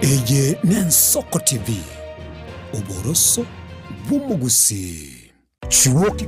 Eye n'Ensoko TV, uboroso bw'umugusi. Chiwoki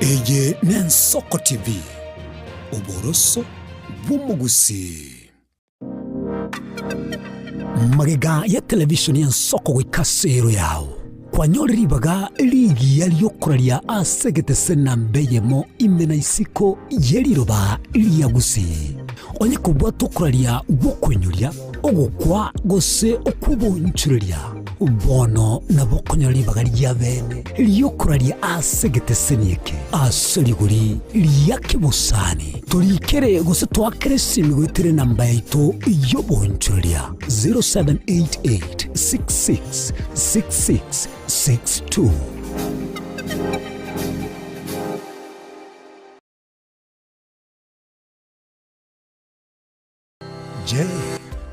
Eye n'Ensoko TV, uboroso bw'umugusi. Magega ya televishoni y'Ensoko w'ikasero yawo kwanyoribaga ligi yaliyokoralia asegete sena mbeyemo imena isiko yeliroba liyagusi onye kubwa tokoralia gukwenyulia ogukwa gose okubonchurelia bono nabokonyoribaga lyabene liyokoralia asegete senieke aseliguri liyakibusani tulikere gose twakeresimi gwitere namba yaito yobonchurelia 0788666662. Je,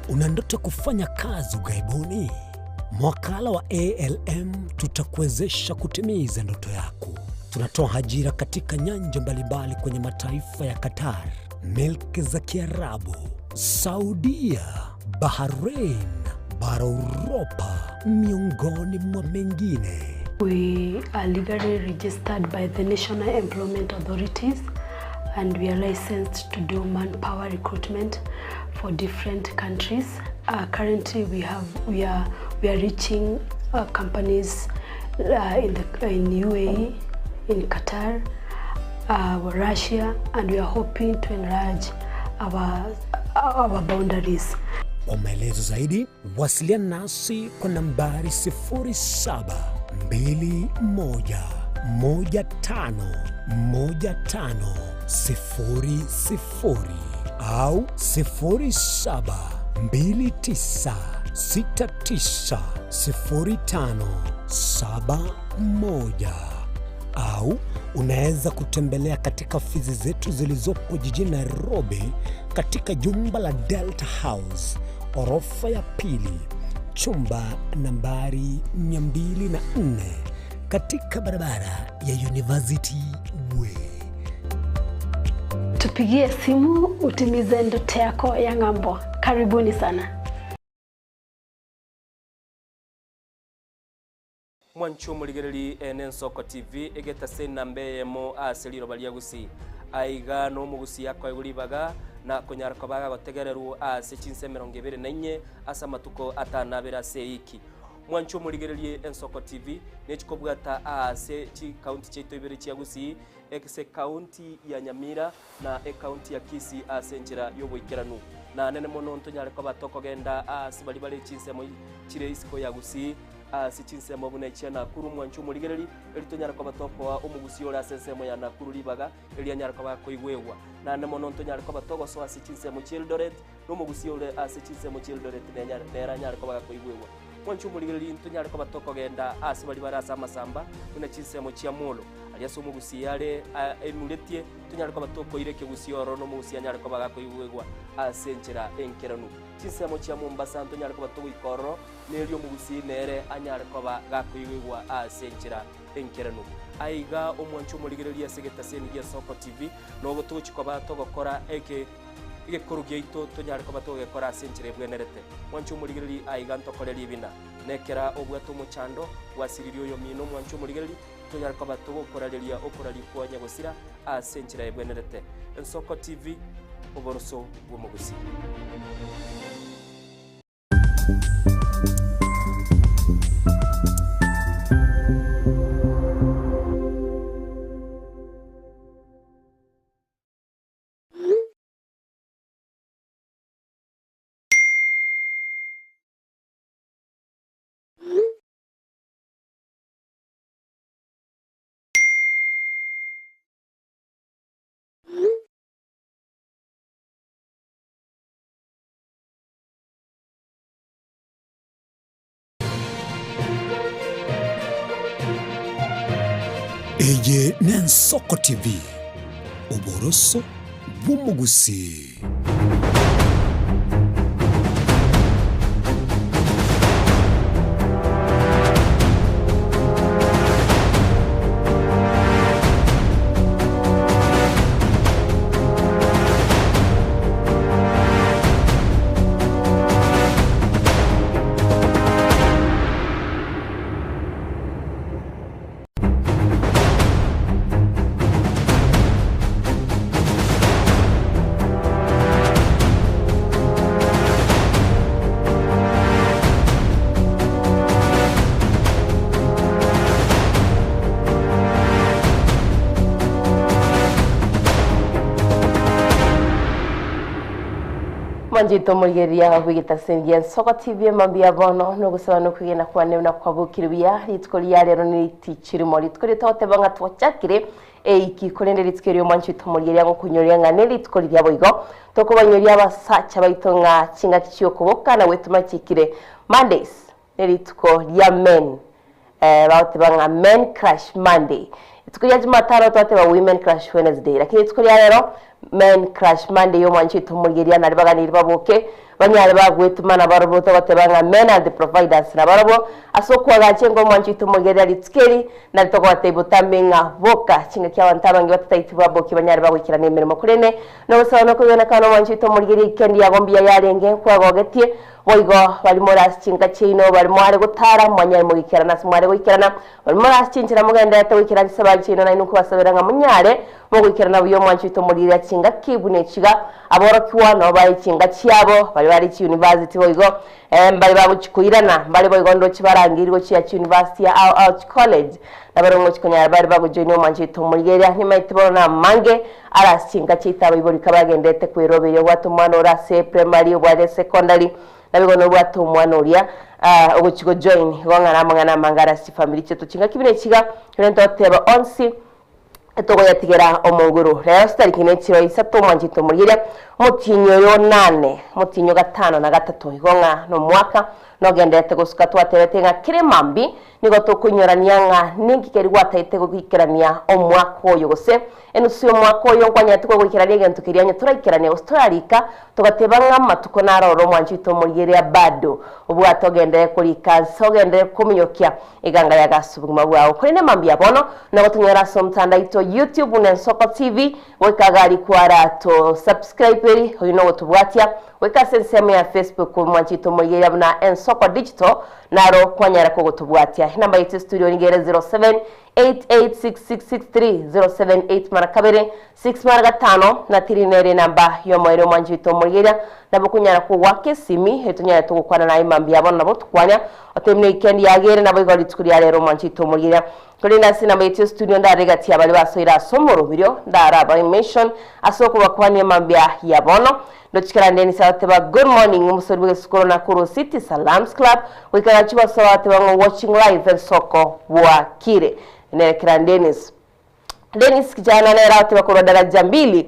una ndoto kufanya kazi ughaibuni? Mwakala wa ALM tutakuwezesha kutimiza ndoto yako. Tunatoa ajira katika nyanja mbalimbali kwenye mataifa ya Qatar, Milki za Kiarabu, Saudia, Bahrain, bara Europa, miongoni mwa mengine. We are legally registered by the National Employment Authorities and we are licensed to do manpower recruitment for different countries. Currently we are reaching companies in UAE, in Qatar, Russia, and we are hoping to enlarge our boundaries. Kwa maelezo zaidi, wasiliana nasi kwa nambari 0721151500 au 0729690571 au unaweza kutembelea katika ofisi zetu zilizopo jijini Nairobi katika jumba la Delta House, orofa ya pili, chumba nambari 204 katika barabara ya University Way. Tupigie simu utimize ndoto yako ya ng'ambo. Karibuni sana. Mwanchu muligereri n'Ensoko TV egeta sena mbeyemo aseliro baliyagusi aiga no mugusi yakwa iguribaga na konyarako baga gotegereru ase chinse 24 asa matuko atanabera seiki. Mwanchu muligereri n'Ensoko TV nechikobwata ase chi county cheto ibere chiagusi ekse county ya Nyamira na county ya Kisii ase njira yoboikeranu na nene mono ntonyarako batoko genda ase bali bali chinse mo chire isiko yagusi sichinse mabuna ichana kuru Mwanchu muligereri elitonyara kwa batoko wa umugusi ora sensemo ya nakuru libaga elianyara kwa koigwewa na nemono ntonyara kwa batoko so asichinse mu Childoret no mugusi ora asichinse mu Childoret nyara kwa koigwewa. Mwanchu muligereri ntonyara kwa batoko genda asibali barasa masamba kuna chinse mu Chiamolo aliaso mugusi yale enuletie tonyara kwa batoko ireke gusi oro no mugusi anyara kwa koigwewa asenchera enkeranu chinse mu Mombasa ntonyara kwa batoko ikoro nelio mugusi nere anyara kwa gakoigwa asenchera enkeranu aiga omwanchu muligereri asegeta seni ya Soko TV no gotochi kwa bato gukora igekuru gyeito tonyara kwa bato gukora asenchera bwenerete mwanchu muligereri aiga ntokoreri bina nekera obwato muchando wasiririo yo mino mwanchu muligereri tonyara kwa bato gukorareria okorari kwa nyagosira asenchera bwenerete Soko TV oboroso bw'umugusi. Eye n'Ensoko TV uboroso bw'umugusi. Manjito muligeria wigita sengia Ensoko TV mambia bono no gusaba no kugena kwa na kwabukiribya litkolia rero ni tichirimo litkolia totebanga twachakire iki kolende litkerio manjito muligeria ngo kunyoria ngane litkolia boigo tokubanyoria abasacha baitonga chinga kichyo kuboka na wetuma chikire Mondays litko ya men bautebanga men crush Monday itkulia Jumatano twateba women crush Wednesday lakini itkulia rero men crush Monday yo manchito muligeria na baganira baboke banyare bagwetumana baroboto batebanga men and the providers na barobo asokwa gache ngo manchito muligeria litskeri na litoko batebo tamenga boka chinga kya bantabangi batataiti baboke banyare bagwikira nemeremo kurene no busaba no kubona kano manchito muligeria kendi yagombia yarenge kwa gogetie boigo bali moras chinga chino bali mware gutara mwanyare mugikira na smware gukirana bali moras chinjira mugenda yatawikira sabali chino na inuko basaberanga munyare mugikira na buyo manchito muligeria chinga kibune chiga aborokiwa no bayi chinga chiabo bali university boigo bali babuchikuirana bali boigo ndo chibarangirwa chia university out college na barongo chikonya bali babujoine manchito muligeria ni maitiboro na mange ara chinga chita bibori kabagendete kwirobere watu mwana orase primary wa secondary nabigono bwatu mwana uria oguchigo join gongana mangana mangara si family chetu chinga kibine chiga rento teba onsi etogo yatigera omonguru rero stariki nechiro isatu manjito muligeria mutinyo yo 8 mutinyo 5 na 3 igonga no mwaka no gendete gusuka twatebete nga kiremambi nigo tukunyorania nga ningi keri gwataite gukikirania omwaka oyo gose enusu omwaka oyo kwanya tuko gukirania gentu kirianya turaikirania Australia tugatebanga matuko naroro manjito muligeria bado ubwato gendere kuri kanso gendere kumyokia iganga ya gasubuma bwawo kurine mambi yabono no gutunyora somtanda ito YouTube na Ensoko TV wekagari kwarato subscribe eri no gutubwatia weka senseme ya Facebook manjito muligeria na Ensoko Digital naro kwanyara ko gutubwatia namba yetu studio nigere 07886663 marakabere 6 maragatano na tirinere namba yo moero manjito muligeria nabo kunyara ko wake simi hetunya tukukwana na imambi yabona nabo tukwanya otemne weekend yagere nabo igoli tukuri rero manjito muligeria kuri nasi namba yetu studio ndaregati abali basoira somoro biryo ndaraba mention asoko bakwanye mambya yabono ndochikara ndeni sawateba good morning umusori bw'esukuru na Kuru City Salams Club wikara chiba sawateba ngo watching live Ensoko Bwakire nerekera Dennis kijana nera ateba ko daraja 2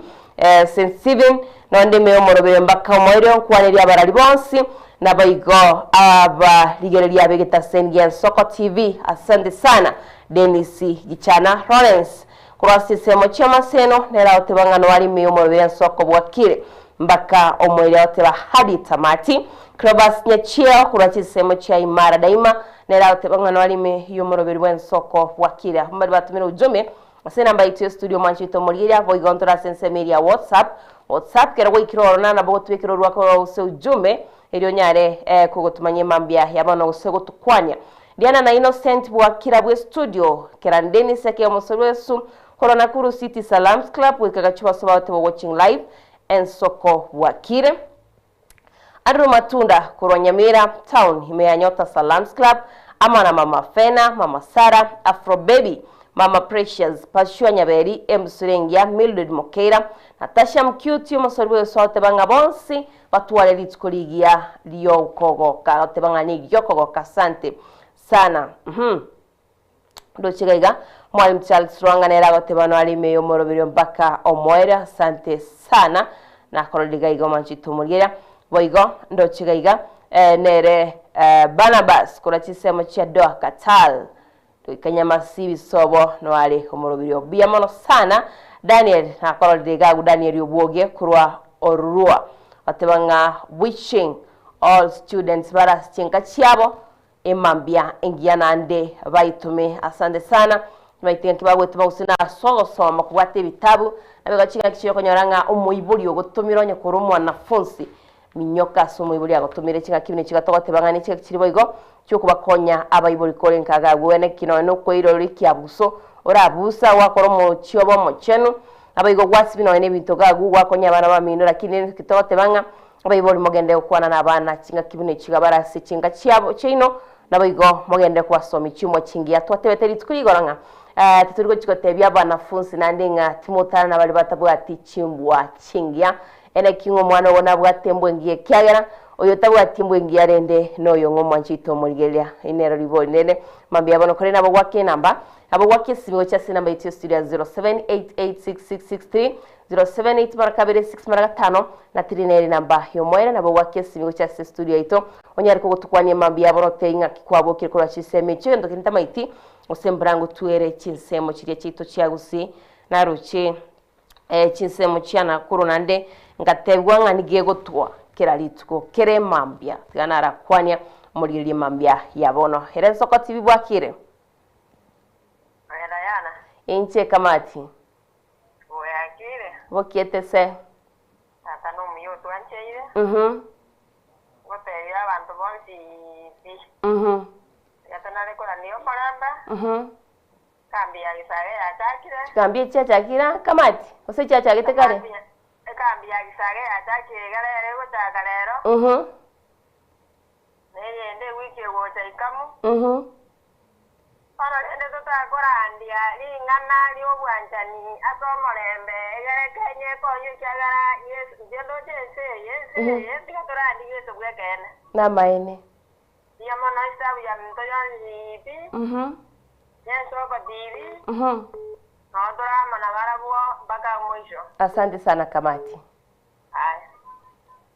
St Stephen nonde meyo morobere mbaka moiro kwanira abarali bonsi nabayigo aba ligerelia begeta sengia Ensoko TV asante sana Dennis Gichana Lawrence kurasi semo chama seno nera ateba ngano wali meyo morobere Ensoko Bwakire mbaka omwele oteba hadi tamati Krobas nyechia kurati semo chia imara daima nera oteba ngano wali meyo morobere Ensoko Bwakire mbali batumira ujome ase namba itu studio manchito muligeria voigontora sense media WhatsApp kera gwikirorona na bogo twikirorwa ko use ujumbe elio nyare kugotumanye mambia yabono use gutukwanya Diana na Innocent Bwakira bwe studio kera ndeni seke omusolwesu korona Kuru City Salams Club wikagachuba soba wote watching live Ensoko Bwakire Andrew Matunda Kuronyamira Town imeyanyota Salams Club ama na Mama Fena Mama Sara Afro Baby Mama Precious Pashua Nyaberi Msurengia Mildred Mokeira Natasha Mcute umusoriwe sote banga bonsi batuwale litkuligia liyo ukogoka ote banga ni yokogoka sante sana Dochigaiga Mwalimu Charles Rwanganera ote bano alimeyo morobiri mpaka omwera sante sana na koroliga manchito muligeria boigo ndochigaiga nere Barnabas kurachisemo chia doa katal Kanyamasi bisobo no ale omorobirio biamono sana Daniel na korode gagu Daniel Obwoge kurwa orua atebanga wishing all students bara chinka chiabo emambia engiana ande baitume asante sana baitenga kibago tubagusina soma kubate bitabu nabega chinga kiyo konyoranga umuibuli ogotumira onye kurumu wanafunzi minyoka somo ibuli agotumire chinga kibine chigatogotebanga chinga kiribo igo cyokubakonya abayibuli korenkaga gwene kino no kwirori kyabuso orabusa wakoromo chiobo mochenu abayigo gwasibino ene bintu gagu wakonya abana bamino lakini kitogotebanga abayibuli mogende okwana nabana chinga kibine chigabara se chinga chiabo chino nabayigo mogende kwasomi chimo chingia twatebeteri tukurigoranga tuturigo chikotebya abanafunzi nandinga timotana nabali batabwati chimbwa chingia ene kingo mwana wona bwatembwe ngiye kyagera oyo tabwatimbwe ngiye rende noyo ngomwanchito murigelia inero liboli nene mambia bano kore nabo gwake namba abo gwake simigo cha sinamba itio studio 07886663 078 marakabere 6 marakatano na trineri namba yomoera nabo gwake simigo cha studio ito onyari kugutukwanie mambia bano teinga kikwabo kirikora chiseme chendo kinta maiti osembrango tuere chinsemo chiria chito chiagusi naruchi chinsemo chiana kurunande ngatebwa nganigiye gotwa keralitiko kere mambia tiganara kwanya muriri mambia yabono herenso ko TV bwakire yana inche kamati oyakire bokiete se tata no miyo twancheire wote abantu bonsi yatanale kola niyo maramba kambi ya gisare ya chakire kambi cha chakira kamati ose cha chakite kare kambi ya gisare ya chakire gale rego chakalero nende wiki wocha ikamu Para ende tutakora andia lingana liobwanchani atomorembe egere kenye konyo kyagara yes jendo jese yes ikatora andi yeso bwekene na maene yamo na stabu ya mtoyo nyipi yeso ko divi na dora managara bwo mpaka mwisho. Asante sana kamati. Haya.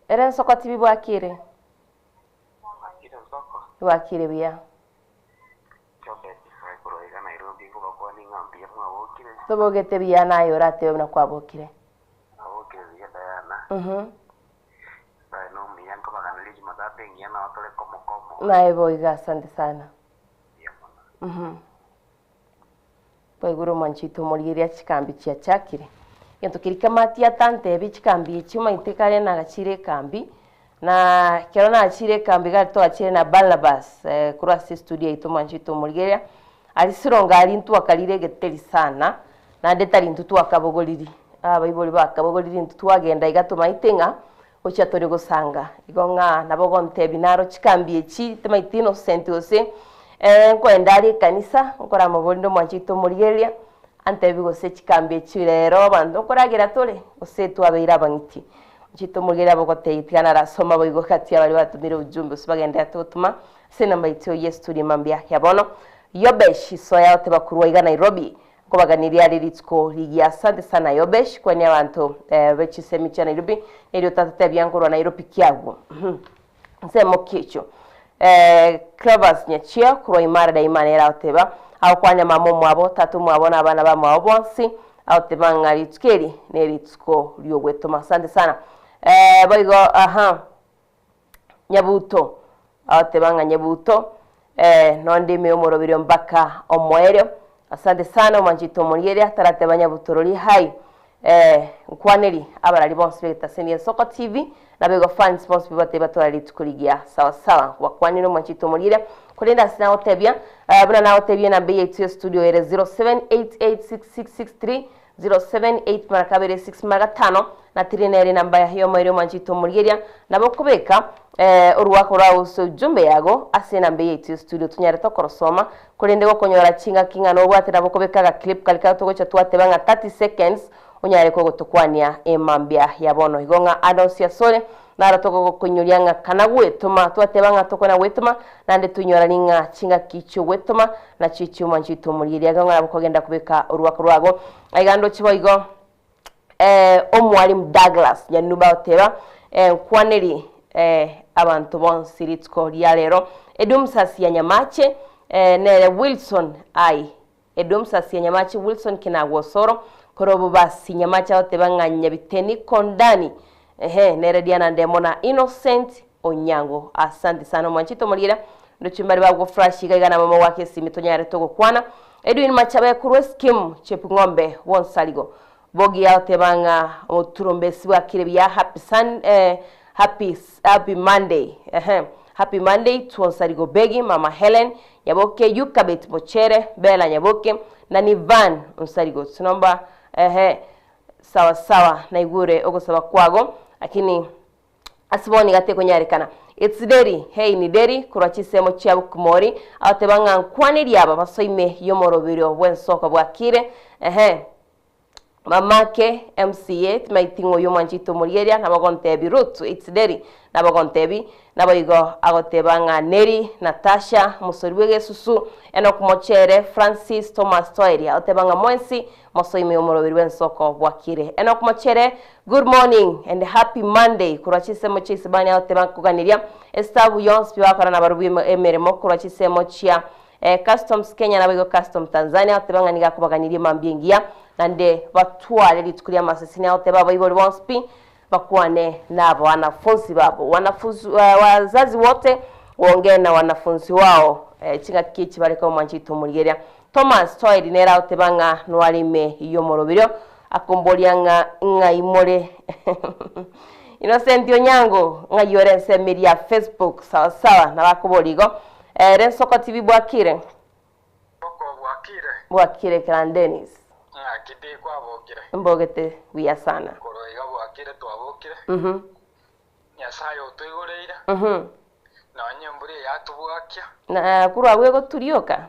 Erenso ko TV bwakire wakire bia tobogete bia nayo rate na kwabokire naye boiga asante sana Paiguru manchito moriria chikambi chia chakire yento kirikamati atante bichikambi chuma itekare na gachire kambi na kerona achire kambi gato achire na Barnabas kura studio ito manchito moriria alisironga alintu akalire geteri sana na ndetari ntutu akabogoliri abayiboli bakabogoliri ntutu agenda igatuma itenga ochatori gusanga igonga nabogonte binaro chikambi echi temaitino sentose kwendari kanisa nkora mabondo manchito moriria ante bigose chikambi echi rero bando koragira tole osetu abeira bangiti chito mugera bogote itigana rasoma boigo kati abali batumire ujumbe usibagenda atotuma sena mbaitio yes turi mambia yabono Yobesh soya ote bakuruwa iga Nairobi kubaganiria liritsko ligi asante sana Yobesh kwani abantu bechisemi cha Nairobi ndio tatete byankuru Nairobi kiagu nsemo kicho Clavers nyachia kuruwa imara daima nera oteba au kwanya mamomo abo tatu mwabona abana ba mwabonsi au tebanga litskeri neritsko lyogweto asante sana boigo Nyabuto au tebanga Nyabuto nonde me omorobiro mpaka omwereo asante sana manjito moriere tarate banyabutorori hai nkwaneri abarari bonse betaseni Soko TV na bego fans sponsor bate batwari tukuligia sawa sawa wakwaniro manjito moriere kulinda sina otebia buna na otebia na BA2 studio ere 07886663 078 marakabere 6 magatano na trineri namba ya hiyo mwero manjito moriere nabo kubeka uruwako rao so jumbe yago asena BA2 studio tunyare tokorosoma kulinde go konyora chinga kinga no bwate nabo kubeka ga clip kalika to gocha twate banga 30 seconds unyare ko gutukwania emambia yabono igonga adosia sole nara toko kunyuryanga kana gwetuma twate banga toko na gwetuma nande tunyora ninga chinga kicho gwetuma na chicho manjito muriria igonga nabo kugenda kubeka uruwako rwago aigando chiboigo omwalimu Douglas nyanuba oteba kwaneri abantu bonsiritsko lya lero edumsasi ya nyamache ne Wilson ai edom sasi nyamachi Wilson kinagwosoro korobo basi nyamacha otebanga nyabiteni kondani nere Diana Ndemona Innocent Onyango. Asante sana mwanchito mulira ndochimbari bagwo flash igana mama wake simitonyare togo kwana Edwin Machabe kurwes Kim Chepngombe wonsaligo bogi ya otebanga oturombesi wa kirebya happy Monday happy Monday tuonsaligo begi mama Helen Nyaboke Yukabet Mochere Bella Nyaboke na Nivan unsaligo tunomba sawa na igure ogosaba kwago lakini asiboni gate konyarekana it's deri ni deri kurachisemo cyabu kumori atebanga nkwani lyaba basoime yomorobiro bwensoko bwakire mamake MCA tmaitingo yomanchito murieria nabagontebi rutu it's deri nabagontebi nabayigo agotebanga Neri Natasha musoriwege susu enokumochere Francis Thomas Toeria otebanga mwensi mosoime yomorobiro bwensoko bwakire enokumochere good morning and happy Monday kurachisemo chisibani otebanga kuganiria estabu yons biwakara na barubi emeremo kurachisemo chia Customs Kenya na bigo Custom Tanzania otebanga niga kubaganiria mambiengia nande batwale litukulia masesini oteba baiboli wonspi bakwane nabo wanafunzi babo wazazi wote waongee na wanafunzi wao chinga kichi bareka mwanchito murigeria Thomas Toyd nera otebanga nwalime iyo morobiro akombolianga ngaimore Innocent Onyango ngayore semeria Facebook sawa na bakoboligo Rensoko TV bwakire bwakire Clan Dennis kiti kwa bokire mbogete wiya sana koroiga bwakire twabokire nyasayo tuigoreira na nyembure yatubwakia na kurwa wego turioka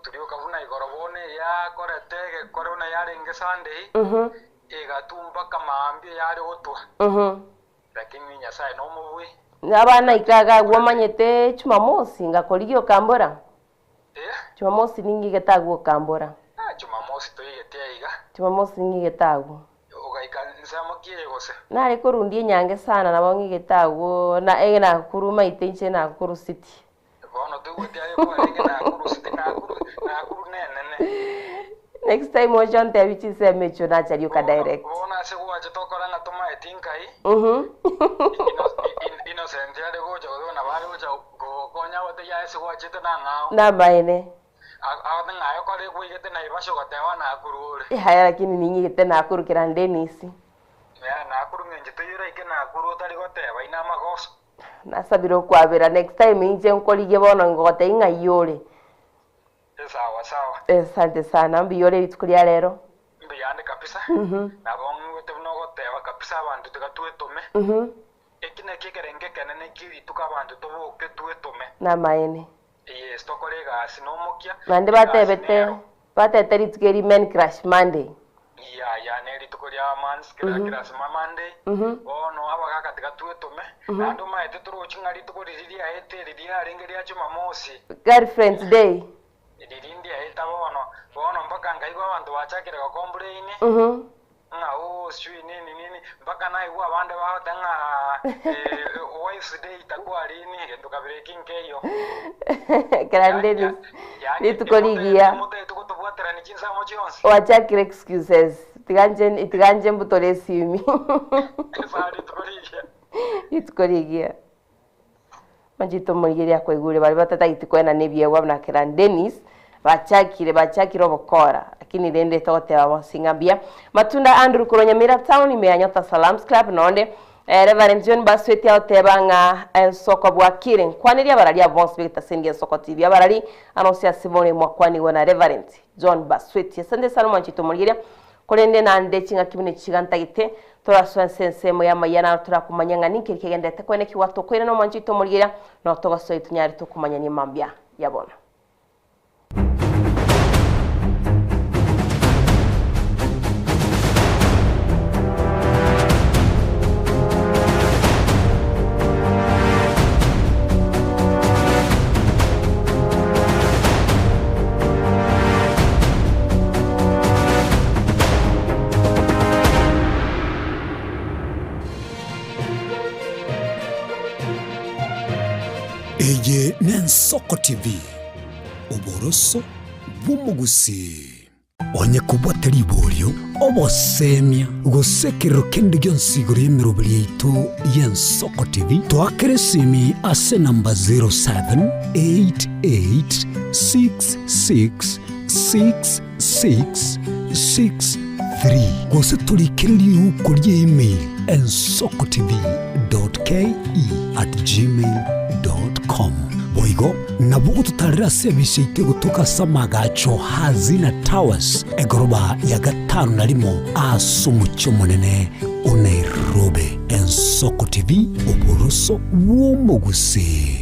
turioka buna igorobone ya koretege korona yarenge Sunday igatumba kamambia yari gotwa lakini nyasaye no mubwi abana ikaga gwamanyete Jumamosi ngakorigio kambora Jumamosi ningi getagwo kambora Jumamosi toyeteiga Jumamosi ningi getagwo ugaikanza makiye gose nari kurundie nyange sana na bongi getagwo na egena kuruma itenche na kuru city bono tuguti ayo kwa egena kuru city na kuru nene next time ojon te bichi se mecho na chari uka direct bona se gwa jitokora na toma etinkai Innocent ya de gojo na bari gojo konya wote ya se gwa jitana na maene awadanga ayo kare kuigete na ibasho gatewa na kurure haya lakini ninyi gete na kuru Clan Dennis ya na kuru ngenje tuyira ike na kuru tari gotewa ina magoso nasabiro kwabera next time inje nkolige bono ngote inga yore sawa asante sana mbiyore bitukulia lero mbiyande kabisa na bongo tebno gotewa kabisa abantu tugatwetume ekine kikerenge kenene kiri tukabantu toboke twetume na maene yes tokolega sinomokia mande batete ritukeri men crash Monday ya neri tukoria mans crash Monday ono abaga katika twetume andu maete turuchingari tukoriria eteriria rengeria Jumamosi girlfriend's day ndirindia bono mpaka ngaigwa abantu bachakire gakombureine shui nini mpaka naigwa abande bahotanga wives day itakuwa lini tukabreaking keyo Clan Dennis nitukorigia mute tukutubwatera ni chinsa mochionse wachakire excuses tiganje mbutore simi sari tukorigia nitukorigia manjito murigeria kwegure bari batataiti kwena nebyegwa na Clan Dennis bachakire obokora lakini rende tote abasingambia matunda Andrew Kuronyamira town imeanyota Salams Club nonde Reverend John Basweti otebanga ensoko bwakire kwaniria baralia bonse bita sengia soko TV abarali anosia Simone mwakwani wona Reverend John Basweti asante sana manchito murigeria kolende na ndechinga kibine chigantagite toraswa sensemo ya mayana turakumanyanga ninki kigendete kwene kiwato kwene no manchito murigeria no togaso itunyari tukumanya ni mambia yabona Eje Nensoko TV oboroso bw'omugusi onye kubwatari ibolyo obosemia gusekero kende gyonsigoro y'emirobo yaitu y'Ensoko TV twakere simi ase namba 0788666663 gose tulikiriri uko lya email ensokotv.ke@gmail.com boigo nabugo tutarira sebishe ite gutuka samagacho hazina towers egoroba ya gatanu narimo asumucyo munene Nairobi. Ensoko TV oboroso bw'omugusi.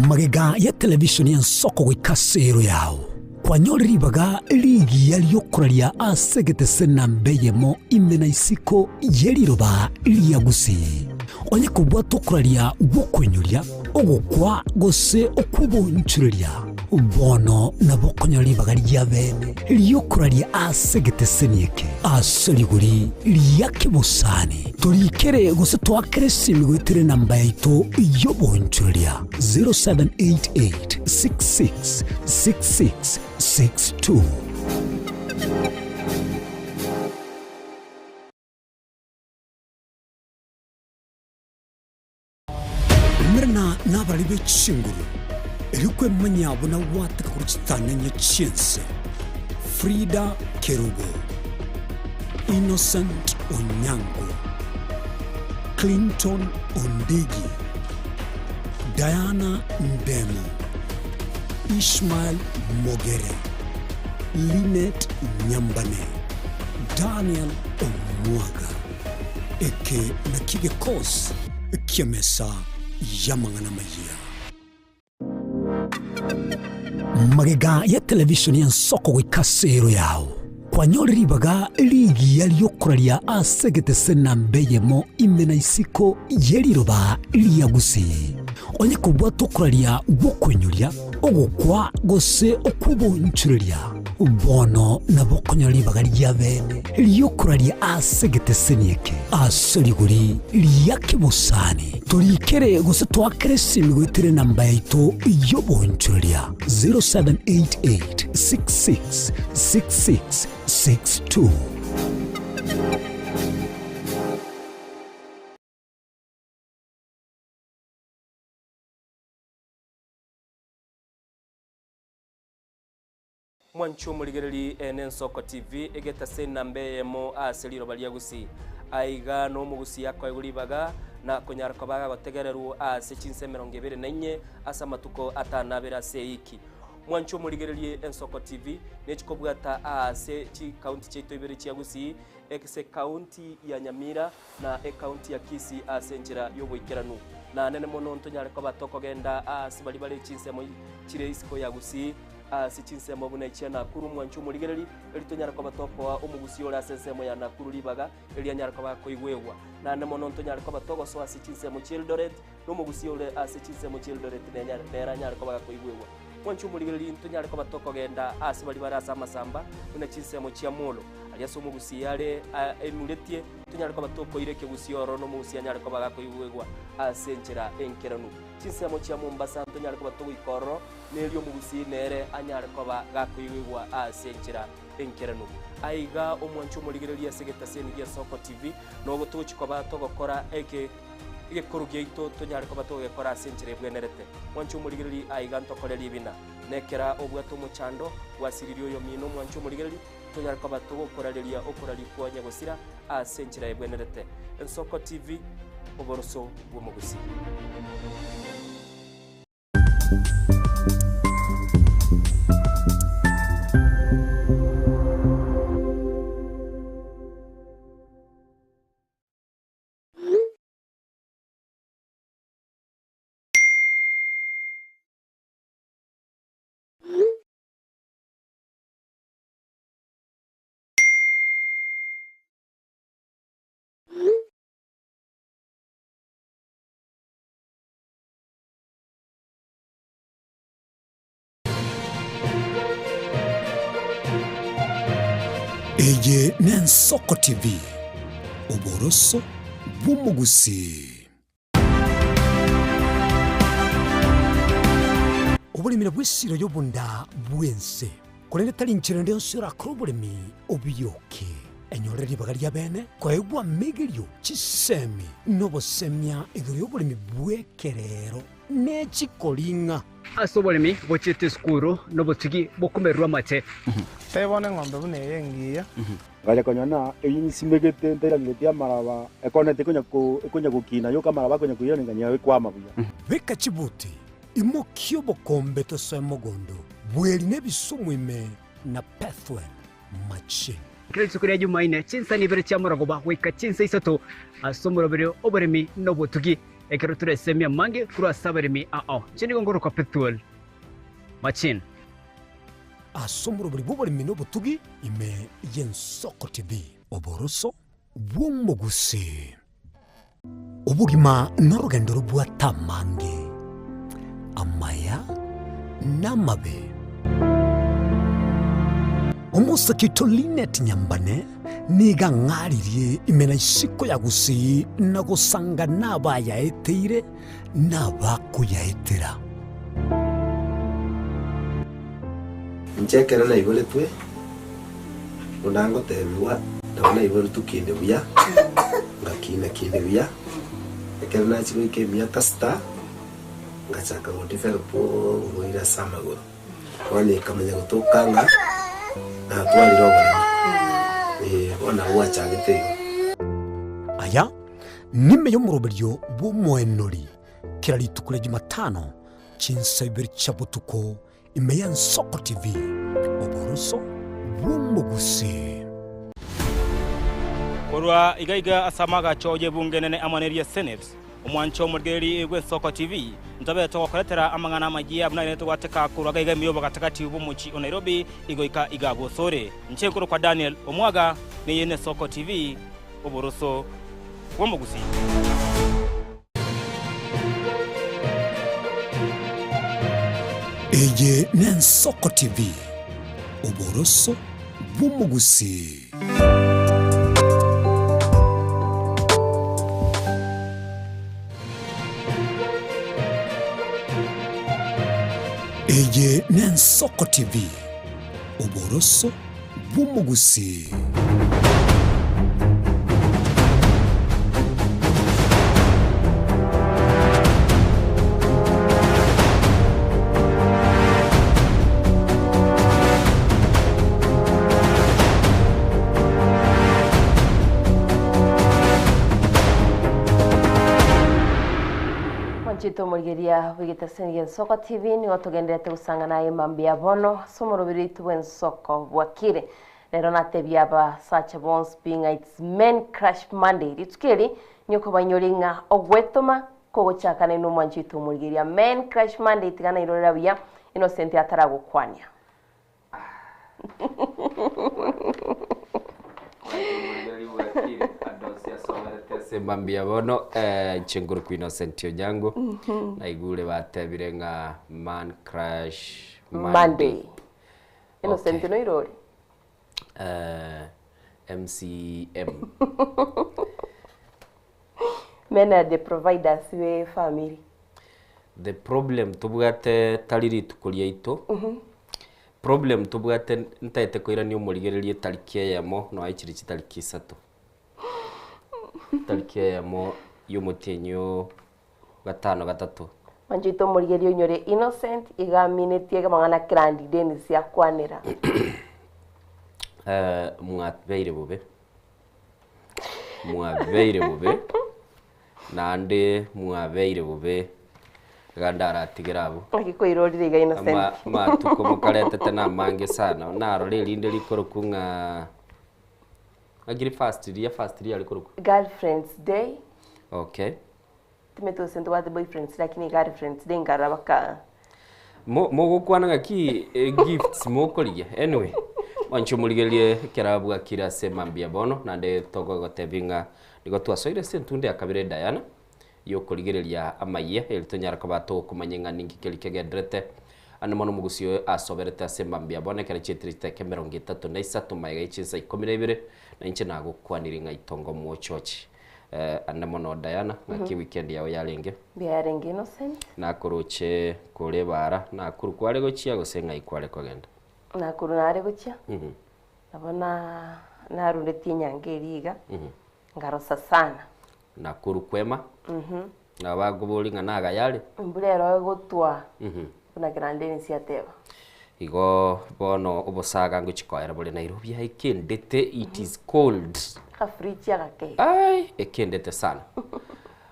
Magega ya televisioni y'Ensoko gwikasero yawo kwanyoriribaga ligi yaliyokuralia asegete nambeyemo imena isiko yeliroba liyagusi onye kubwa tokuralia bokwenyuria ogukwa gose okubonchuria bono nabokonyoribaga lya bene liyokuralia asegete senieke asaliguri liyakebusani tulikere gose twakere simigwitire namba yaito yobonchuria 0788666662. Mirna nabalibe chinguru elikwe manyabo na wataka kuchitanya nyechense Frida Kerubo, Innocent Onyango, Clinton Ondigi, Diana Ndemo, Ishmael Mogere, Linet Nyambane, Daniel Omwaga, eke na kige kos kiamesa yamangana maya. Magega ya televisioni y'Ensoko gwikasero yawo kwanyoriribaga ligi yaliyokuralia asegete nambeyemo imena isiko yeliroba liyagusi onye kubwa tokuralia bokwenyuria ogukwa gose okubonchuria bono nabokonyoribaga lya bene liyokuralia asegete senieke asaliguri liyakebusani tulikere gose twakere simigwitire namba yaito yobonchuria 0788666662. mwancho muligereri n'Ensoko TV egeta senambeyemo aseliro baliagusi aiga no mugusi yakwa iguribaga na konyarako baga gotegereru ase 524 asa matuko atanabera seiki mwancho muligereri Ensoko TV nechikobwata ase chi county cheto ibere chiagusi ekse county ya Nyamira na county ya Kisii ase njira yoboikeranu na nene mono ntonyarako batoko genda ase bali bali chinsemo chire isiko yagusi sichinsemo bunaichia Nakuru mwancho muligereri elitonyara kwa batoko wa omugusi ora sensemo ya Nakuru libaga elianyara kwa koigwewa na nemono ntonyara kwa batoko so asichinsemo Eldoret no mugusi ore asichinsemo Eldoret neranyara kwa koigwewa mwancho muligereri ntonyara kwa batoko genda asibali barasa masamba bunachinsemo chia Molo aliaso mugusi yale enuletie tonyara kwa batoko ireke gusi oro no mugusi anyara kwa koigwewa asenchera enkeranu chinsemo chia Mombasa ntonyara kwa batoko ikoro nelio mugusi nere anyara kwa gakoigwa asenchera enkeranu aiga omwancho muligereri asegeta seni y'Ensoko TV no gotochi kwa batogokora eke korugeito tonyara kwa batogekora asenchera bwenerete mwancho muligereri aiga ntokoreri ibina nekera obwato muchando wasiririo yo mino mwancho muligereri tonyara kwa batogokorareria okorari kwa nyagosira asenchera bwenerete Ensoko TV oboroso bw'omugusi. Eye n'Ensoko TV oboroso bw'omugusi. obulimira bw'essiro y'obunda bw'ensi kulende tali nchira ndio sira krobulimi obiyoke enyore libaga lya bene kwaegwa migirio chisemi nobosemya igiri y'obulimi bw'ekerero n'ekikolinga ase obolimi bochete skuru nobotigi bokumerwa mate tebone ng'ombe bune yengiya ngaja konyana eyinsimegete nterangetia maraba ekonete konya gukina yo kamaraba konya kuyira nganya kwama buya beka chibuti imokio bokombe tosemogondo bweli nebisumu ime na pathway machine kiretse kuri Jumaine chinsa nibere cya muragoba weka chinsa isato asomurobere obolimi nobotugi ekero turesemya mange kuri asabarimi chini gongoro kwa pathway machine asomurobere bobolimi nobotugi ime yensoko TV oboroso bw'omugusi obugima n'orugendo rubwa tamange amaya n'amabe omusakito Linet Nyambane niga ng'aririe imena isiko ya gusi na gusanga n'abayaeteire n'abakuyaetera nchekera na ibole twe unango tebiwa ndabona ibole tukinde buya ngakina kinde buya ekera na chiko ikemia tasta ngachaka ngotiferpo ngoira samagoro wani kamenya gutokanga na twali rogo ona wachagete aya nime yo muroberyo bw'omwenori kirali tukule Jumatano chinsa ibiri chabutuko imeya Nsoko TV oboroso bw'omugusi korwa igaiga asamaga choje bungenene amaneria seneps omwancho omurgeri gw'Ensoko TV ntabe tokoretera amangana amagia buna neto wateka kurwaga iga miyobo katakati ubumuchi o Nairobi igoika igabo sore nchenkuru kwa Daniel Omwaga ni yene Ensoko TV oboroso bw'omugusi eye n'Ensoko TV oboroso bw'omugusi eye n'Ensoko TV oboroso bw'omugusi Chito murigeria wigitasengia Ensoko TV ni watugenderete gusanga naye mambia bono somorobiri tu Ensoko bwakire lero natebya ba sacha bones being its men crash Monday ritukeri nyoko banyoringa ogwetoma kogochakana no mwanchito murigeria men crash Monday tigana irorera bya Innocent ataragukwania Sembambia bono chenguru ku Innocent Onyango na igule batebire nga man crash Monday Innocent no irori MCM men are the providers we family the problem tubwate taliri tukulia ito problem tubwate ntaete koira ni umurigererie tarikie yamo no aichiri chitariki 3 tarikie yamo yomutenyo 5 manjito murigerio nyore Innocent igaminetie gamangana grandi deni cia kwanera mwabeire bube nande mwabeire bube gandara tigirabo akiko irorire ga Innocent matuko mukarete tena mange sana naro linde likoro kunga agiri first year likoro girlfriends day okay timeto sento wa the boyfriends lakini girlfriends day ngarabaka mo kwana ki gifts mo koliye anyway wancho muligelie kerabu akira semambia bono nande togo gotevinga nigo twasoire sentunde akabire Diana yo koligerelia amaye elitonyara kabato kumanyenga ningi kelikegendrete anomono mugusio asoberete semambia bono kera chitrite ke 33 maiga ichinsa 12 na inche nago kwaniringa itongo mu chochi ane mono Diana na ki weekend yao yarenge biarenge Innocent na kuruche kure bara na kuru kware gochia gosenga ikware kogenda na kuru nare gochia nabona narundetie nyangeriga ngarosa sana na kuru kwema na bagubuli nganaga yale mbulero gotwa kuna grandeni siateba igo bono obosaga nguchikoera bole Nairobi haikendete it is cold africhi agake ai ekendete sana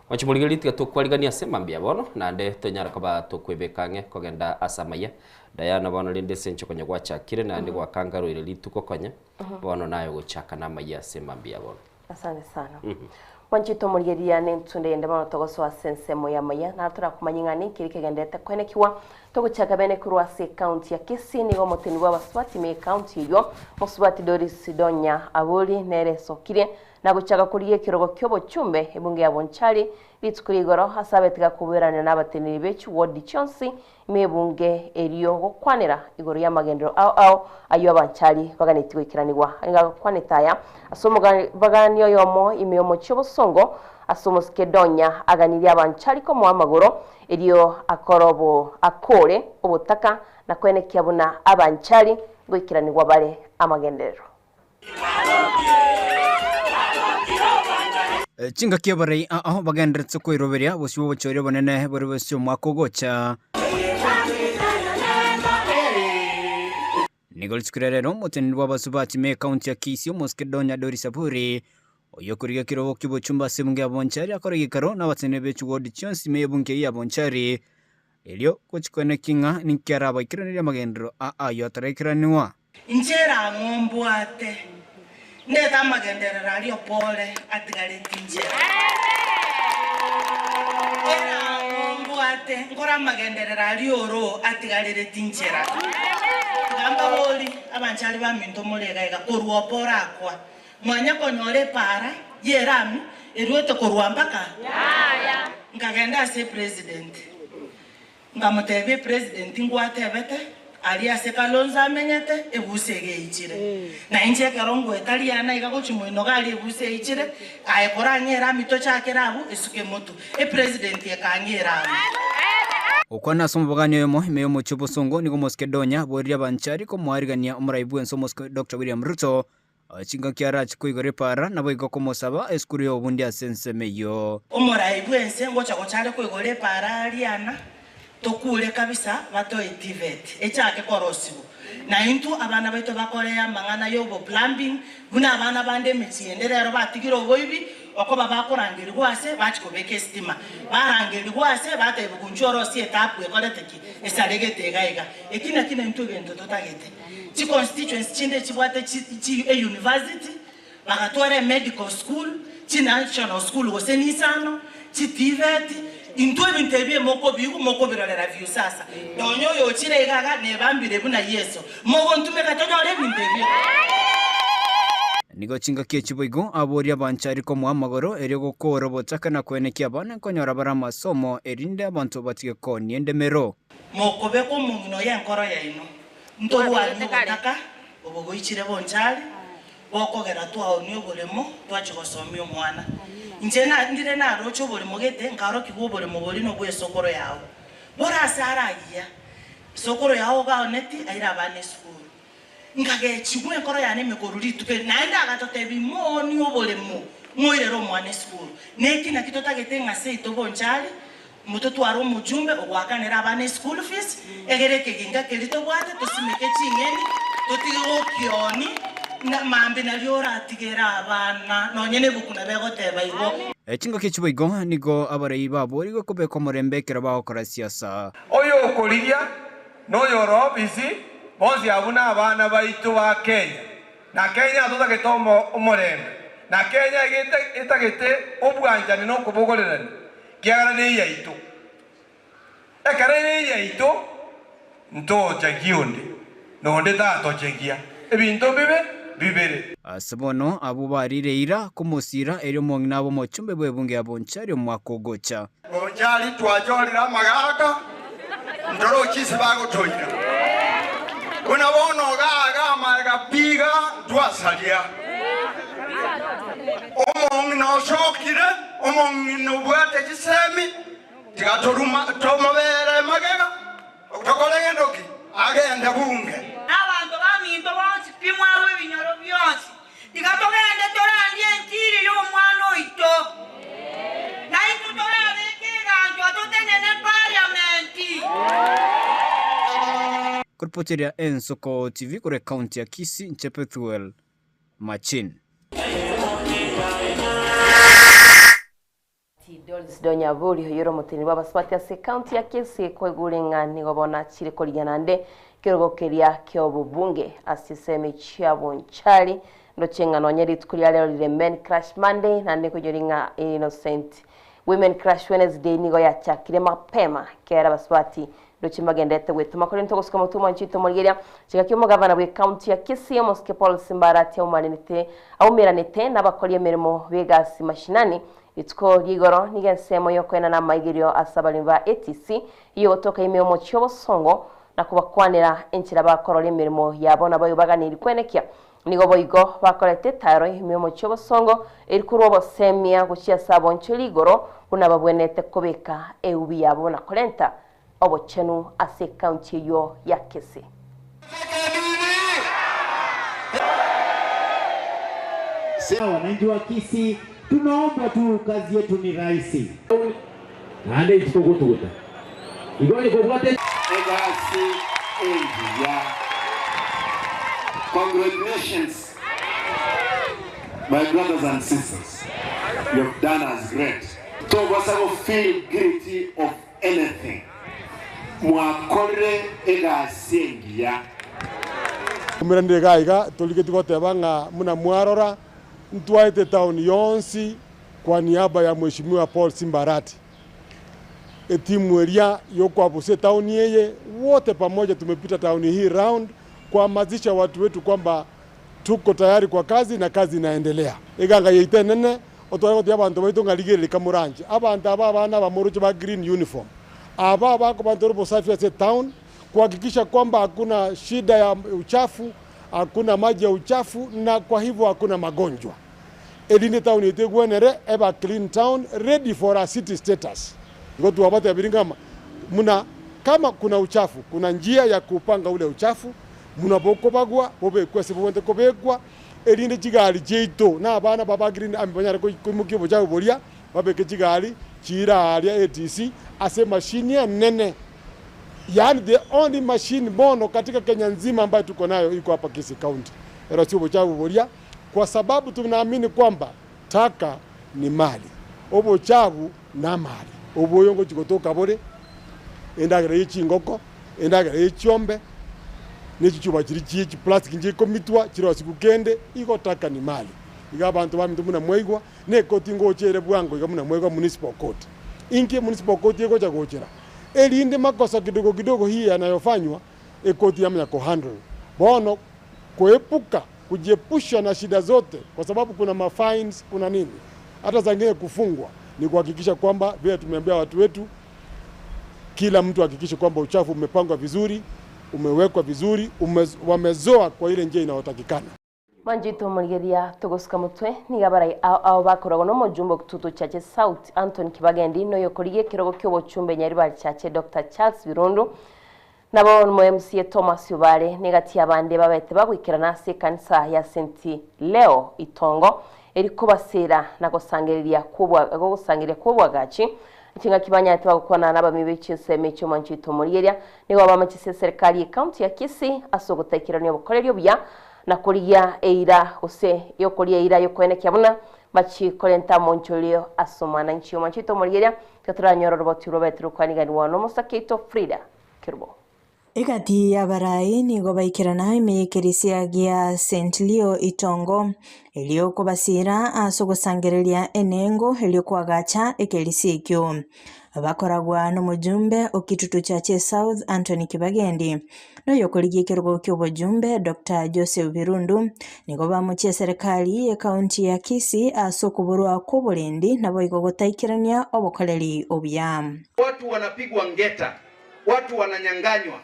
wachimuligeliti tukwaligania sema mbia bono nande tonyara kaba tukwebekange kogenda asamaya Diana bono linde sencho konya gwacha kire nande gwa kangaru ile lituko konya bono nayo gochaka na maya sema mbia bono asante sana wanchito muligeria nentunde ende bono togoso sense moya maya na turakumanyingani kiri kegendete kwenekiwa togochaka bene kurwase county ya Kisii nigo moteni wa Baswati me county yo Muswati Doris Donya abuli nere sokire na guchaka kuriye kirogo kyobo chumbe ebunge ya Bonchari bitukurigoro hasabetiga kuberana n'abateneri bechu ward Chonsi mebunge eriyo gukwanira igoro ya magendero ao ayo abanchari baganitiwe kiranirwa inga kwanitaya asomuga baganiyo yomo imeyomo cyobosongo asomoske Donya aganiri abanchari ko mu amagoro eriyo akorobo akore obutaka na kwene kyabuna abanchari gwikiranirwa bare amagendero Chinga kiabarei aho bagendera tsoko iroberia bosibo bochore bonene bori bosyo mwakogocha Nigol skurerero moteni wa Basubati me county ya Kisii Moske Donya Doris Aburi oyo kuriga kirobo kibo chumba sebunge ya Bonchari akore gikaro na batene bechu ward Chonsi me bunge ya Bonchari elio kochikone kinga nikyara bakiranira magendero ayo atarekiraniwa Injera ngombwate ndeta magendera radio pole atigale tinjera era ngombwate ngora magendera radio ro atigale tinjera gamba boli abanchali ba minto mulega ega korwa pora kwa mwanya konyore para yerami eruete korwa mpaka ya ngagenda se president ngamutebe president ngwatebete alia sekalonza amenyete ebusege ichire na inje karongo etaliana igagochi mwino gali ebuse ichire ayekoranyera mito chake rabu esuke moto president yakanyera Okwana somo baganyo yomo meyomo chobosongo nigo Moske Donya boria banchari ko mwarigania umuraibu enso Moske Dr. William Ruto chinga kiara chikuigore para nabo igoko mosaba eskuri obundi asense meyo umuraibu ense ngocha gochale kuigore para aliana tokule kabisa bato etivet echake korosibu na into abana baito bakoreya mangana yobo plumbing buna abana bande michienderero batigiro boibi okoba bakorangiri gwase bachikobeke stima barangiri gwase bate bukunchoro si etapu ekoleteki esaregete gaiga ekina kina into gento totagete chi constituency chinde chibwate chi university bagatware medical school chi national school gosenisano chi tivet Intwe bintebye moko bigu moko biralera view sasa. Donyo yo chire gaga ne bambire buna Yesu. Mogo ntume katonyore bintebye. Nigo chinga kichiboigo aboria banchari ko muamagoro eri gukora botaka na kweneki abana konyora bara masomo erinde abantu batige ko niende mero. Moko be ko mungino ya nkoro ya ino. Ntoru wa botaka obogo ichire bonchari. Boko gera twa onyo bolemo twachigosomyo mwana. Njena ndire na rocho boli mogete ngaro kigobole moboli no bwe sokoro yawo bora sara ya sokoro yawo ga oneti aira bane school ngage chigwe nkoro yane mikoruri tupe naenda agatote bimoni obole mo moirero mwane school neki na kitotagete ngase itobonchali mutoto waro mujumbe ogwakanira bane school fees egereke ginga kelito bwate tosimeke chingeni totigo kioni na mambe na liora atigera abana nonyene bukuna begoteba igo Chinga kichiboigo nigo abarei babori go kubeko morembekera bakora siasa oyo okoliria noyo robisi bonzi abuna abana baitu ba Kenya na Kenya tutagetomo umorembe na Kenya itagete obwanjani no kubogorerani kiagara ne yaitu ekare ne yaitu nto chagionde no ndeta to chegia ebinto bibere Sabono abo barireira kumusira eri omongina abo mochumbe bwebunge ya Bonchari omwakogocha Bonchari twajorira magaga ndoro chisi bagotoira una bono gaga maga piga twasalia Omong no shokire, omong no bwate kisemi, tigatoruma tomabere magega, okokole ndoki, agenda bunge. Abantu baminto bonsi pimwaro ebinyoro byonsi. Tigatogende torandie entiri y'omwana oito. Naitu torabeke gantu atotenene parliamenti. Kuripotiria Ensoko TV kure kaunti ya Kisii, Chepethuel Machin. Doris Donyabuli yoro mutini baba swati ya kaunti ya Kisii kwegure nigo bona chire koliganande kirogokeria kyobubunge asiseme cyabo nchali ndo chengano nyeri tukulia lero lile Men Crash Monday na ndiko joringa Innocent Women Crash Wednesday nigo ya chakire mapema kera baswati ndo chimagendete wetu makore ntogosika mutuma nchito moligeria chikakyo mugavana we county ya Kisii Moske Paul Simbarati umalinite au miranite nabakoli emirimo begasi mashinani itko ligoro nigensemo yokwena na maigirio asabalimba ATC iyo otoka imeo cyobo songo na kubakwanira enchira bakorora emirimo yabo nabayo baganira kwenekia nigo boigo bakorete taro imeo cyobo songo erikuru obosemia guchia sabo nchiligoro bunababwenete kobeka eubi yabo na kolenta obochenu ase county yo ya Kisii. Wananchi wa Kisii tunaomba tu kazi yetu ni rahisi. Nande itukutukuta. Igoni kufuate Egasi India. Congratulations, my brothers and sisters. You have done us great. So wasabo feel guilty of anything. Mwakore Egasi India. Kumirande gaiga toligeti gotebanga muna mwarora ntwaite town yonsi kwa niaba ya mheshimiwa Paul Simbarati. Timu eria yoko buse town yeye wote pamoja tumepita town hii round kuhamasisha watu wetu kwamba tuko tayari kwa kazi na kazi inaendelea. Iganga yeite nene otwaye abantu baitu ngaligere kamuranje abantu aba bana bamuruche ba green uniform aba bako bantu robo safi ya town kuhakikisha kwamba hakuna shida ya uchafu, hakuna maji ya uchafu na kwa hivyo hakuna magonjwa. Elinde town yetegwenere eba clean town ready for a city status. Ngotu wabate abiringama muna kama kuna uchafu kuna njia ya kupanga ule uchafu muna boko bagwa bobe kwese bwente kobegwa elinde kigali jeito na abana baba green ambonyara ko mukyo bya bolia babeke kigali chira ali ATC ase machine nene. Yani the only machine bono katika Kenya nzima ambayo tuko nayo iko hapa Kisii County. Ero sio chavu bolia kwa sababu tunaamini kwamba taka ni mali. Obo chavu na mali. Obo yongo chikotoka bore endagera y'ingoko endagera y'cyombe n'icyuba kiri plastic nje komitwa kiro sikugende iko taka ni mali. Iga abantu bamintu muna mwegwa ne koti ngochere bwango iga muna mwegwa municipal court. Inki municipal court yego cha gochera. Elinde makosa kidogo kidogo hii yanayofanywa ekoti ya mnyako handle. Bono kuepuka kujiepusha na shida zote kwa sababu kuna mafines kuna nini. Hata zingine kufungwa ni kuhakikisha kwamba vile tumeambia watu wetu kila mtu hakikishe kwamba uchafu umepangwa vizuri, umewekwa vizuri, wamezoa kwa ile njia inayotakikana. Manjito murigeria tugusika mutwe ni gabarai ao bakorago no mujumbo kututu chache South Anthony Kibagendi no yokoriye kirogo kyobo chumbe nyari bali chache Dr. Charles Birondo nabo mu MCA Thomas Yubare negati abande babete bagwikira nase kanisa ya St. Leo Itongo eri kubasera nagosangereria kubwa gachi Chinga kibanya ati bagukona n'abamibici semecho manchito murigeria nigo abamachise serikali county ya Kisii asogotekira niyo bukoreryo bya nakuria eira ose yokuria eira yokwenekya buna machi kolenta monjolio asomana nchio manchito murigeria katuranyoro roboti robetru kwanigani wano musakito Frida Kirbo Igati ya barai nigo baikirana imeyekirisia gia St. Leo Itongo elio kubasira asogosangereria enengo elio kwagacha ekelisikyo bakoragwa no mujumbe okitutu chache South Anthony Kibagendi no yokoligie kirogo ky'obujumbe Dr. Joseph Birundu nigo bamuchie serikali ya kaunti ya Kisii asokuburwa kubulendi nabo igogotaikirania obukoleri obya. Watu wanapigwa ngeta, watu wananyanganywa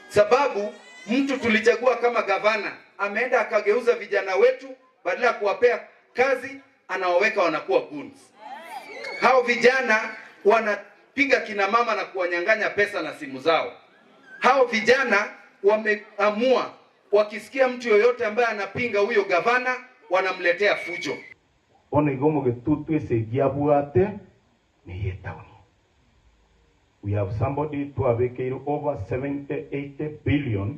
sababu mtu tulichagua kama gavana ameenda akageuza vijana wetu badala ya kuwapea kazi anawaweka wanakuwa goons. Hao vijana wanapiga kina mama na kuwanyang'anya pesa na simu zao. Hao vijana wameamua wakisikia mtu yoyote ambaye anapinga huyo gavana wanamletea fujo. Ona igomo getutu esegiabwate ni yetauni. We have somebody to have over 70-80 billion,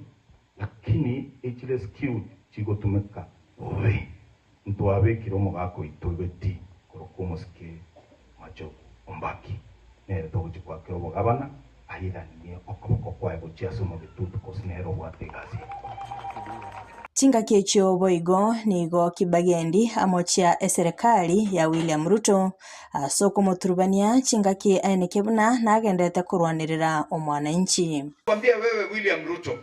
lakini echile skewed chigotumeka. Owe, mtu abekiro mogako itobeti korokomo ske macho ombaki. Nere tochi kwa kirobo gabana ahira ni okoboko kwa egochiaso mo getutu kosnero wategazi. Chingaki ekyo boigo nigo kibagendi amochia eserikali ya William Ruto asoko moturubania chingaki ainekebuna nagendete kurwanirira omwananchi. Kwambia wewe William Ruto,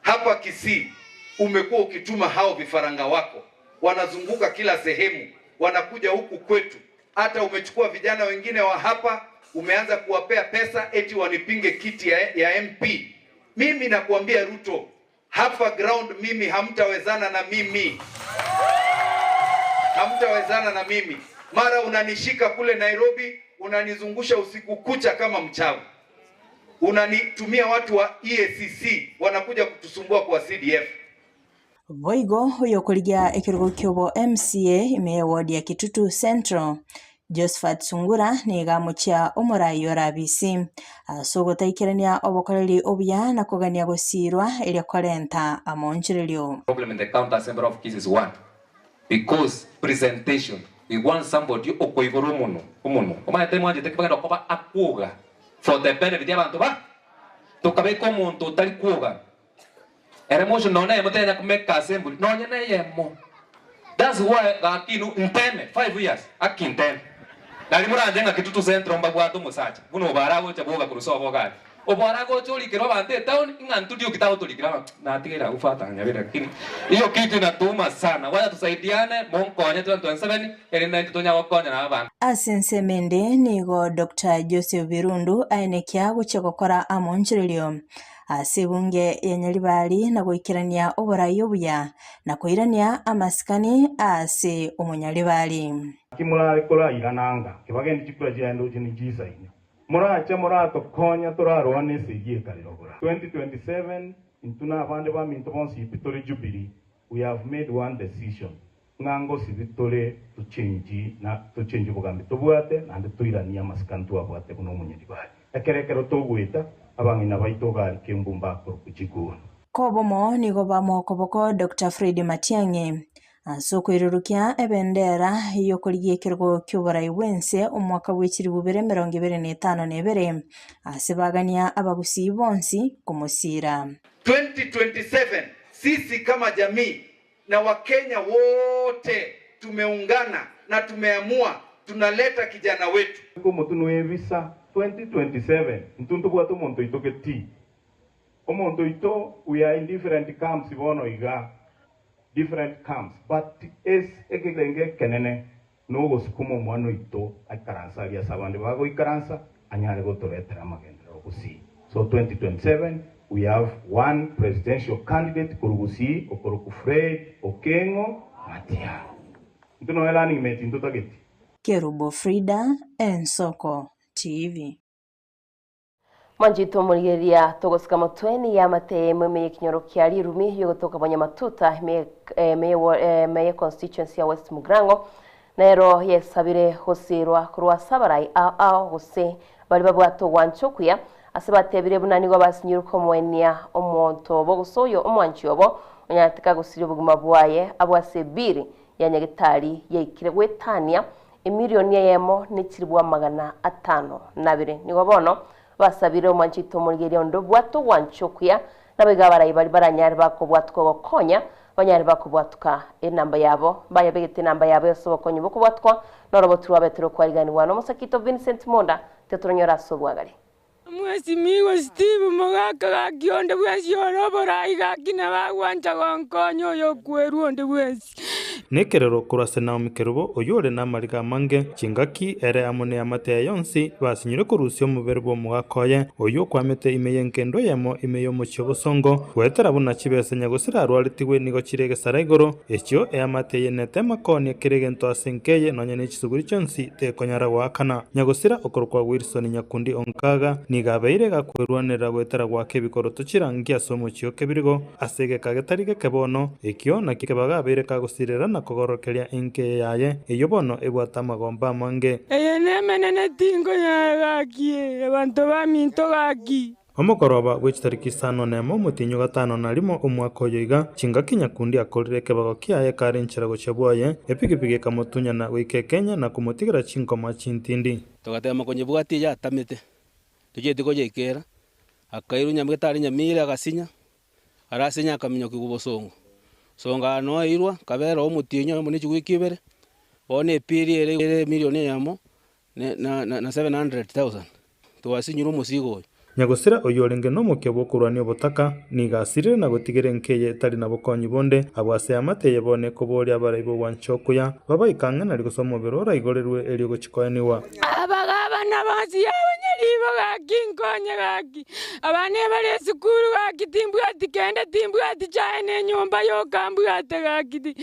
hapa Kisii umekuwa ukituma hao vifaranga wako, wanazunguka kila sehemu, wanakuja huku kwetu. Hata umechukua vijana wengine wa hapa, umeanza kuwapea pesa eti wanipinge kiti ya MP. Mimi nakuambia Ruto, hapa ground mimi hamtawezana na mimi. Hamtawezana na mimi. Mara unanishika kule Nairobi, unanizungusha usiku kucha kama mchawi. Unanitumia watu wa EACC wanakuja kutusumbua kwa CDF. Boigo huyo kuligia ekirugo kyobo MCA ime ward ya Kitutu Central. Josephat Sungura ni gamuchia omurayi orabisi asogo taikirania obokoreri obuya na kugania gosirwa ile korenta amonchirilio. Problem in the counter assembly of Kisii is one, because presentation. We want somebody okoigoro muno omayete mwanje tekibagenda koba akuga for the benefit y'abantu ba tukabeko omuntu utari kuga ere motion none mutenya kumeka assembly nonye na yemo. That's why gakinu nteme 5 years akinteme nali muranjenga Kitutu Central mbagwato musacha buno barago chaboga kurusobo gari obarago cholikiro bante town ingantu dio kitao tolikira na tigera ufatanya bila lakini hiyo kitu inatuma sana. Wacha tusaidiane monkonya 2027 ili na kitonya wakonya na abantu. Asensemende nigo Dr. Joseph Birundu ainekia guchegokora amonchirilio asibunge ya Nyaribari na guikirania oburayi obuya na kuirania amasikani ase omonyaribari. Kimura kola irananga kibagendi chikura jendo jini jisaine muracha murato konya turarwane segie kalirogora 2027 intuna abande ba minto bonsi pitore Jubilee. We have made one decision ngango sibitore to change bugambi tobwate nande tuirania amasikani tuabwate kuno omonyaribari ekerekero togweta abangina baitogari kembumba kuchiguna kobomo nigo bamokoboko Dr. Fred Matiang'i asokwirurukia ebendera yokoligie kirgo kyoburayi bwense omwaka w'ekiri 2025 asibagania abagusi bonsi kumusira 2027 sisi kama jamii na Wakenya wote tumeungana na tumeamua tunaleta kijana wetu como tunuevisa 2027 ntuntu bwato monto itoketi omonto ito we are in different camps ibono iga different camps but es ekigenge kenene no gosukuma mwana ito akaransa ya sabande bago ikaransa anyale gotoretera magendero gusi. So 2027 we have one presidential candidate kurugusi okoroku Fred Okengo Matiang'i ntuno elani meti ntotageti Kerubo Frida Ensoko TV. Manjito murigeria togosika motweni ya mate mwe kinyoro kiari rumi yogotoka banyamatuta me constituency ya West Mugrango nero yesabire hosirwa kurwa sabarai ao hose bali babwato wanchokuya asabatebire bunanigo basinyuruko mwenia omonto bogusoyo omwanchiobo onyatika gusiryo buguma bwaye abwasebiri ya nyagitari yekire gwetania emilioni yemo n'ikiribwa 502 nigo bono basabire omwanchito murigeria ondo bwato wanchokuya nabega barayi bali baranyari bakobwatko gokonya banyari bakobwatuka enamba yabo bayabegete namba yabo yosobokonye bokobwatwa noroboturwa betero kwariganirwa no Musakito Vincent Monda tetoronyora sobwagari Mwesimigo Steve Mogaka gakionde bwesi orobora igakina bagwanja gonkonyo yo kweru onde bwesi nekerero kurase Naomi Kerubo oyore na mariga mange chingaki ere amone amate yonsi basinyire kurusyo muberbo mugakoye oyo kwamete imeyenkendo yemo imeyo muchobosongo wetera buna chibese nyagusira arwalitiwe nigo chirege saraigoro ekyo eamate yenete makoni kirigento asenkeye nonye n'ikisuguri cyonsi tekonyara wakana nyagusira okorwa Wilson Nyakundi onkaga nigabeire gakwerwanira gwetera gwake bikoroto chirangia somo chyo kebirigo asege kagetarige kebono ekyo nakikebaga abere kagusirera na kogorokeria enke yaye eyo bono ebwata magomba mange eyenemenene tingo yagakie abantu baminto gaki omukoroba w'ikitariki sano nemo mutinyo gatano na limo umwaka oyoiga chingaki Nyakundi akorire kebago kiaye kare nchirago chebwaye epigipigi kamutunyana wikekenya na kumutigira chinkoma chintindi tugatema konyebwati ya tamete tugete kojekera akairu nyamgetari nyamire agasinya arasinya akaminyo kigubosongo songa no irwa kabera omutinyo muni chigwikibere one piri ere milioni yamo na 700,000 tuwasinyira umusigo nyagusira oyorenge no mukebo kurwani obutaka nigasirire na gutigere nkeye tari na bukonyi bonde abwase amateye bone kobori abaraibo wanchokuya baba ikanga nari gusoma berora igorerwe eri guchikoyaniwa abagaba nabazi abanyaribo gakinkonye gaki abane bare sukuru gakitimbu atikende timbu atichane nyumba yo kambu atagakiti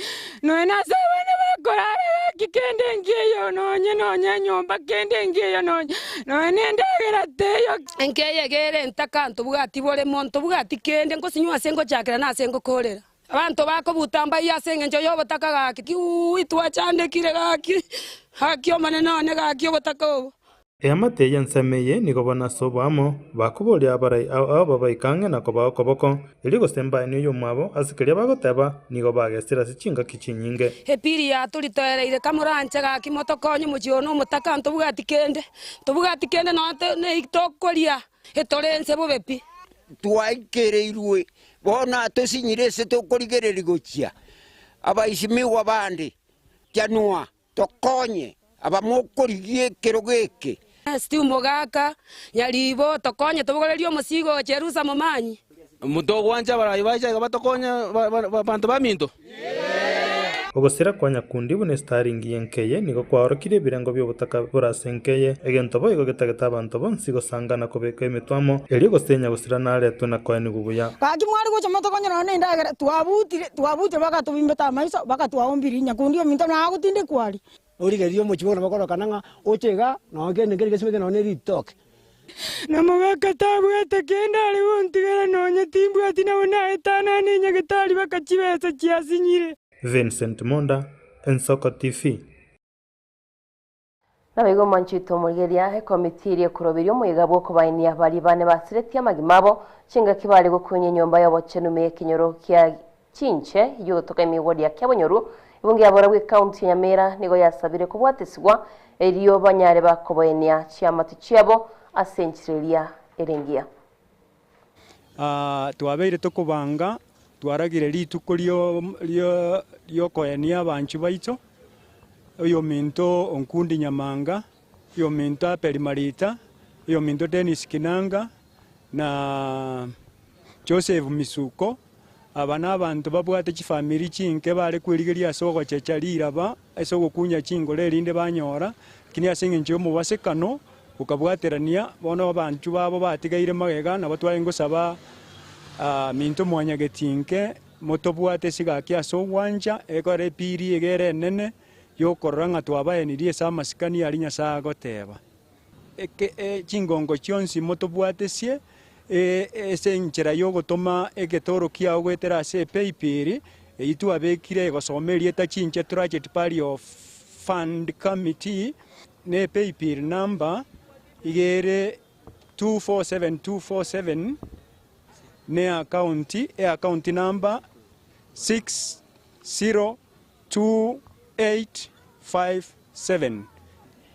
no enasabana bakora gakikende ngiyo nonye nyumba kende ngiyo nonye no nendagera teyo nkeye gere ntakanto bugati bore monto bugati kende ngo sinywa sengo chakira na sengo korera abantu bako butamba yasenge njo yo botaka gaki uitwa chande kire gaki hakyo manene gaki botako eamate yansemeye nigobona sobamo bakuboli abarai abo baikanga na koboko iligo semba ni yo mwabo asikeria bagoteba nigo bagesira sichinga kichinyinge epiri ya tulitoereire kamuranche gaki motokonyo mujiono mutakanto bugati kende no ne itokoria etorense bobepi twaikereirwe bona tosinyirese tokorigereri gochia abaishimiwa bandi janua tokonye abamokorigie kerogeke Stiu mogaka nyaribo tokonye tobogorerio musigo cherusa momanyi muto gwanja barayibaje batokonya bantu baminto ogosira kwa Nyakundi bune starring yenkeye nigo kwaorokire birango by'obutaka burasenkeye egento boigo getageta abantu bonsi gosangana kobeka emitwamo eri gosenya gosira naretwe na kwa nigubuya kaki mwari gocha motokonya none ndagera twabutire bakatubimbeta maiso bakatwaombiri Nyakundi ominto na agutinde kwari origerio muchibona bakoro kananga ochega no gene ngeri gesimete none ritoke namugaka tabwete kenda ari wontigera nonye timbu atina bona etana ni nyagetari bakachibesa chiasinyire Vincent Monda, Ensoko TV. Nabigo manchito mugeria komitirie kurobirio muyigabo kubainia bali bane basiretia magimabo chinga kibali gukunye nyomba yabo chenume kinyoro kya chinche yotoka imigodi ya kyabonyoru ibungi abora bwe county ya Nyamira nigo yasabire kubwatiswa eriyo banyare bakoboenia chiamati chiabo asenchirelia erengia twabeire tukubanga twaragire rituko lyo koyania abanchu baito oyo minto onkundi nyamanga yo minto aperimarita yo minto Dennis Kinanga na Joseph Misuko abana abantu babwate chifamily chinke bale kwirigeria sogo chechaliraba esogo kunya chingole rinde banyora kini asinge ncho mubasekano ukabwaterania bono abanchu babo batigaire magega na batwaye ngosaba minto mwanya getinke motobwate sigaki asogwanja ekore piri egere nene yokoranga twabaenirie samasikani alinya sagoteba chingongo chionsi motobwate sie esenchera yogotoma egetoro kia ogwetera ase paypiri itu abekire gosomerie ta chinche trajet party of fund committee ne paypiri number igere 247247 ne account number 602857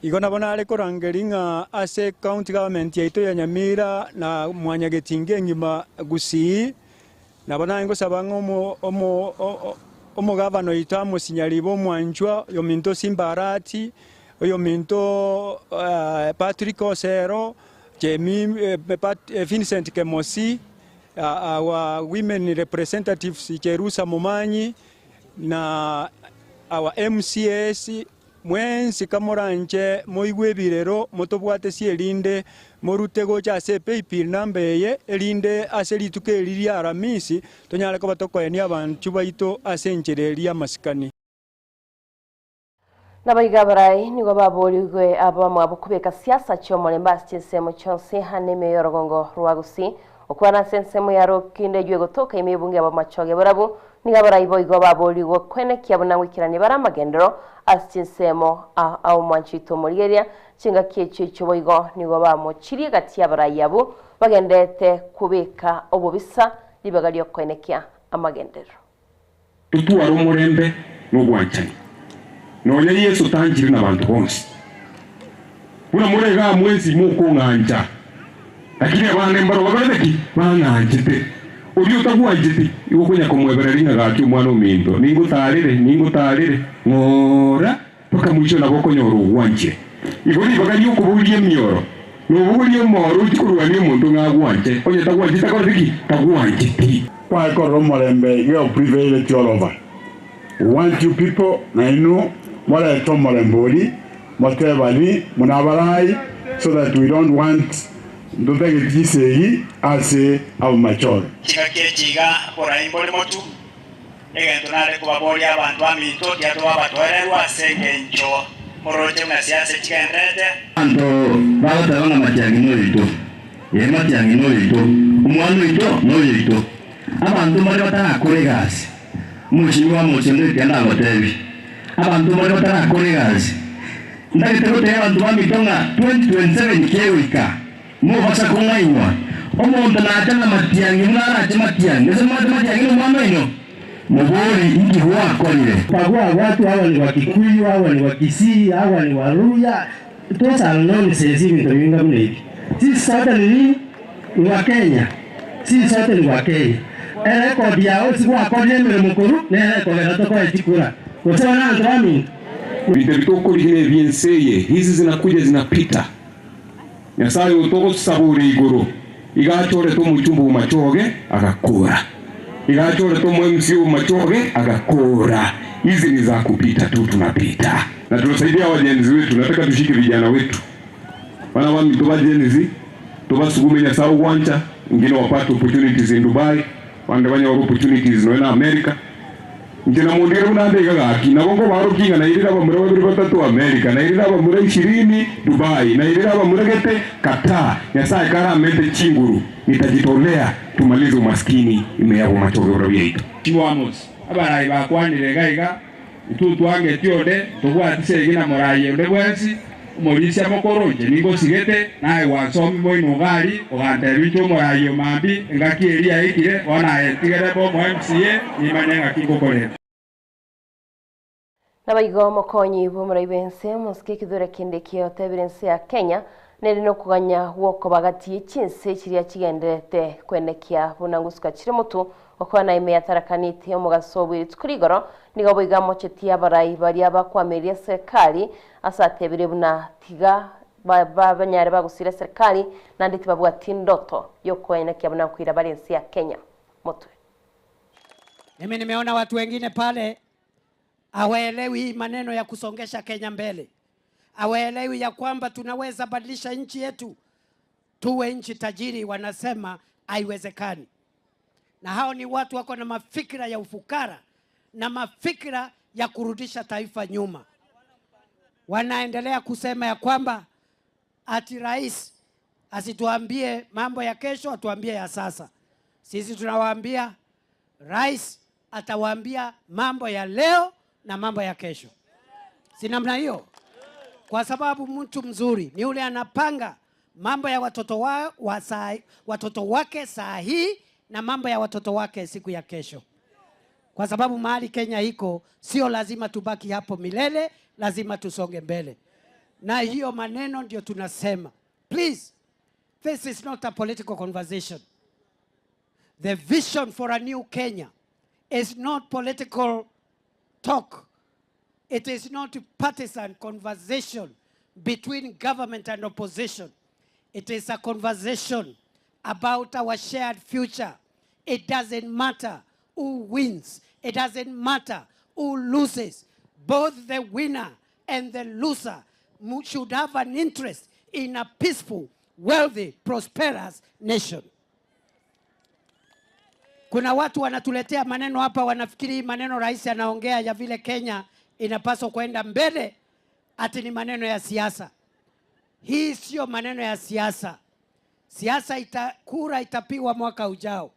igona bona ale korangelinga ase county government yaito ya Nyamira na mwanya getinge ngima gusi na bona ngo sabango omo gavano itamo sinyalibo mwanjwa yo minto Simbarati yo minto Patrick Osero Jemi Vincent Kemosi our women representatives Cherusa Momanyi na our MCAs mwensi kamoranje moigwe birero motobwate sierinde morute gocha ase paybill number eye erinde ase rituke riria aramisi tonyale ko batokoenia abantu baito ase nchereria masikani Nabaigabarai nigo baborigwe abamwe abukubeka siasa cyo mulemba stisemo cyose haneme yorogongo rwagusi okwana sensemo yaro kinde jwe gotoka imebunge abamachoge barabu nigabarai boigo baborigwe kwene kyabuna wikirani baramagendero astisemo au manchito murigeria cinga kiece cyo boigo nigo bamochiri gati yabarai yabo bagendete kubeka obubisa libagalyo kwenekya amagendero tutuwaro murembe n'ugwanchani nonya Yesu tanjiri n'abantu bonse kuna murega mwezi muko nganja lakini abana mbaro bagareki banganjite uriyo tagwanjite iwo kunya komwebera ringa gatu umwana umindo ningutarire ngora paka mwisho naboko nyoro wanje igori baganyo kubuliye myoro nubuliye moro ukurwani umuntu ngagwanje onye tagwanjite koriki tagwanjite kwa korro morembe yo privilege all over. We want you people na inu mora tomorembori motebani munabarai so that we don't want ndotege tisei ase au machoro chiga ora imbole motu egento nale kubaboli abantu amito yato babatwererwa asengenjo moroje ngasiase chigendete ando babatanga matiangi noito matiangi noito umwana noito abantu bari batakore gasi mushimwa mushimwe cyane abatebi abantu bari batakore gasi ndagitego te abantu bamitonga 2027 kewika mubasa kumwanywa omuntu natanga matiangi mwana matiangi nese matiangi n'umwana ino mubori iki wakorire pagwa watu hawa ni wa Kikuyu hawa ni wa Kisii hawa ni wa Luya tosa non sezi vinga mlevi sisi sote ni wa Kenya sisi sote ni wa Kenya rekodi yao si kwa kodi mbele mukuru na rekodi natoka ichikura usana ndami vitoko lihine vienseye hizi zinakuja zinapita Nyasaye utoko saburi iguru igachore to muchumbu machoge agakura igachore to mwemsiu machoge agakura hizi ni za kupita tu tunapita na tunasaidia wajenzi wetu nataka tushike vijana wetu wana wa mitobajenzi tubasugume Nyasaye uwanja ngine wapate opportunities in Dubai wande banya opportunities no na America njena mundire unande gaki nabongo baro kinga na irira bamure babiri batatu America na irira bamure 20 Dubai na irira bamure gete Qatar Nyasaye karamente chinguru nitajitolea tumalize umaskini imeyabo machogoro yetu Tiwamos abarai bakwanire gaiga itutwange tiode tugwatise gina moraye ode bwensi umolisia mokoroje ningo sigete nae wasomi boy nogari ogante bicho morayo mambi ngaki eria ikire ona etigere bo MCA ni manenga kikokore Nabaigo mokonyi bumuri bense muske kidure kinde kyo tebirense ya Kenya nerino kuganya woko bagati cyinse kiriya kigendete kwenekia bunangusuka kire mutu okwana ime yatarakanite omugasobwe tkurigoro nigo boiga mocheti abarai bari abakwameria serikali asatebire buna tiga banyare bagusira serikali nandi tibabwa tindoto yokwenekia bunakwira barense ya Kenya mutwe. Mimi nimeona watu wengine pale hawaelewi maneno ya kusongesha Kenya mbele. Hawaelewi ya kwamba tunaweza badilisha nchi yetu tuwe nchi tajiri, wanasema haiwezekani. Na hao ni watu wako na mafikira ya ufukara na mafikira ya kurudisha taifa nyuma. Wanaendelea kusema ya kwamba ati rais asituambie mambo ya kesho, atuambie ya sasa. Sisi tunawaambia rais atawaambia mambo ya leo na mambo ya kesho. Si namna hiyo? Kwa sababu mtu mzuri ni yule anapanga mambo ya watoto wake saa hii na mambo ya watoto wake siku ya kesho. Kwa sababu mahali Kenya iko sio lazima tubaki hapo milele, lazima tusonge mbele. Na hiyo maneno ndio tunasema. Please, this is not a political conversation. The vision for a new Kenya is not political talk. It is not a partisan conversation between government and opposition. It is a conversation about our shared future. It doesn't matter who wins. It doesn't matter who loses. both the winner and the loser should have an interest in a peaceful, wealthy, prosperous nation. Kuna watu wanatuletea maneno hapa, wanafikiri maneno rais anaongea ya vile Kenya inapaswa kwenda mbele ati ni maneno ya siasa. Hii sio maneno ya siasa. Siasa kura itapigwa mwaka ujao.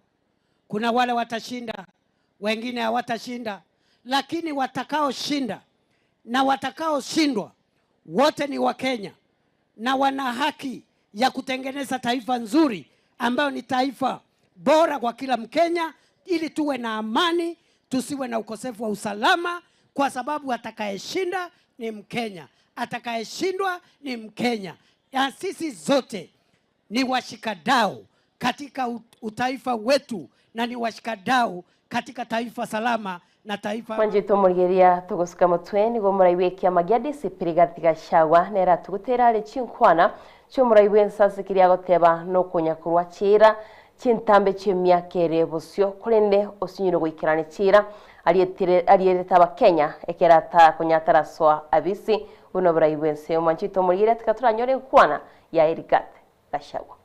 Kuna wale watashinda, wengine hawatashinda, lakini watakaoshinda na watakaoshindwa wote ni wa Kenya na wana haki ya kutengeneza taifa nzuri ambayo ni taifa bora kwa kila Mkenya, ili tuwe na amani, tusiwe na ukosefu wa usalama, kwa sababu atakayeshinda ni Mkenya, atakayeshindwa ni Mkenya. Na sisi zote ni washikadau katika utaifa wetu na ni washikadau katika taifa salama na taifa Manjito Murigeria tugusuka mutwe ni go muraiwekia magiadi sipirigati gashagwa nera tugutera le chinkwana cyo muraiwe nsasikiria goteba no kunyakurwa chira chintambe chimyakere busyo kurende osinyiro gwikirane chira aliyereta abakenya ekerata kunyataraswa abisi uno muraiwe nse Manjito Murigeria tukaturanyore kwana ya Erigate Gashagwa.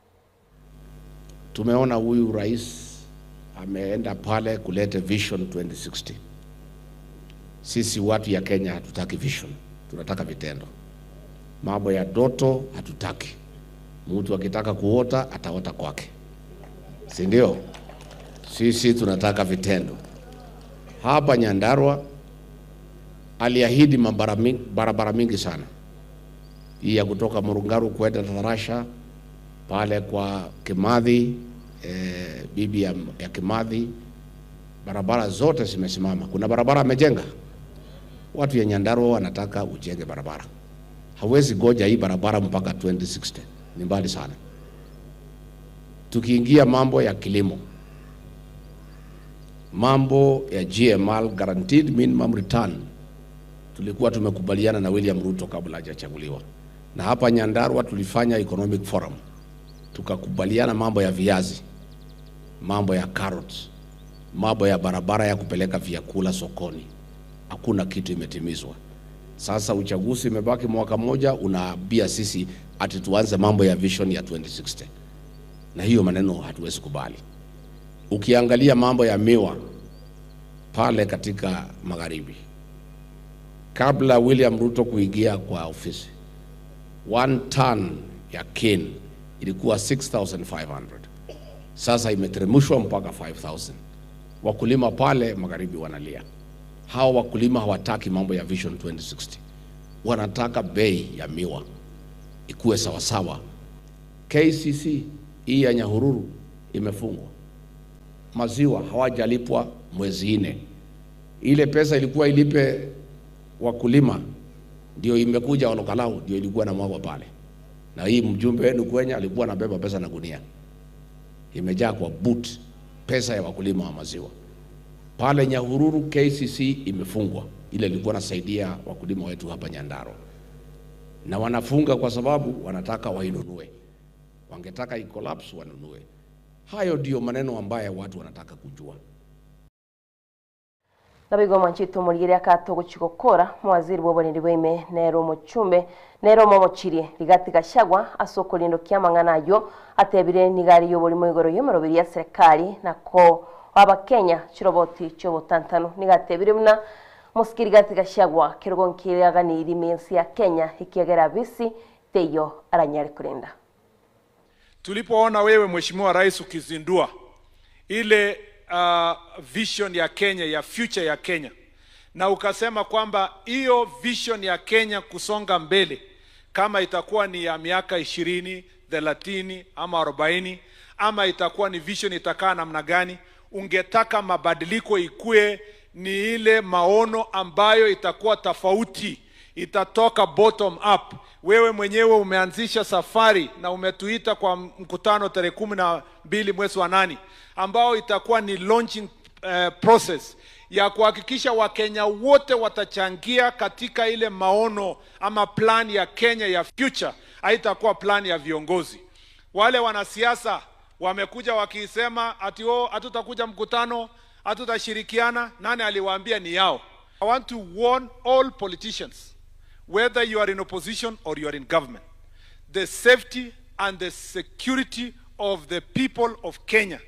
Tumeona huyu rais ameenda pale kuleta Vision 2060. Sisi watu ya Kenya hatutaki vision, tunataka vitendo. Mambo ya doto hatutaki. Mtu akitaka kuota ataota kwake, si ndio? Sisi tunataka vitendo. Hapa Nyandarua aliahidi barabara mingi sana. Hii ya kutoka Murungaru kwenda Tarasha pale kwa Kimathi, bibi ya Kimathi, barabara zote zimesimama. Kuna barabara amejenga. Watu ya Nyandarua wanataka ujenge barabara. Hawezi goja hii barabara mpaka 2060. Ni mbali sana. Tukiingia mambo ya kilimo, mambo ya GML, guaranteed minimum return, tulikuwa tumekubaliana na William Ruto kabla hajachaguliwa. Na hapa Nyandarua tulifanya economic forum. Tukakubaliana mambo ya viazi, mambo ya carrots, mambo ya barabara ya kupeleka vyakula sokoni. Hakuna kitu imetimizwa. Sasa uchaguzi imebaki mwaka moja, unaambia sisi ati tuanze mambo ya vision ya 2060. Na hiyo maneno hatuwezi kubali. Ukiangalia mambo ya miwa pale katika magharibi, kabla William Ruto kuingia kwa ofisi, 1 ton ya cane ilikuwa 6,500. Sasa imeteremshwa mpaka 5,000. Wakulima pale magharibi wanalia. Hao wakulima hawataki mambo ya Vision 2060. Wanataka bei ya miwa ikuwe sawa sawa. KCC hii ya Nyahururu imefungwa. Maziwa hawajalipwa mwezi 4. Ile pesa ilikuwa ilipe wakulima ndio imekuja Olokalau, ndio ilikuwa na mwagwa pale. Na hii mjumbe wenu Kenya alikuwa anabeba pesa na gunia. Imejaa kwa boot pesa ya wakulima wa maziwa. Pale Nyahururu KCC imefungwa. Ile ilikuwa nasaidia wakulima wetu hapa Nyandarua. Na wanafunga kwa sababu wanataka wainunue. Wangetaka i-collapse wanunue. Hayo ndio maneno ambayo watu wanataka kujua. Nabigo Manjito Murigeria katogo chikokora mwaziri w'oboneri bw'ime nero muchumbe nero momochirie Rigati Gashagwa asokolindo kyamanganayo atebire nigari yobori moigoro y'omurobiri ya serikali nako abakenya chiroboti chobotantano nigatebire muna musikiri Rigati Gashagwa kirogonkiraga ni irimensi ya Kenya ikiagera bisi teyo aranyari kurenda. Tulipoona wewe Mheshimiwa Rais ukizindua ile vision ya Kenya, ya future ya Kenya, na ukasema kwamba hiyo vision ya Kenya kusonga mbele, kama itakuwa ni ya miaka 20, 30 ama 40, ama itakuwa ni vision itakaa namna gani, ungetaka mabadiliko ikue ni ile maono ambayo itakuwa tofauti, itatoka bottom up. Wewe mwenyewe umeanzisha safari na umetuita kwa mkutano tarehe 12 mwezi wa 8 ambao itakuwa ni launching process ya kuhakikisha Wakenya wote watachangia katika ile maono ama plan ya Kenya ya future. Haitakuwa plan ya viongozi. Wale wanasiasa wamekuja wakisema ati hatutakuja mkutano, hatutashirikiana. Nani aliwaambia ni yao? I want to warn all politicians, whether you are in opposition or you are in government, the safety and the security of the people of Kenya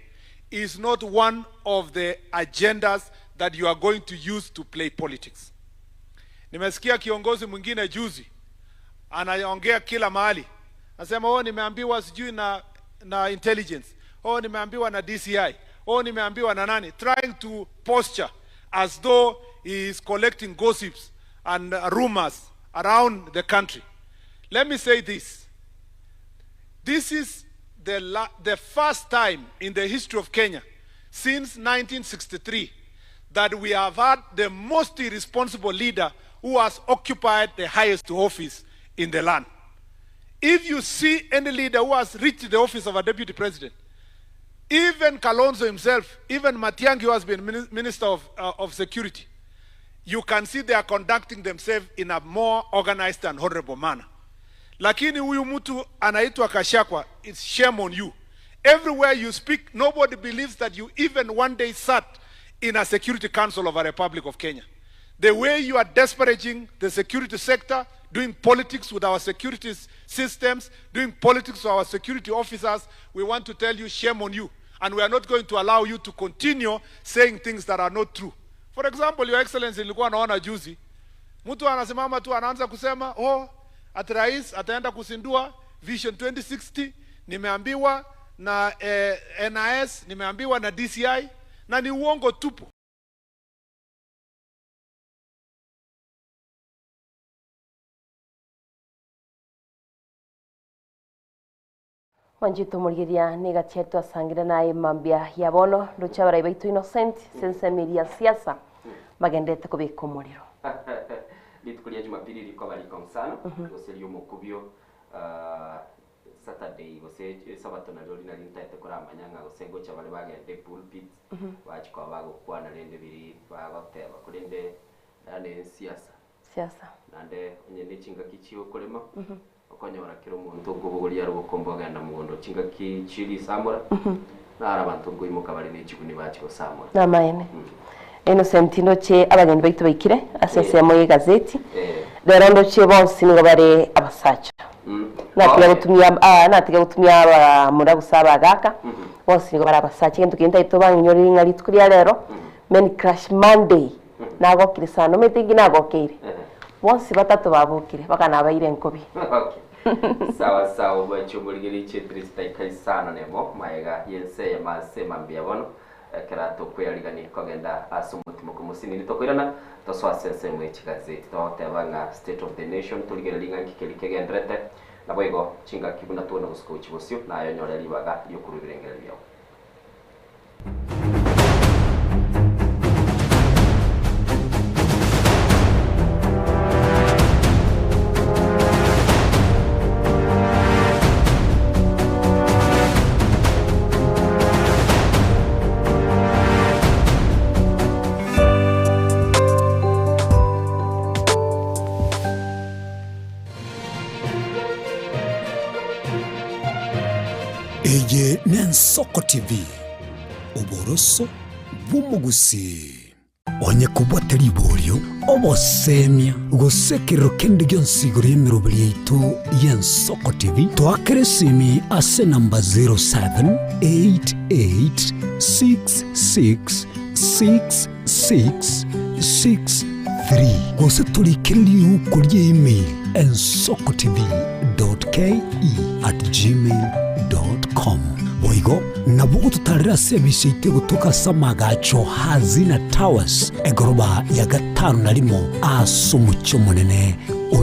is not one of the agendas that you are going to use to play politics. Nimesikia kiongozi mwingine juzi anaongea kila mahali. Anasema nimeambiwa sijui na intelligence. Nimeambiwa na DCI. Nimeambiwa na nani, trying to posture as though he is collecting gossips and rumors around the country. Let me say this. This is the first time in the history of Kenya since 1963 that we have had the most irresponsible leader who has occupied the highest office in the land. If you see any leader who has reached the office of a deputy president, even Kalonzo himself, even Matiang'i, who has been Minister of Security, you can see they are conducting themselves in a more organized and honorable manner. Lakini huyu mtu anaitwa Gachagua, it's shame on you. Everywhere you speak, nobody believes that you even one day sat in a Security Council of a Republic of Kenya. The way you are disparaging the security sector, doing politics with our security systems, doing politics with our security officers, we want to tell you, shame on you. And we are not going to allow you to continue saying things that are not true. For example, Your Excellency, nilikuwa naona juzi, mtu anasimama tu anaanza kusema, ati rais ataenda kusindua Vision 2060, nimeambiwa na NIS, nimeambiwa na DCI, na ni uongo tupu. Wanjito murigiria niga chetu asangira na mambia ya bono rucha baraibaito Innocent sensemiria siasa magendete kubika umuriro litukulia Jumapili liko bariko msana goserio mukubyo Saturday gose sabato na lori na lintete kora manyanga gosengo cha bale bagende pulpit wachiko bago kwana rende biri bagoteba kurinde nane siasa nande nyende chinga kichiyo kurema okonyora kiro muntu gubuguri yaro komboga na mugondo chinga kichiri samura na arabantu ngoimuka bari n'ikiguni bachiko samura na maene Innocent noche abageni baitu baikire asese mu gazeti rero ndoche bonsi ngo bare abasacha natiga gutumia abamura gusaba gaka bonsi ngo bare abasacha kintu kinta ito banyori ngari tukuri rero men crash Monday nago kirisano metingi nago kire bonsi batatu babukire bakana bayire nkobi sawa sawa bacho burigiri chetrista ikaisana nemo maega yense ya masema mbiabono kerato kuyarigani kogenda asumutima kumusini nitokwirana toswasese mu gazeti totebanga State of the Nation tuligera linga kikegendrete naboigo chinga kibuna tuna usko chibosyo nayo nyore libaga yokurubirengera byawo Eye Nensoko TV Oboroso bumugusi onye kubwateri ibolyo obosemia gusekero kende gyonsigoro yemirobiri yaitu Yensoko TV twakeresimi ase namba 0788666663 gose tulikiriri ukurye email ensokotv.ke@gmail.com boigo nabugo tutarira service ite gutuka samagacho hazina towers egoroba ya gatanu na limo asumucyo munene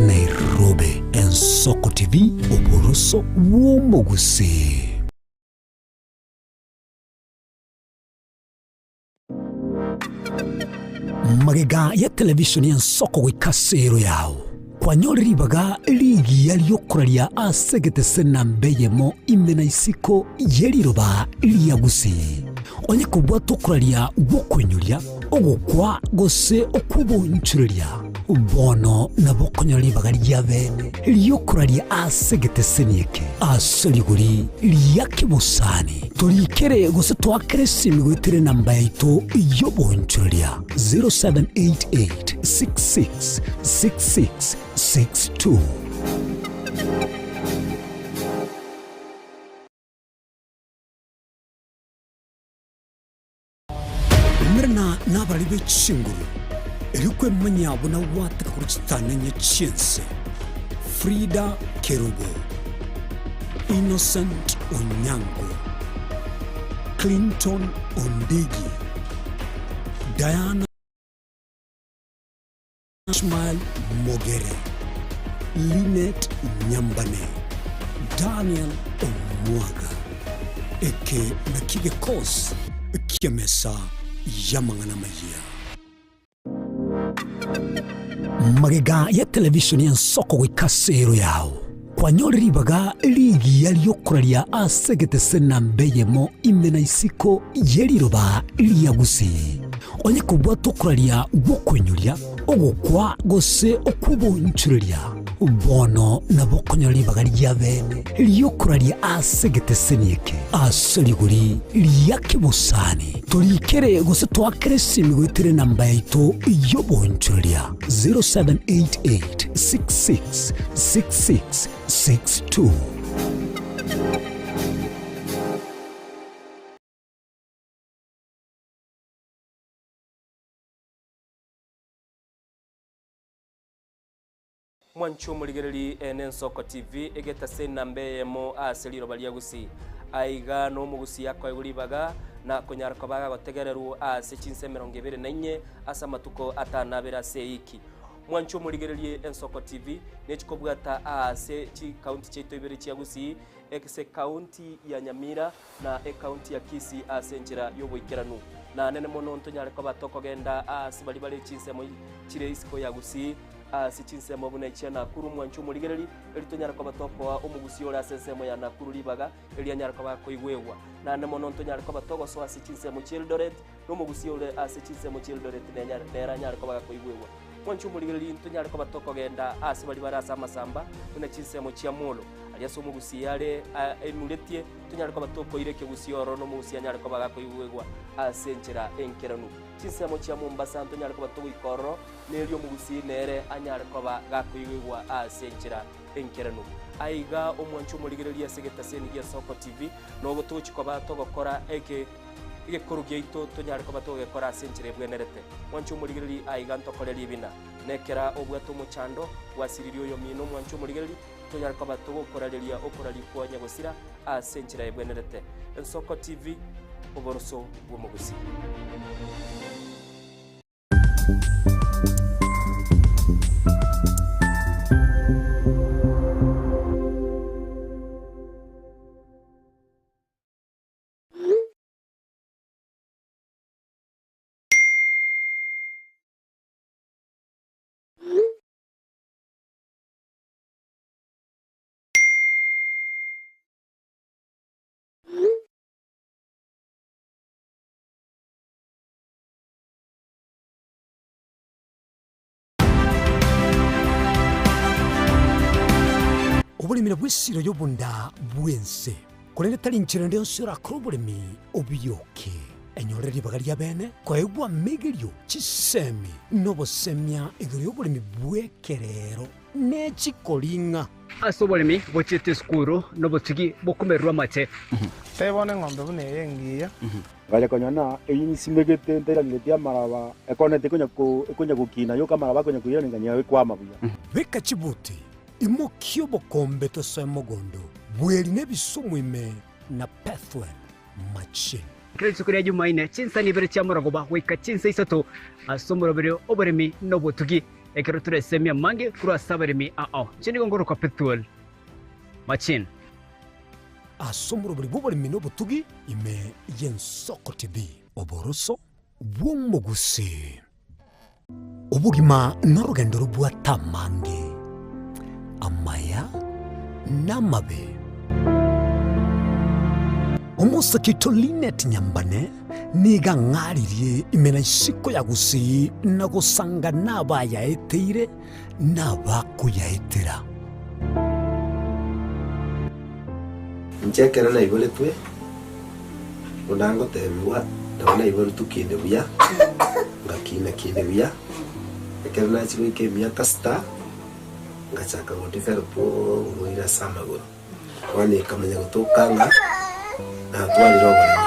Nairobi. Ensoko TV oboroso w'umuguse. Magega ya television Ensoko gwikasero yawo kwanyoriribaga ligi yaliyokuralia asegete senambeyemo imena isiko yeliroba liyagusi onye kubwa tukuralia gukwenyulia ogukwa gose okubonchurelia bono nabo konyolibaga lya bene lyokora lya asegete senieke asoliguri lya kibusani tulikere gose twakere simigwitire namba yaito yobonchoria 0788 66 66 62. Mrna nabali bechinguru erikwe manyabo na wata kurutana nyechense Frida Kerubo, Innocent Onyango, Clinton Ondigi, Diana Ishmael Mogere, Lynette Nyambane, Daniel Omwaga, Eke Nakige Kos, Kiamesa Yamangana Maya. Magega ya televishoni ya soko wikasero yao kwa nyori baga ligi yaliyokuralia asegete sena mbeyemo imena isiko yeliroba liyagusi onye kubwa tokuralia gukwenyulia ogukwa gose okubonchulia bono nabokonyoli baga lyabene liyokuralia asegete senieke asoliguri lyakibusani tulikere gose twakere simigwitire namba yaito yobonchulia 0788 66 66 62. Mwanchu muligereri Ensoko TV egeta sena mbeyemo aseliro balyagusi aiga no mugusi yakwa yulibaga na konyara kobaga gotegereru ase chinse 24 asa matuko atanabera seiki. Mwanchu muligereri Ensoko TV nechikobwata ase chi county cheto ibere chiagusi ekse county ya Nyamira na county ya Kisii ase njira yoboikeranu na nene mono ntonyare kobatoko genda ase bali bali chinse mo chire isiko yagusi sichinse mabuna ichana kuru Mwanchu muligereri elitonyara kwa batoko wa omugusi ora sensemo ya nakuru libaga elianyara kwa koigwewa na nemono ntonyara kwa batoko so asichinse mu Childoret no mugusi ora asichinse mu Childoret nera nyara kwa koigwewa Mwanchu muligereri ntonyara kwa batoko genda asibali barasa masamba una chinse mu Chiamolo aliaso mugusi yale enuletie tonyara kwa batoko ireke gusioro no mugusi anyara kwa koigwewa asenchera enkeranu chinse mu Chiamombasa ntonyara kwa batoko ikoro nelio mugusi nere anyara kwa gakoigwa asenchera enkeranu aiga omwanchu muligereria segeta seni ya Soko TV no gotochi kwa bato gokora eke korugeito tonyara kwa bato gokora asenchera bwenerete mwanchu muligereri aiga ntokoreri bina nekera obwato muchando wasiririo yo mino mwanchu muligereri tonyara kwa bato gokorareria okorari kwa nyagosira asenchera bwenerete Soko TV oboroso bwomugusi. Obulimira bw'essiro y'obunda bwense kulende talinchira ndio sira krobulimi obiyoke enyore libaga lya bene kwaegwa megelyo chisemi nobosemya egero y'obulimi bwekerero nechikolinga ase obolimi bochete skuru nobotigi bokumerwa mache tebone ng'ombe bune yengiya gaya konyana eyinsimegete nterangetia maraba ekonete konya gukina yo kamaraba konya kuyira nganya kwama buya beka chibuti imokyo bokombe tosemogondo bweli nebisumu ime na pathway machine Kristo kuri Jumaine chinsa ni bere chamorogoba wika chinsa isato asomoro bere oberemi nobotugi ekero turesemia mange kura saberemi chini gongoro kwa pathway machine asomoro bere oberemi nobotugi ime Ensoko TV oboroso bw'omugusi obugima n'orugendo rubwatamange amaya namabe Omusakito Linet Nyambane niga ngaririe imena isiko ya gusi na gusanga naba yaeteire naba kuyaetera. Nchekera na ibole twe undango tebiwa ndabona ibole tukinde buya ngakina kinde buya ekera na chiko ikemia kasta ngachaka ngotifero po muira samagoro wani kamenya gutokanga na twali roba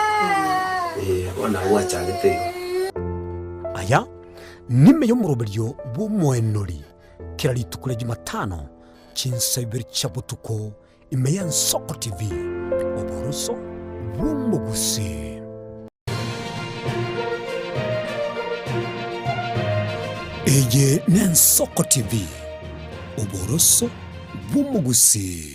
wana wacha gitego aya nime yo muroberio bo moenori kirali tukule Jumatano chinsa ibiri chabutuko imeya Nsoko TV oboroso bumugusi Eje ne Nsoko TV oboroso bumugusi.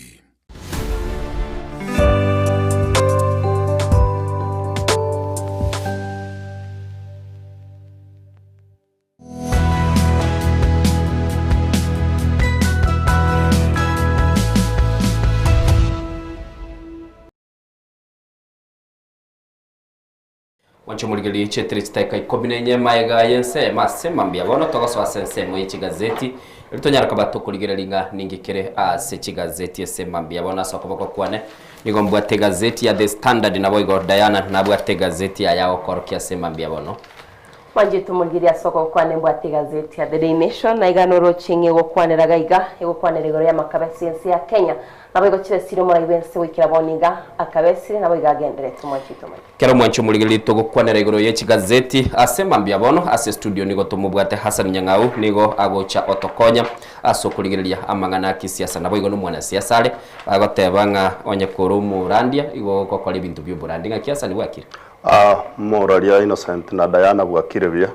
Wancho muligeli chetri steka ikobinenye maiga yense masema mbia bono togoso asense mu ikigazeti litonyara kabato kuligera linga ningikere ase ikigazeti esema mbia bono asokoboko kwane nigomba te gazeti ya The Standard na boigo Diana na bwa te gazeti ya yao korokia sema mbia bono Manje tumulgiri asoko kwane bwa te gazeti ya The Daily Nation na iganoro chinge go kwane ragaiga ego kwane regoro ya makabesi yense ya Kenya naboigo chesiro mura ibense wikira boniga akabesi naboiga agendere tumwachito manje kero mwancho muligeli togo kwane regoro ye chigazeti asema mbia bono ase studio nigo tumubwate Hassan Nyang'au nigo agocha otokonya asokuligelia amangana kisiasa naboigo no mwana siasa ale agotebanga onyekuru murandia igo kokole bintu byo brandinga kiasa ni wakire Moralia Innocent na Diana bwakire bya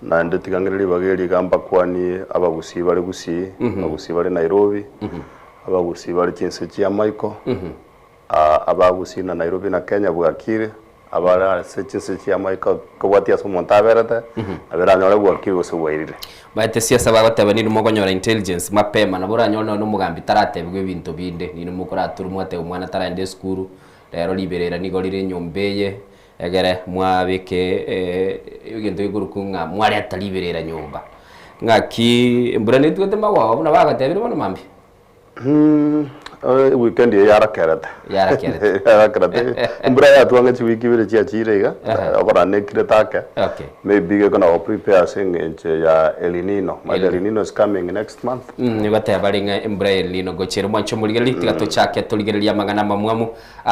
na nditigangiriri bageri gamba kwani abagusi bari gusi abagusi bari Nairobi abagusi bari kinse kya Michael abagusi na Nairobi na Kenya bwakire abara kinse kya Michael kwati aso montaberata abera nyora bwakire gose wairire baite siasa bagoteba ni mugonyora intelligence mapema na bura nyona no mugambi taratebwe bintu binde ni mukora turumwe ate umwana tarande skuru rero liberera nigo rire nyombeye egere mwabike ibintu bigurukunga mwari ataliberera nyumba ngaki mburane twete mawa na bagatebire bono mambi weekend yarakerete mbura ya tuange chi wiki bire chia chirega abara nekire take maybe ge gonna prepare singe ya El Nino El Nino is coming next month ni batebaringa mbura El Nino gochero mwancho muligeli tigato chake tuligerelia magana mamwamu